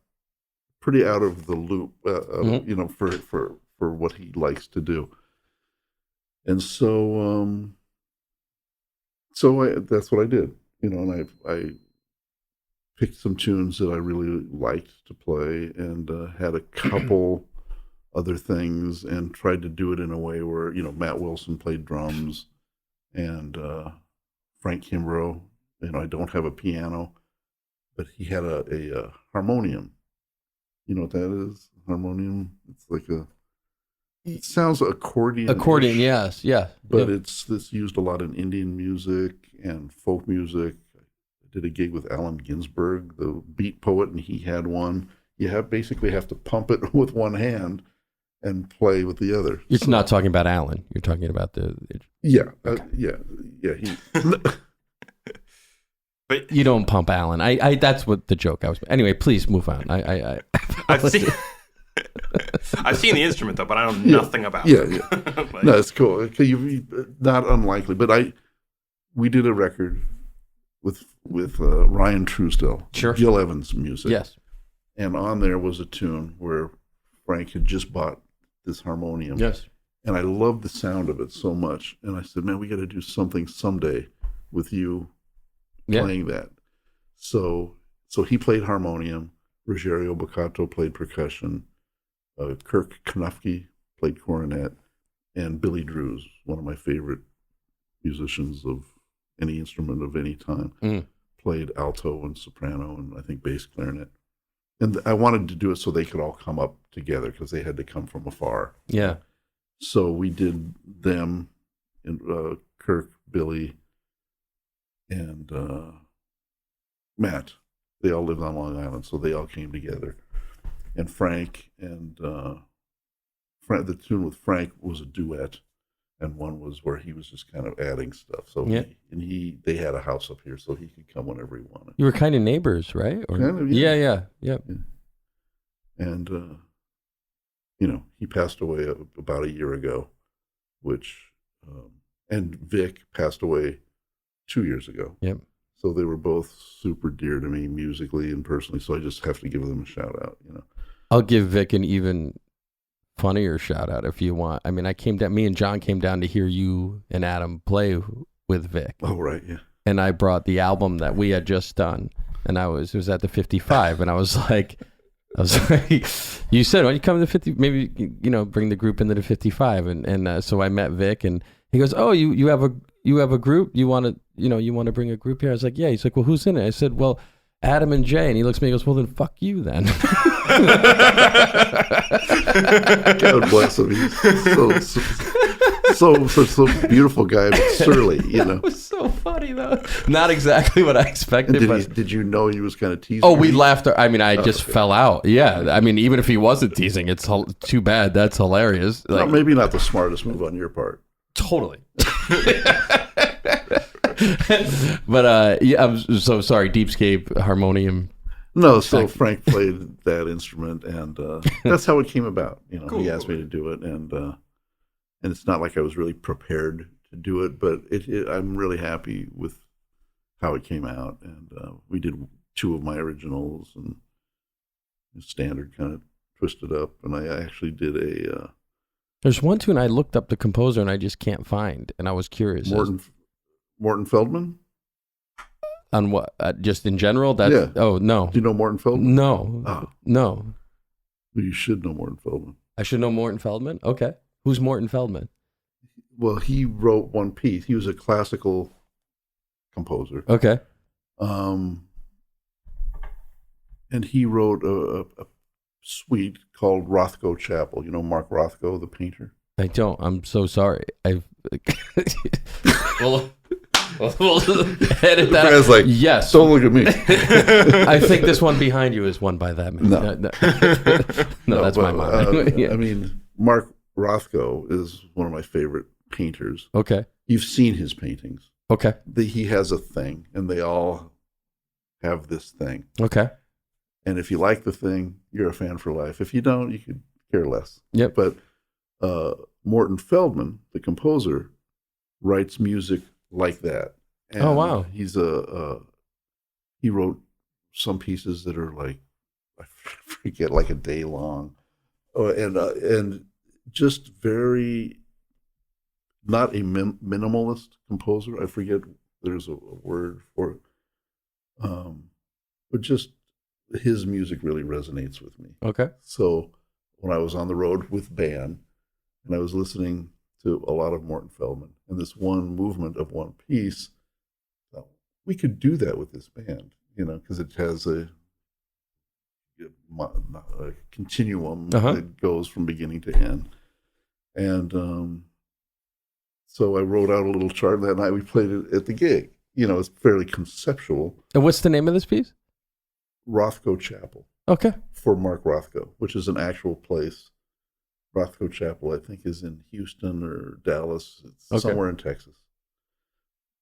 pretty out of the loop, for what he likes to do. And so, that's what I did, and I picked some tunes that I really liked to play, and had a couple other things, and tried to do it in a way where, Matt Wilson played drums, and Frank Kimbrough, I don't have a piano, but he had a harmonium. You know what that is? Harmonium? It's like it sounds accordion. Accordion, yes, yeah. But it's used a lot in Indian music and folk music. I did a gig with Allen Ginsberg, the beat poet, and he had one. You basically have to pump it with one hand and play with the other. You're not talking about Allen. You're talking about the... Yeah, okay. He... But you don't pump Allen. I that's what the joke I was... Anyway, please move on. I've seen the instrument, though, but I know nothing about it. Yeah. Like, no, it's cool. Okay, not unlikely, but we did a record with Ryan Truesdell, sure. Gil Evans music. Yes. And on there was a tune where Frank had just bought this harmonium. Yes. And I loved the sound of it so much. And I said, man, we got to do something someday with you playing that. So he played harmonium. Ruggiero Boccato played percussion. Kirk Knufke played cornet. And Billy Drews, one of my favorite musicians of any instrument of any time, played alto and soprano and I think bass clarinet. And I wanted to do it so they could all come up together because they had to come from afar. Yeah. So we did them, and Kirk, Billy, and Matt. They all lived on Long Island, so they all came together. And Frank and the tune with Frank was a duet, and one was where he was just kind of adding stuff. So they had a house up here, so he could come whenever he wanted. You were kind of neighbors, right? Or, kind of, yeah. Yeah. And he passed away about a year ago, and Vic passed away 2 years ago. Yep. So they were both super dear to me musically and personally. So I just have to give them a shout out. I'll give Vic an even funnier shout out if you want. I mean, me and John came down to hear you and Adam play with Vic. Oh, right, yeah. And I brought the album that we had just done, and it was at the 55, and I was like, you said, why don't you come to the 50, maybe, bring the group into the 55. And so I met Vic, and he goes, oh, you have a group? You want to bring a group here? I was like, yeah. He's like, well, who's in it? I said, well, Adam and Jay. And he looks at me and goes, well, then fuck you then. God bless him. He's so beautiful guy, but surly, It was so funny, though. Not exactly what I expected. Did you know he was kind of teasing? Oh, we laughed. I mean, I just fell out. Yeah. I mean, even if he wasn't teasing, it's too bad. That's hilarious. Like, maybe not the smartest move on your part. Totally. But I'm so sorry. Deepscape harmonium. No, so Frank played that instrument, and that's how it came about. Cool. He asked me to do it, and it's not like I was really prepared to do it, but I'm really happy with how it came out. And we did 2 of my originals, and standard kind of twisted up, and I actually did a. There's one tune I looked up the composer and I just can't find, and I was curious. Morton Feldman? On what? Just in general? Yeah. Oh, no. Do you know Morton Feldman? No. Oh. No. Well, you should know Morton Feldman. I should know Morton Feldman? Okay. Who's Morton Feldman? Well, he wrote one piece. He was a classical composer. Okay. And he wrote a suite called Rothko Chapel. You know Mark Rothko, the painter? I don't. I'm so sorry. We'll edit that. The like, yes. Don't look at me. I think this one behind you is one by that man. No, that's my mom. Yeah. I mean, Mark Rothko is one of my favorite painters. Okay. You've seen his paintings. Okay. He has a thing, and they all have this thing. Okay. And if you like the thing, you're a fan for life. If you don't, you could care less. Yep. But Morton Feldman, the composer, writes music like that. And Oh, wow. He's he wrote some pieces that are like, I forget, like a day long. And just very, not a minimalist composer. I forget, there's a word for it. But just his music really resonates with me. Okay. So when I was on the road with band and I was listening to a lot of Morton Feldman and this one movement of one piece, we could do that with this band, because it has a continuum that goes from beginning to end. And so I wrote out a little chart that night. We played it at the gig. It's fairly conceptual. And what's the name of this piece? Rothko Chapel. Okay. For Mark Rothko, which is an actual place. Rothko Chapel, I think, is in Houston or Dallas. It's somewhere in Texas.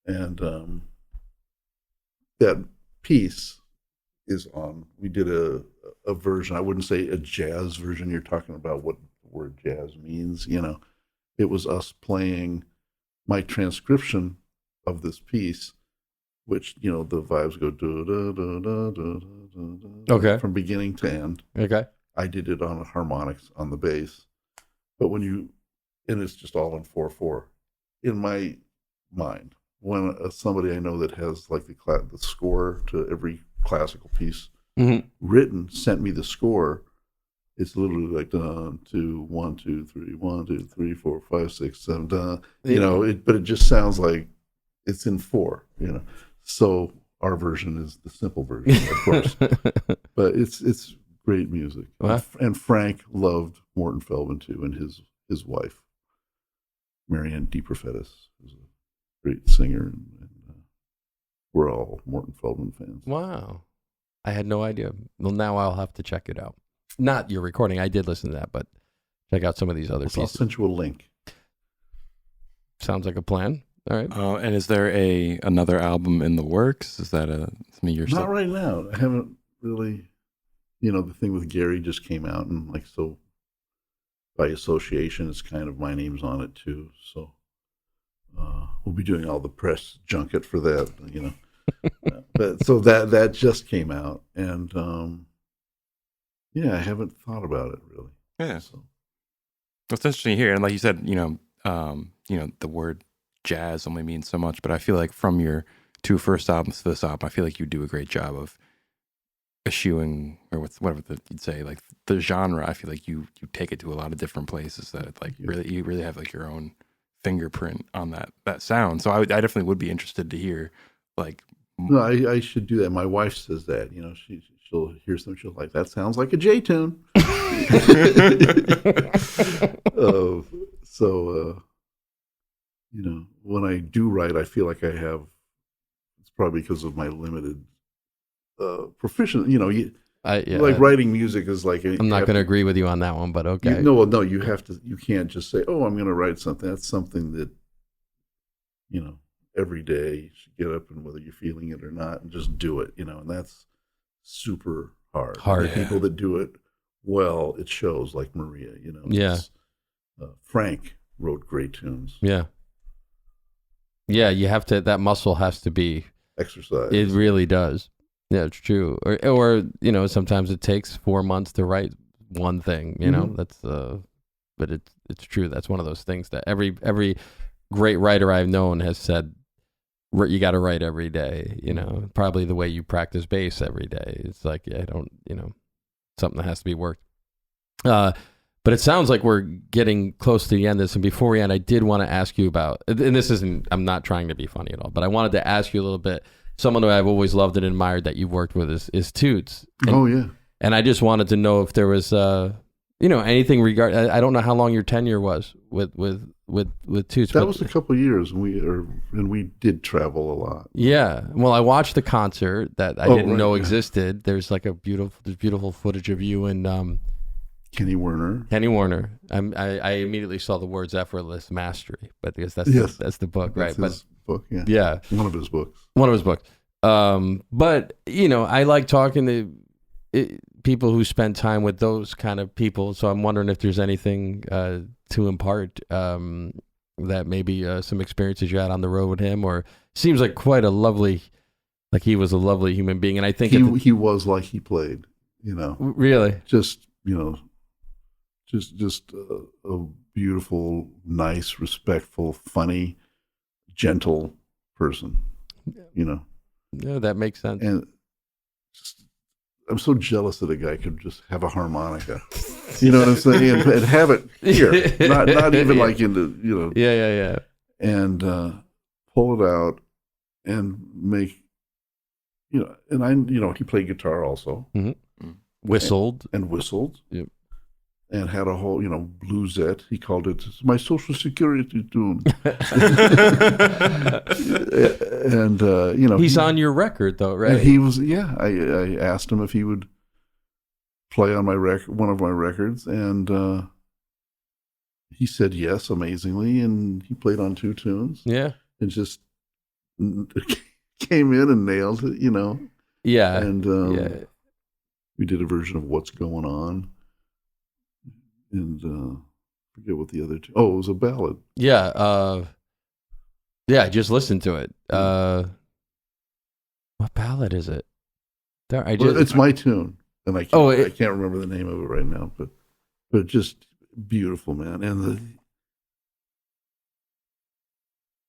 And that piece is on. We did a version. I wouldn't say a jazz version. You're talking about what the word jazz means. It was us playing my transcription of this piece, which the vibes go okay, from beginning to end. Okay. I did it on harmonics on the bass, but and it's just all in 4/4. In my mind, when somebody I know that has like the score to every classical piece written sent me the score, it's literally like 1, 2, 3, 1, 2, 3, 4, 5, 6, 7, but it just sounds like it's in 4. So our version is the simple version, of course, but it's great music. Wow. And Frank loved Morton Feldman too, and his wife, Marianne DeProfetis, is a great singer, and we're all Morton Feldman fans. Wow. I had no idea. Well, now I'll have to check it out. Not your recording. I did listen to that, but check out some of these other pieces. I'll send you a link. Sounds like a plan. All right. And is there another album in the works? Is that something you're Not right now. I haven't really. The thing with Gary just came out, and so by association, it's kind of my name's on it too. So we'll be doing all the press junket for that. But so that just came out, and I haven't thought about it really. Yeah. So it's interesting here, and like you said, the word jazz only means so much, but I feel like from your 2 first albums to this album, I feel like you do a great job of eschewing, or whatever you'd say, like the genre. I feel like you take it to a lot of different places that it, like you really have like your own fingerprint on that sound. So I definitely would be interested to hear like. No, I should do that. My wife says that. She'll hear something. She'll like, that sounds like a J tune. When I do write, I feel like I have. It's probably because of my limited proficiency. Like writing music is like. I'm not going to agree with you on that one, but okay. No, you have to. You can't just say, "Oh, I'm going to write something." That's something that, every day you should get up, and whether you're feeling it or not, and just do it. And that's super hard. The people that do it well, it shows. Like Maria, Yeah. Frank wrote great tunes. Yeah. Yeah, you have to. That muscle has to be exercised. It really does. Yeah, it's true. Or sometimes it takes 4 months to write one thing. That's but it's true. That's one of those things that every great writer I've known has said. You got to write every day. Probably the way you practice bass every day. It's like something that has to be worked. But it sounds like we're getting close to the end of this. And before we end, I did want to ask you about, and this isn't, I'm not trying to be funny at all, but I wanted to ask you a little bit. Someone who I've always loved and admired that you've worked with is Toots. And, And I just wanted to know if there was, anything regarding, I don't know how long your tenure was with Toots. That was a couple of years, and we did travel a lot. Yeah. Well, I watched the concert that I didn't know existed. There's like beautiful footage of you and, Kenny Werner. I immediately saw the words "effortless mastery," but because that's the book, right? His book, yeah. Yeah. One of his books. But I like talking to people who spend time with those kind of people. So I'm wondering if there's anything to impart that maybe some experiences you had on the road with him, or seems like quite a lovely, like he was a lovely human being. And I think he was like he played, you know. Really? Just, you know, just a beautiful, nice, respectful, funny, gentle person, you know. Yeah, that makes sense. And just, I'm so jealous that a guy could just have a harmonica, you know what I'm saying, and have it here, not even like in the, you know. Yeah. And pull it out and make, you know, and I, you know, he played guitar also. Mm-hmm. Whistled. And whistled. Yep. And had a whole, you know, bluesette. He called it my social security tune. And, you know. He's on your record, though, right? And he was, yeah. I asked him if he would play on my one of my records. And he said yes, amazingly. And he played on 2 tunes. Yeah. And just came in and nailed it, you know. Yeah. And we did a version of What's Going On. And forget what the other two. Oh, it was a ballad. Yeah. I just listened to it. What ballad is it? It's my tune, and I can't remember the name of it right now. But just beautiful, man. And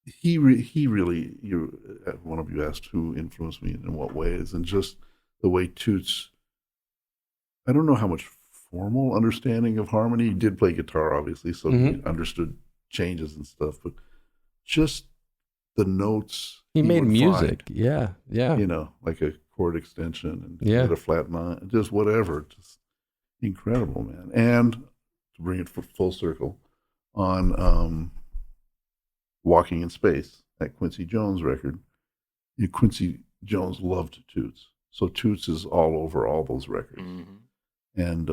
he really. One of you asked who influenced me and in what ways, and just the way Toots. I don't know how much formal understanding of harmony. He did play guitar, obviously, so he understood changes and stuff, but just the notes. He made music. Yeah. You know, like a chord extension and had a flat 9, just whatever. Just incredible, man. And to bring it full circle, on Walking in Space, that Quincy Jones record, Quincy Jones loved Toots. So Toots is all over all those records. Mm-hmm. And,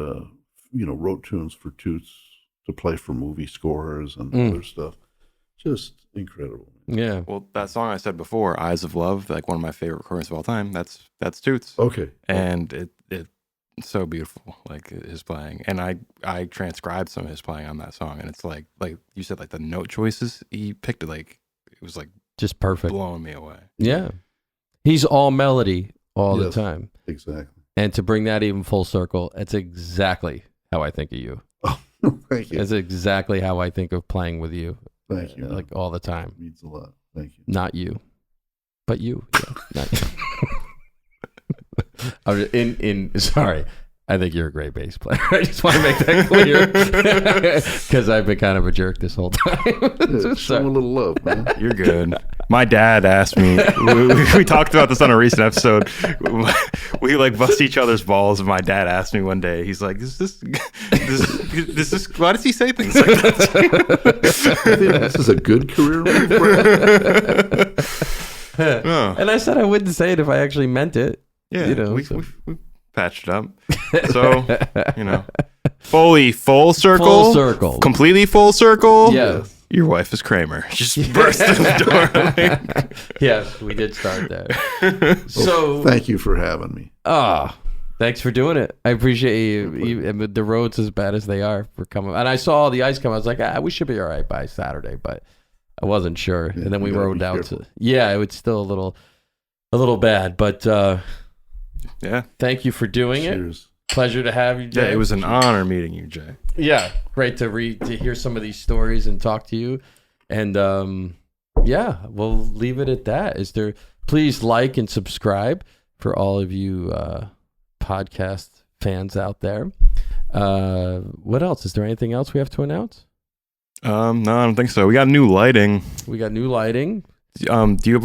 you know, wrote tunes for Toots to play for movie scores and other stuff. Just incredible. Yeah. Well, that song I said before, Eyes of Love, like one of my favorite recordings of all time, that's Toots. Okay. And it's so beautiful, like his playing. And I transcribed some of his playing on that song. And it's like you said, like the note choices he picked, it was like just perfect, blowing me away. Yeah. He's all melody all the time. Exactly. And to bring that even full circle, it's exactly how I think of you. Oh, thank you. It's exactly how I think of playing with you. Thank you. Like all the time. It means a lot. Thank you. Not you, but you. Yeah, not you. Sorry. I think you're a great bass player. I just want to make that clear because I've been kind of a jerk this whole time. Show him a little love, man. You're good. My dad asked me. We talked about this on a recent episode. We like bust each other's balls, and my dad asked me one day. He's like, "Is this? Why does he say things like that?" I think this is a good career move. And I said I wouldn't say it if I actually meant it. Yeah, you know, we patched it up. So, you know, fully full circle, completely full circle. Yeah. Your wife is Kramer. Just burst in the door. Yes, we did start there. So thank you for having me. Thanks for doing it. I appreciate you. The roads as bad as they are for coming. And I saw all the ice come. I was like, we should be all right by Saturday, but I wasn't sure. Yeah, and then we rode out to. Yeah, it was still a little bad, but yeah. Thank you for doing it. Pleasure to have you, Jay. Yeah, it was an honor meeting you, Jay. Yeah, great to hear some of these stories and talk to you. And yeah, we'll leave it at that. Please like and subscribe for all of you podcast fans out there. What else? Is there anything else we have to announce? No, I don't think so. We got new lighting. Do you have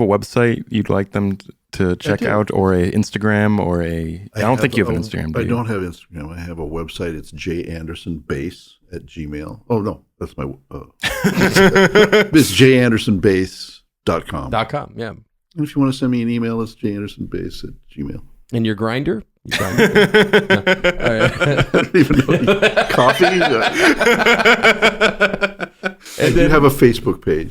a website you'd like them to check out, or a Instagram, or I don't think you have an Instagram. I don't have Instagram. I have a website. It's jandersonbass@gmail. Oh no, that's my. It's jandersonbass.com. Yeah. And if you want to send me an email, it's jandersonbass@gmail. And your grinder? No. All right. I don't even know. Coffee? And then you have a Facebook page.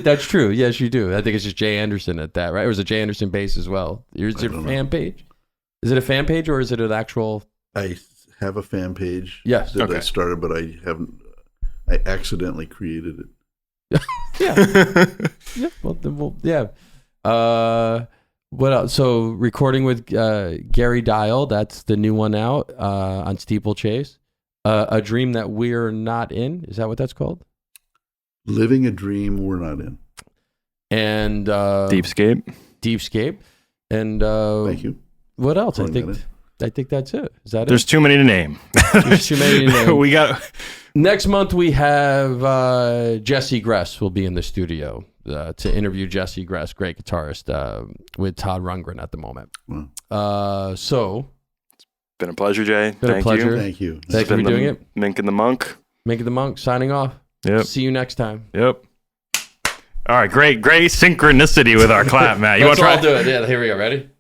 That's true. Yes, you do. I think it's just Jay Anderson at that, right? Or is it Jay Anderson Bass as well? Is your fan page? Is it a fan page or is it an actual? I have a fan page. Yes. That Okay. I started, but I haven't. I accidentally created it. Yeah. Yeah. Yeah. What else? So recording with Gary Dial. That's the new one out on Steeplechase. A Dream That We're Not In. Is that what that's called? Living a dream we're not in. And Deepscape. And Thank you. what else? Throwing that I think that's it. Is that There's it? too many to name. There's too many to name. We got. Next month we have Jesse Gress will be in the studio to interview Jesse Gress, great guitarist, with Todd Rundgren at the moment. Wow. So Been a pleasure, Jay. Been a Thank pleasure. you. Thank you. Thank you for doing it. Mink and the Monk. Make it the Monk signing off. Yep. See you next time. Yep. All right. Great synchronicity with our clap, Matt. You want Let's to try? all do it. Yeah, here we go. Ready?